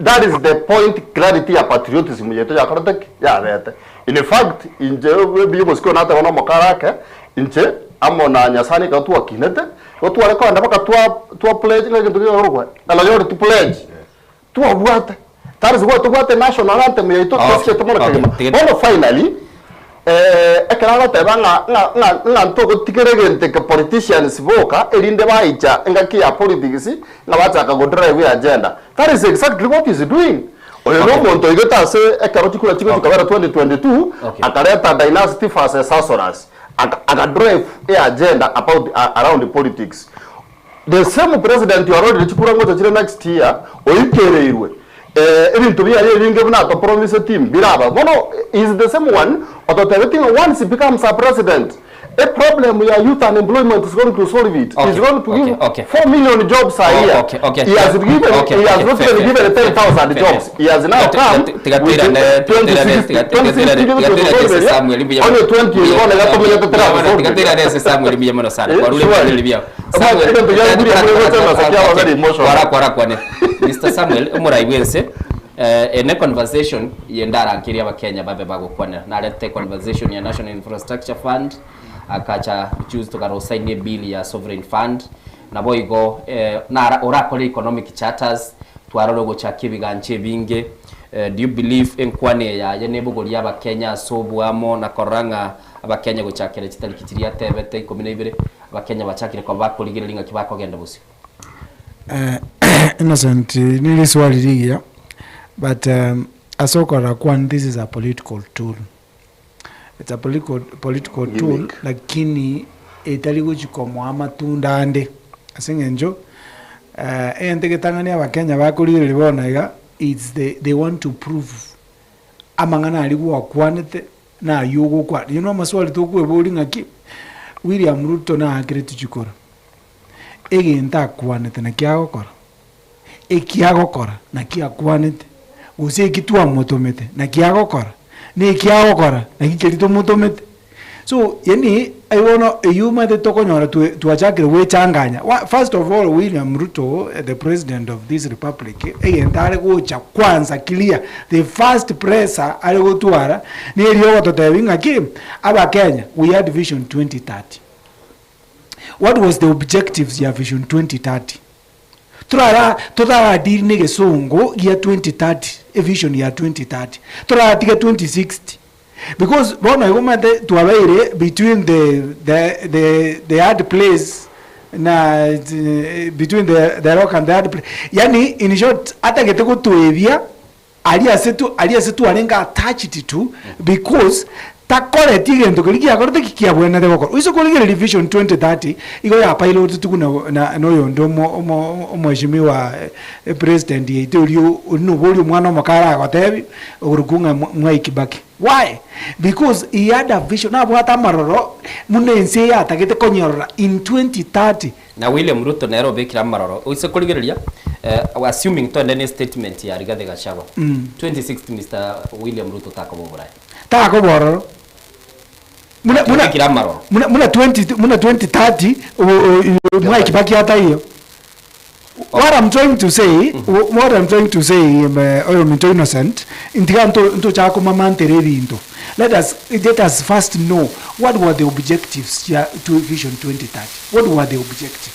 that is the point clarity ya patriotism yeto ya karate ya bete in fact inje biyo musko nata wana makaraka inje amona nyasani ka tu akinete ko tu areko anda baka tu pledge na kintu yorwa ala yori tu pledge tu abwata that is what tu national anthem yeto tose to mona kema. Finally ekera goteba nga ntoko tikerege ke politicians voka elinde baicha engaki ya politics nga bataka go drive agenda. That is exactly what he's doing. Oyo no muntu igeta se ekero chikula chiko chikabera 2022 akaleta dynasty versus Sasoras aka drive agenda about around the politics. The same president you already chikura ngo chire next year oyikereirwe ibintu biyari binge bunato promise team biraba bono is the same one but everything once he becomes a president a problem your youth unemployment is going to solve it. He's going to give 4 million jobs a year. He has given 10,000 jobs. He has now come with 20 Mr. Samuel umuraiwense ene conversation yendara akiria Wakenya babe bagukwana na lete conversation ya National Infrastructure Fund akacha choose tukarosaini bill ya sovereign fund na boigo na orakole economic charters twarorogo chakibiganche binge. Do you believe enkwane ya yenebugori y'Abakenya sobwamo na koranga Abakenya guchakira kitali kitiria tebete 12 Abakenya bachakire kwa bakoligerelinga kibako genda busi? Innocent nili swali ligia but asokora kwan this is a political tool. It's a political tool lakini etali guchikomo amatunda ande asengenjo ente ketangania Abakenya bakolire bona it's they want to prove amangana aliwo kwanete na yugo kwa you know maswali tokwe bolinga ki William Ruto na akireti chikora egenta kwanete na kiagokora ekiagokora na kiakwanete use kitwa motomete na kiagokora ni kiagokora na kikerito motomete so yani I wanna you might talk on to achakire we changanya. First of all, William Ruto, the president of this republic, entire go cha kwanza clear the first presser aligo tuara ni eliyo totewinga kim aba Kenya we had vision 2030. What was the objectives ya vision 2030? Tutara diri nige songo ya 2030 a vision ya 2030 tutara tiga 2060 because bona igoma to away between the hard place na between the rock and the hard place yani in short hata geteko tuevia aliya setu alenga attached to because takore tigendo kolikia korte kikia bwena deboko iso koligere vision 2030 igo ya pilot tukuna no yondo mheshimiwa president yeitorio no boli mwana makara agotebi urukunga Mwai Kibaki. Why? Because he had a vision na bwata maroro munense ya tagete konyorora in 2030 na William Ruto nero bekira maroro iso koligereria assuming to any statement ya Rigathi Gachagua 2060 Mr. William Ruto takobora takobora muna 2030 Mwai Kibaki hata hiyo. What I'm trying to say, oyo minto innocent, into chako mamantereri into. Let us first know what were the objectives to Vision 2030. What were the objectives?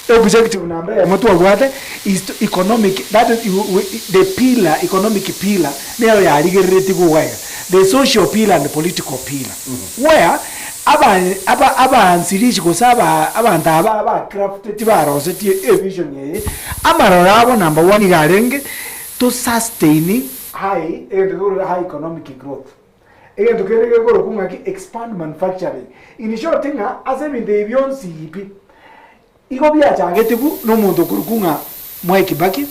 The objective number is to economic, that is the pillar, economic pillar, the social pillar and the political pillar. Where ansirishi kusaba abantu aba crafted barose a vision ye amarorabo number 1 garenge to sustaining high economic growth. Again to kerege ko kunga ki expand manufacturing. In short thing as in the beyond CP iko bia changetiku no muntu kurukunga Mwai Kibaki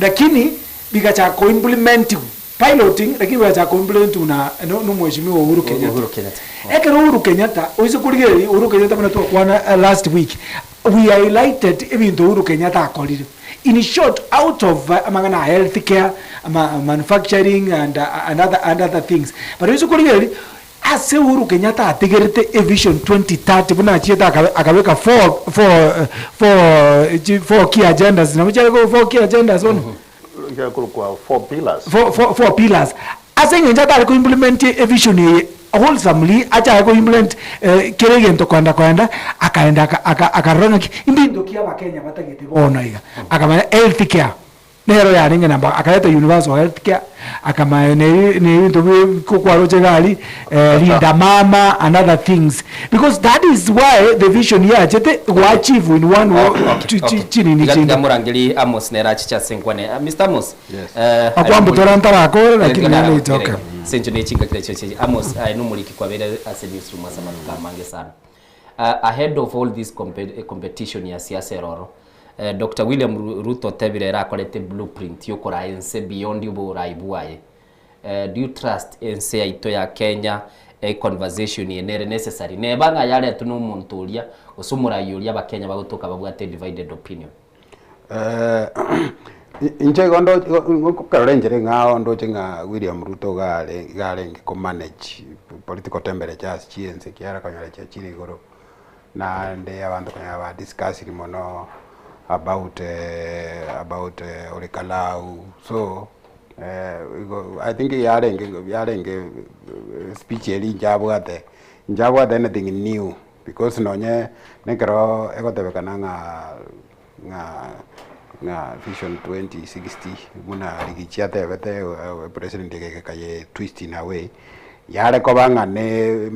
lakini bikacha ko implementing piloting lakini bikacha ko implementing na no mheshimiwa Uhuru Kenyatta. Ekero Uhuru Kenyatta oise kuligeri Uhuru Kenyatta mna tukwana last week we highlighted even though Uhuru Kenyatta akolire in short out of amangana healthcare manufacturing and other things but oise kuligeri ase Uhuru Kenyatta ategerete a vision 2030 buna chieta akaweka four key agendas na mchale ko 4 key agendas on kwa 4 pillars 4 pillars ase Kenyatta ko implement a vision ye wholesomely acha ko implement keregento kwenda akaenda akaranga imbindo kia Wakenya batagete bona iga akaba healthcare nero yani ngena ba akaleta universal health care akama ne to kwa roje gali linda mama and other things, because that is why the vision here jete wa achieve in one chini ni chini gamurangeli Amos nerachi cha senkwane Mr. Amos akwambo toranta bako lakini nale itoka senjo ne chinga kile choche Amos numuliki kwa bele as a newsroom asama tukamange sana ahead of all this competition ya siasa roro Dr. William Ruto tebire rakolete blueprint yokora ense beyond uburaibuaye. Do you trust ense aito ya Kenya a conversation yenere necessary nebanga yale tuno muntulia osumura yulia ba Kenya bagutoka babwate divided opinion? Inche gondo ngokarengere ngao ndo chenga William Ruto gale ngiko manage political temperature chiense kiara kanyara cha chini goro na nde abantu kanya discuss limono about Olekalau. So I think yarenge speech eli njabwate anything new, because nonye nekero egotebekana nga vision 2060 muna ligichia tebete president kaye twist in a way yare kobanga ne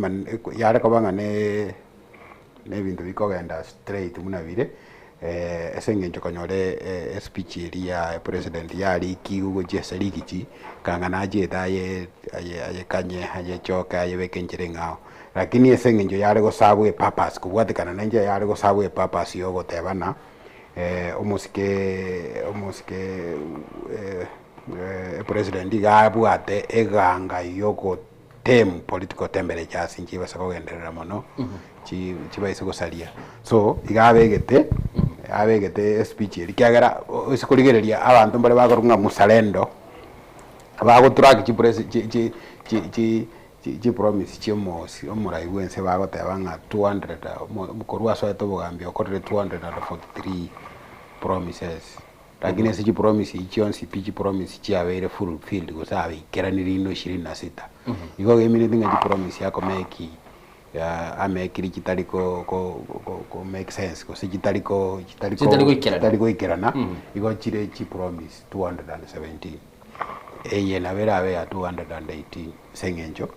bintu bikogenda straight muna bire esengencho konyore speech ya president yali kiugo jeserigichi kangana jeta aye kanye aye choka aye bekenjere ngao, lakini esengencho yale go sabwe purpose kubwatikana nanje yale go sabwe purpose yo gotebana omusike president gabwate eganga yoko tem political temperature sinchi basakogenderera mono chibaise gosaria, so igabegete speech eri kyagera isikoligereria abantu bale bakorunga musalendo bagotrack chi promise chimosi omurai wense bagotebanga 200 mukorwa so etobogambia okorere 243 promises, lakini esi promise ichionsi pichi promise chiabere fulfilled gosabe keraniri no 26 igo gemini nga promise yako meki amekiri kitaliko ko make sense ko se kitaliko ikerana igo chire chi promise 217 eye na vera ya 218 sengenjo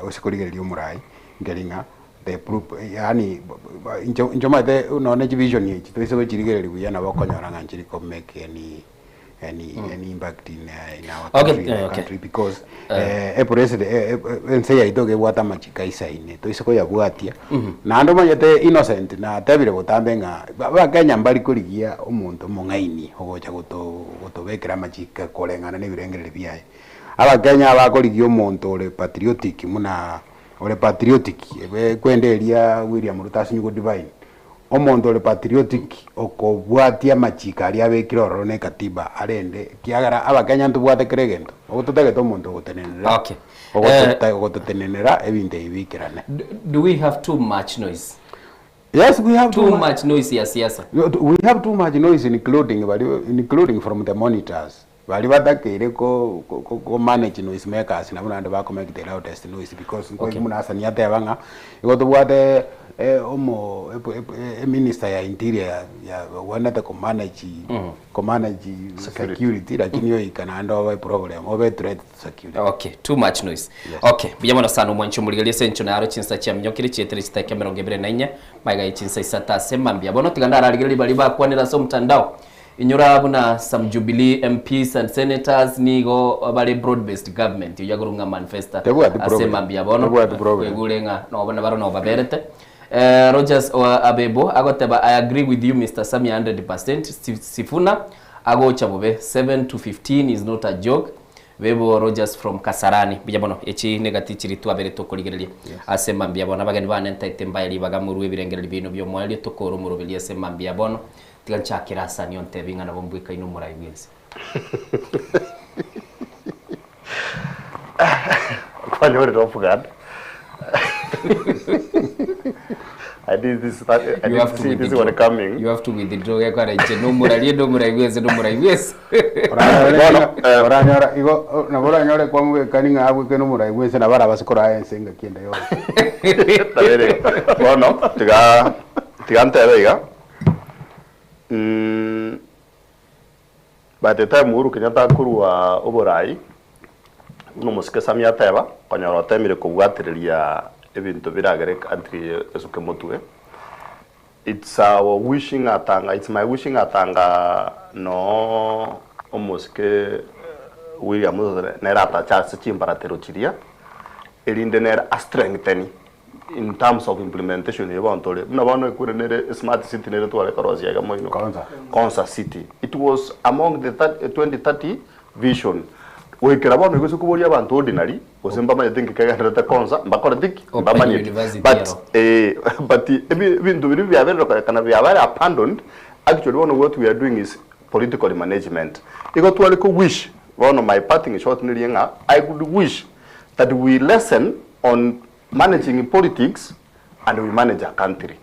osikoligererio murai ngeringa the proof yani injo mate unone vision ye chitoise go chirigererio yana bakonyora nganchiri ko make any impact in our country because a president ense ya itoge bwata machika isaine toise ko yabwatia na ando manyete innocent na tebire botambenga ba Kenya mbali kurigia omuntu mongaini ogocha gotobekera machika kolengana ne birengerere biaye aba Kenya bakorigia omuntu ole patriotic muna ole patriotic kwenderia William Ruto asinyugo divine omuntu ole patriotic okobwatia machika ali abekira ororo ne katiba arende kiagara abakenya ntubwate keregento ogototege to muntu gotenenera ogototenenera ebinde ibikirane. Do we have too much noise? Yes, we have too much noise ya siasa. We have too much noise including from the monitors. Bali batakere ko manage noise makers na bana ba ko make the loudest noise because muna asani ate abanga igotubwate minister ya interior ya wanata ko manage security lakini yo ikana over problem over threat security. Okay, too much noise. Yes. Okay, bijamana sana mwancho muligelie sencho na aro chinsa cha mnyokire chetere chitake 24 maiga chinsa isata semambia bono tiganda arigeli bali ba kwanira so mtandao inyura buna some Jubilee MPs and senators nigo bali broad based government yagurunga manifesto asemambia bono kwegulenga no bana baro no baberete. Rogers Abebo agoteba I agree with you Mr. Samia 100%. Sifuna agocha bobe 7 to 15 is not a joke. Bebo Rogers from Kasarani bijabono echi negati chiri tu abere to koligerelia asemambia bono bagani bana ntaite mbayali bagamuru ebirengere bino byo mwali to koro murobelia asemambia bono tiganchakira sani onte binga na bombwika ino murai wense. Kwa nyore don't forget. I did this. I did see this one coming. You have to withdraw. You can't say no more. No more. No more. Oranyora. Igo na bora nyore kwa mwe kaninga abu ke no more. Wese na bara basikora ensenga kienda yo. Tabere. Bueno, tigante vega. by the time Uhuru Kenyatta kurwa oborai uno musike samia teba konyoro temire kubwatiriria ebintu biragere country esuke motue. It's our wishing atanga, it's my wishing atanga no omusike William Nerata Charles Chimbaratero Chiria erinde nera strengthening in terms of implementation yevontole mna bano kurenere smart city nere twale karozi yaga moino Konza city. It was among the 2030 vision wekera bano igusu kuboria abantu ordinary osemba ma think kaga Konza mbakora tiki mbamanye but bintu biri byabero kana byabare abandoned. Actually one of what we are doing is political management. Iko twale ko wish one of my parting short nilienga I would wish that we lesson on managing politics and we manage a country.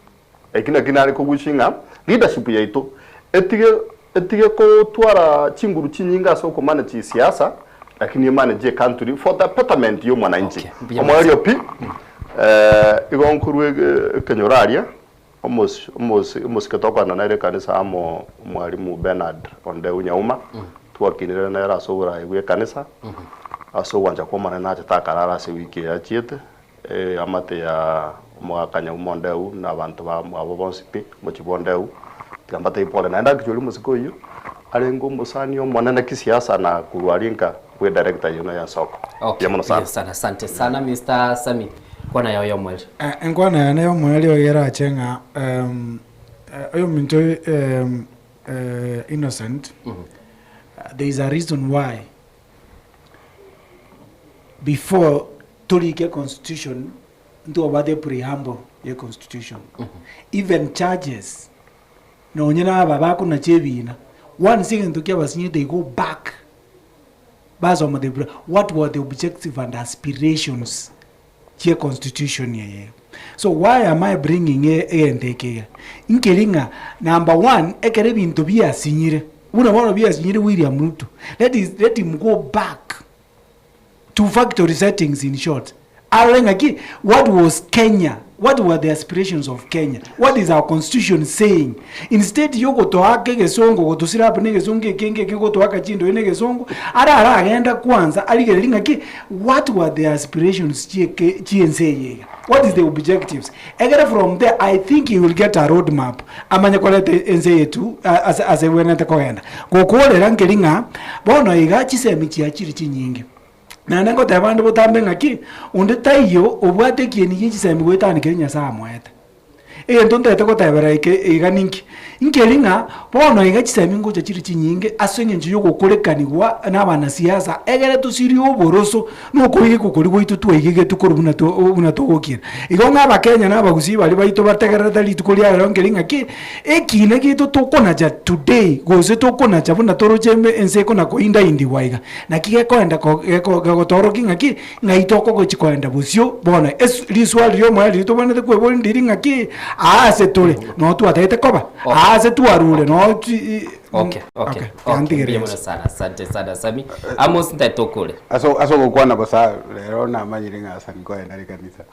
Ekina kinari ko wishinga leadership yaito etige ko twara chinguru chinyinga so ko manage siasa lakini manage country for the betterment yo mwananchi. Omwali opi igonkurwe kenyoraria almost ketoka na nare kanisa amo mwalimu Bernard onde unyauma twakinire na era so ura igwe kanisa aso wanja kwa manena atakarara se wiki ya chiete amate ya mwakanya umondeu na abantu ba abo bonsipi mochibondeu gambate ipole naenda kicholi musiko hiyo alengo musani omonene kisiasa na kurwarinka we director yuna ya soko. Okay, sana asante sana Mr. Sami kwana ya yomweli enkwana ya yomweli oyera achenga ayo minto innocent. There is a reason why before Torike constitution into about the preamble the constitution even charges no nyina baba kuna chebina one second to give us they go back based on the what were the objective and aspirations the constitution here. So why am I bringing a inkelinga number one ekere bintu bia sinyire una wana bia sinyire William Ruto let him go back to factory settings in short. Alengaki, what was Kenya? What were the aspirations of Kenya? What is our constitution saying? Instead, yoko to hake gesongo, go to sirap nege songe kenge go to haka chindo nege songo. Ara agenda kwanza. Aligelingaki, what were the aspirations GNC? What is the objectives? Again from there, I think you will get a roadmap. Amanya kolete NCA too as a wenete koenda. Go kole rangelinga, bono iga chisemichi achiri chinyingi. Na nango tabando botambe ngaki onde tayo obwate kieni yichisembe gwetani Kenya saa mwete ntonte teko tabera iganinki inkelinga bono igachisembe ngocha chiri chinyinge asenge njiyo gokorekanigwa n'abana siasa egere tusiri oboroso nuko yige kokori goito twegege tukorubuna tugokira igonga abakenya n'abagusi bali baito bategerera litukori ya nkelinga ki ekine gito tokonaja today goze tokonaja buna torochembe enseko na koinda indi waiga na kige koenda gotoro kingaki ngaitoko gochikoenda busyo bona liswali yo mwali to bana tekwe boli ndiringa ki ase tole no tu atete koba ase tu arule no okay bien sana asante sana Sami Amos ntatokole aso gukwana bosa lero na manyiringa asani kwa enda kanisa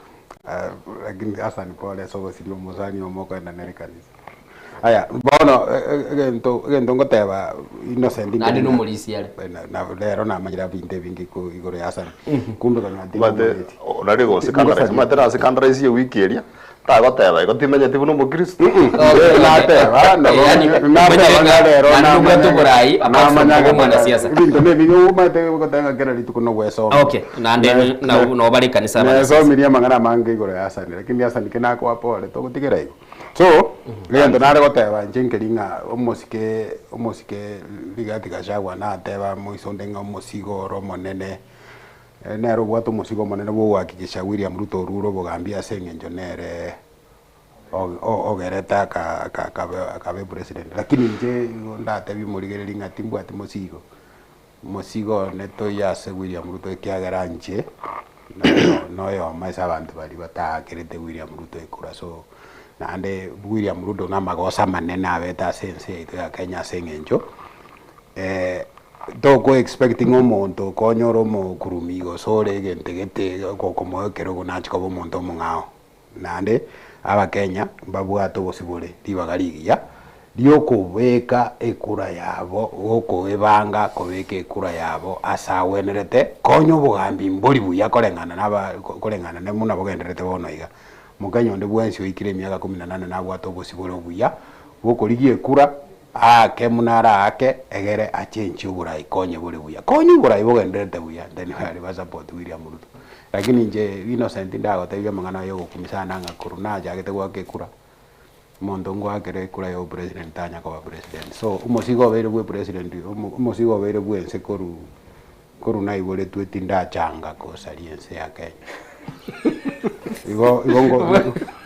lakini asani pole so gosirio muzani omoko enda nere kanisa aya bono gento ngoteba innocent nadi no mulisi yale na lero na manyira binte bingi ko igoro ya asani kumbe kana ndi onari go sekandara matera sekandara isi wiki eria tagoteba igotimenya tibuno mukristo na teba na tuburai amanya mwana siasa bintu ne binyo mate gotanga kera litukuno weso okay nande no bari kanisa na so miria mangana mange igoro ya asani lakini asani kena kwa pole to gutigera igo so lendo nare goteba njenkelinga omosike ligati gashagwa na teba moisondenga omosigo romonene nero bwato musigo manene bo wakikisha William Ruto ruro bogambia sengenjo nere ogereta kabe president lakini nje ndate bimurigereri ngatimbwa ati musigo neto yase William Ruto ekiagera nje no yo maisa abantu bali batakerete William Ruto ekura so nande William Ruto na magosa manene abeta sense ito ya Kenya sengenjo toko expecting omonto konyoro mo kurumigo sore gentegete kokomo kero gonachiko bomonto mungao nande aba Kenya babwato bosibore tibagarigia liokubika ekura yabo gokuibanga kubika ekura yabo asa wenerete konyo bugambi mbori buya korengana ne muna bogenderete bono iga Mukenya onde bwensi oikire miaka 18 na bwato bosibolo buya gokorigie ekura ake munara ake egere achenchi uburai konye buri buya konye uburai bogenderete buya then hari support William Ruto lakini nje Innocent ndagotebia mangana yo gukumisana ngakuru na jagete gwake kura mondongo akere kura yo president tanya kwa president so umosigo bere bwe president umosigo bere bwe nse koru na ibole twetinda changa ko saliense ya Kenya igo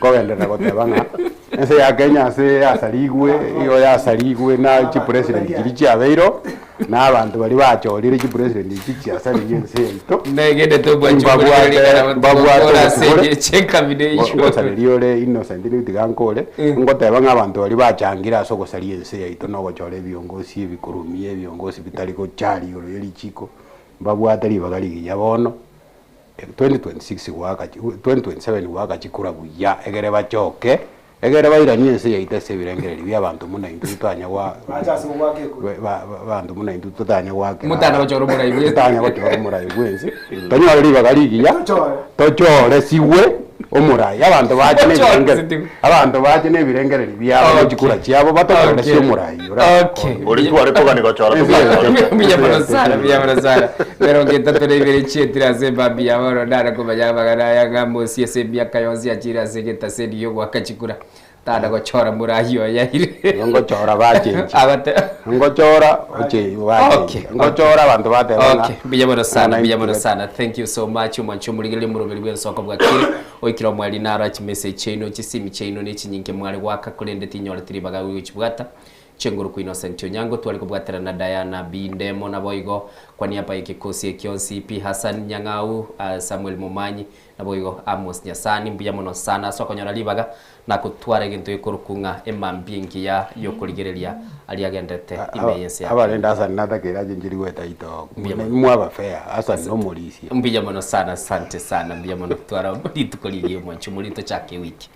gogendera gotebanga ense ya Kenya se asaligwe iyo ya asaligwe na chi president kirichi abeiro na abantu bali bachorire chi president kirichi asaliense ito negende to babwa seje cheka video saliriole Innocent nitigankole ngotebanga abantu bali bachangira so gosaliense ito no gochore biongozi bikurumie biongozi bitali ko chari oro yeli chiko babwa atari bagali ya bono 2026 waka 2027 waka chikura buya egere bachoke egere bairanie nse yaitese birengereri bya bantu muna intutanya wa bantu muna intutanya wake mutana bachoro murayi mutanya bachoro murayi bwenzi tanywa ri bagaligiya tochore siwe omurayi abantu baje ne abantu baje ne birengereri bya chikura cyabo batokora si omurayi uri tware pogani gachara biyamara pero ngeta tore bere chetira Zimbabwe yaboro ndara kumanya bagana yanga mosi esebya kayonzi achira segeta sedi yo wakachikura tada gochora murayo yaire ngochora baje ngochora oche baje ngochora abantu bate okay biyamara sana thank you so much umancho muligele murobeli bwe soko bwakire oikira mwali nara chimese chino chisimi chino ne chinyinke mwali waka kulende tinyora tiribaga wichibwata chenguru ku Innocent Onyango twali kubwatira na Diana Bindemo na boigo kwa niaba ya kikosi ekionsi P Hassan Nyang'au Samuel Mumanyi na boigo Amos Nyasani mbuya muno sana so konyora libaga na kutwara gintu ikurukunga emambingi ya yokurigereria ali agendete imeyense abarenda Hassan natakira jinjiri weta ito mwaba fair Hassan no mulisi mbuya muno sana asante sana mbuya muno twara nditukolirie mwancho mulito chake wiki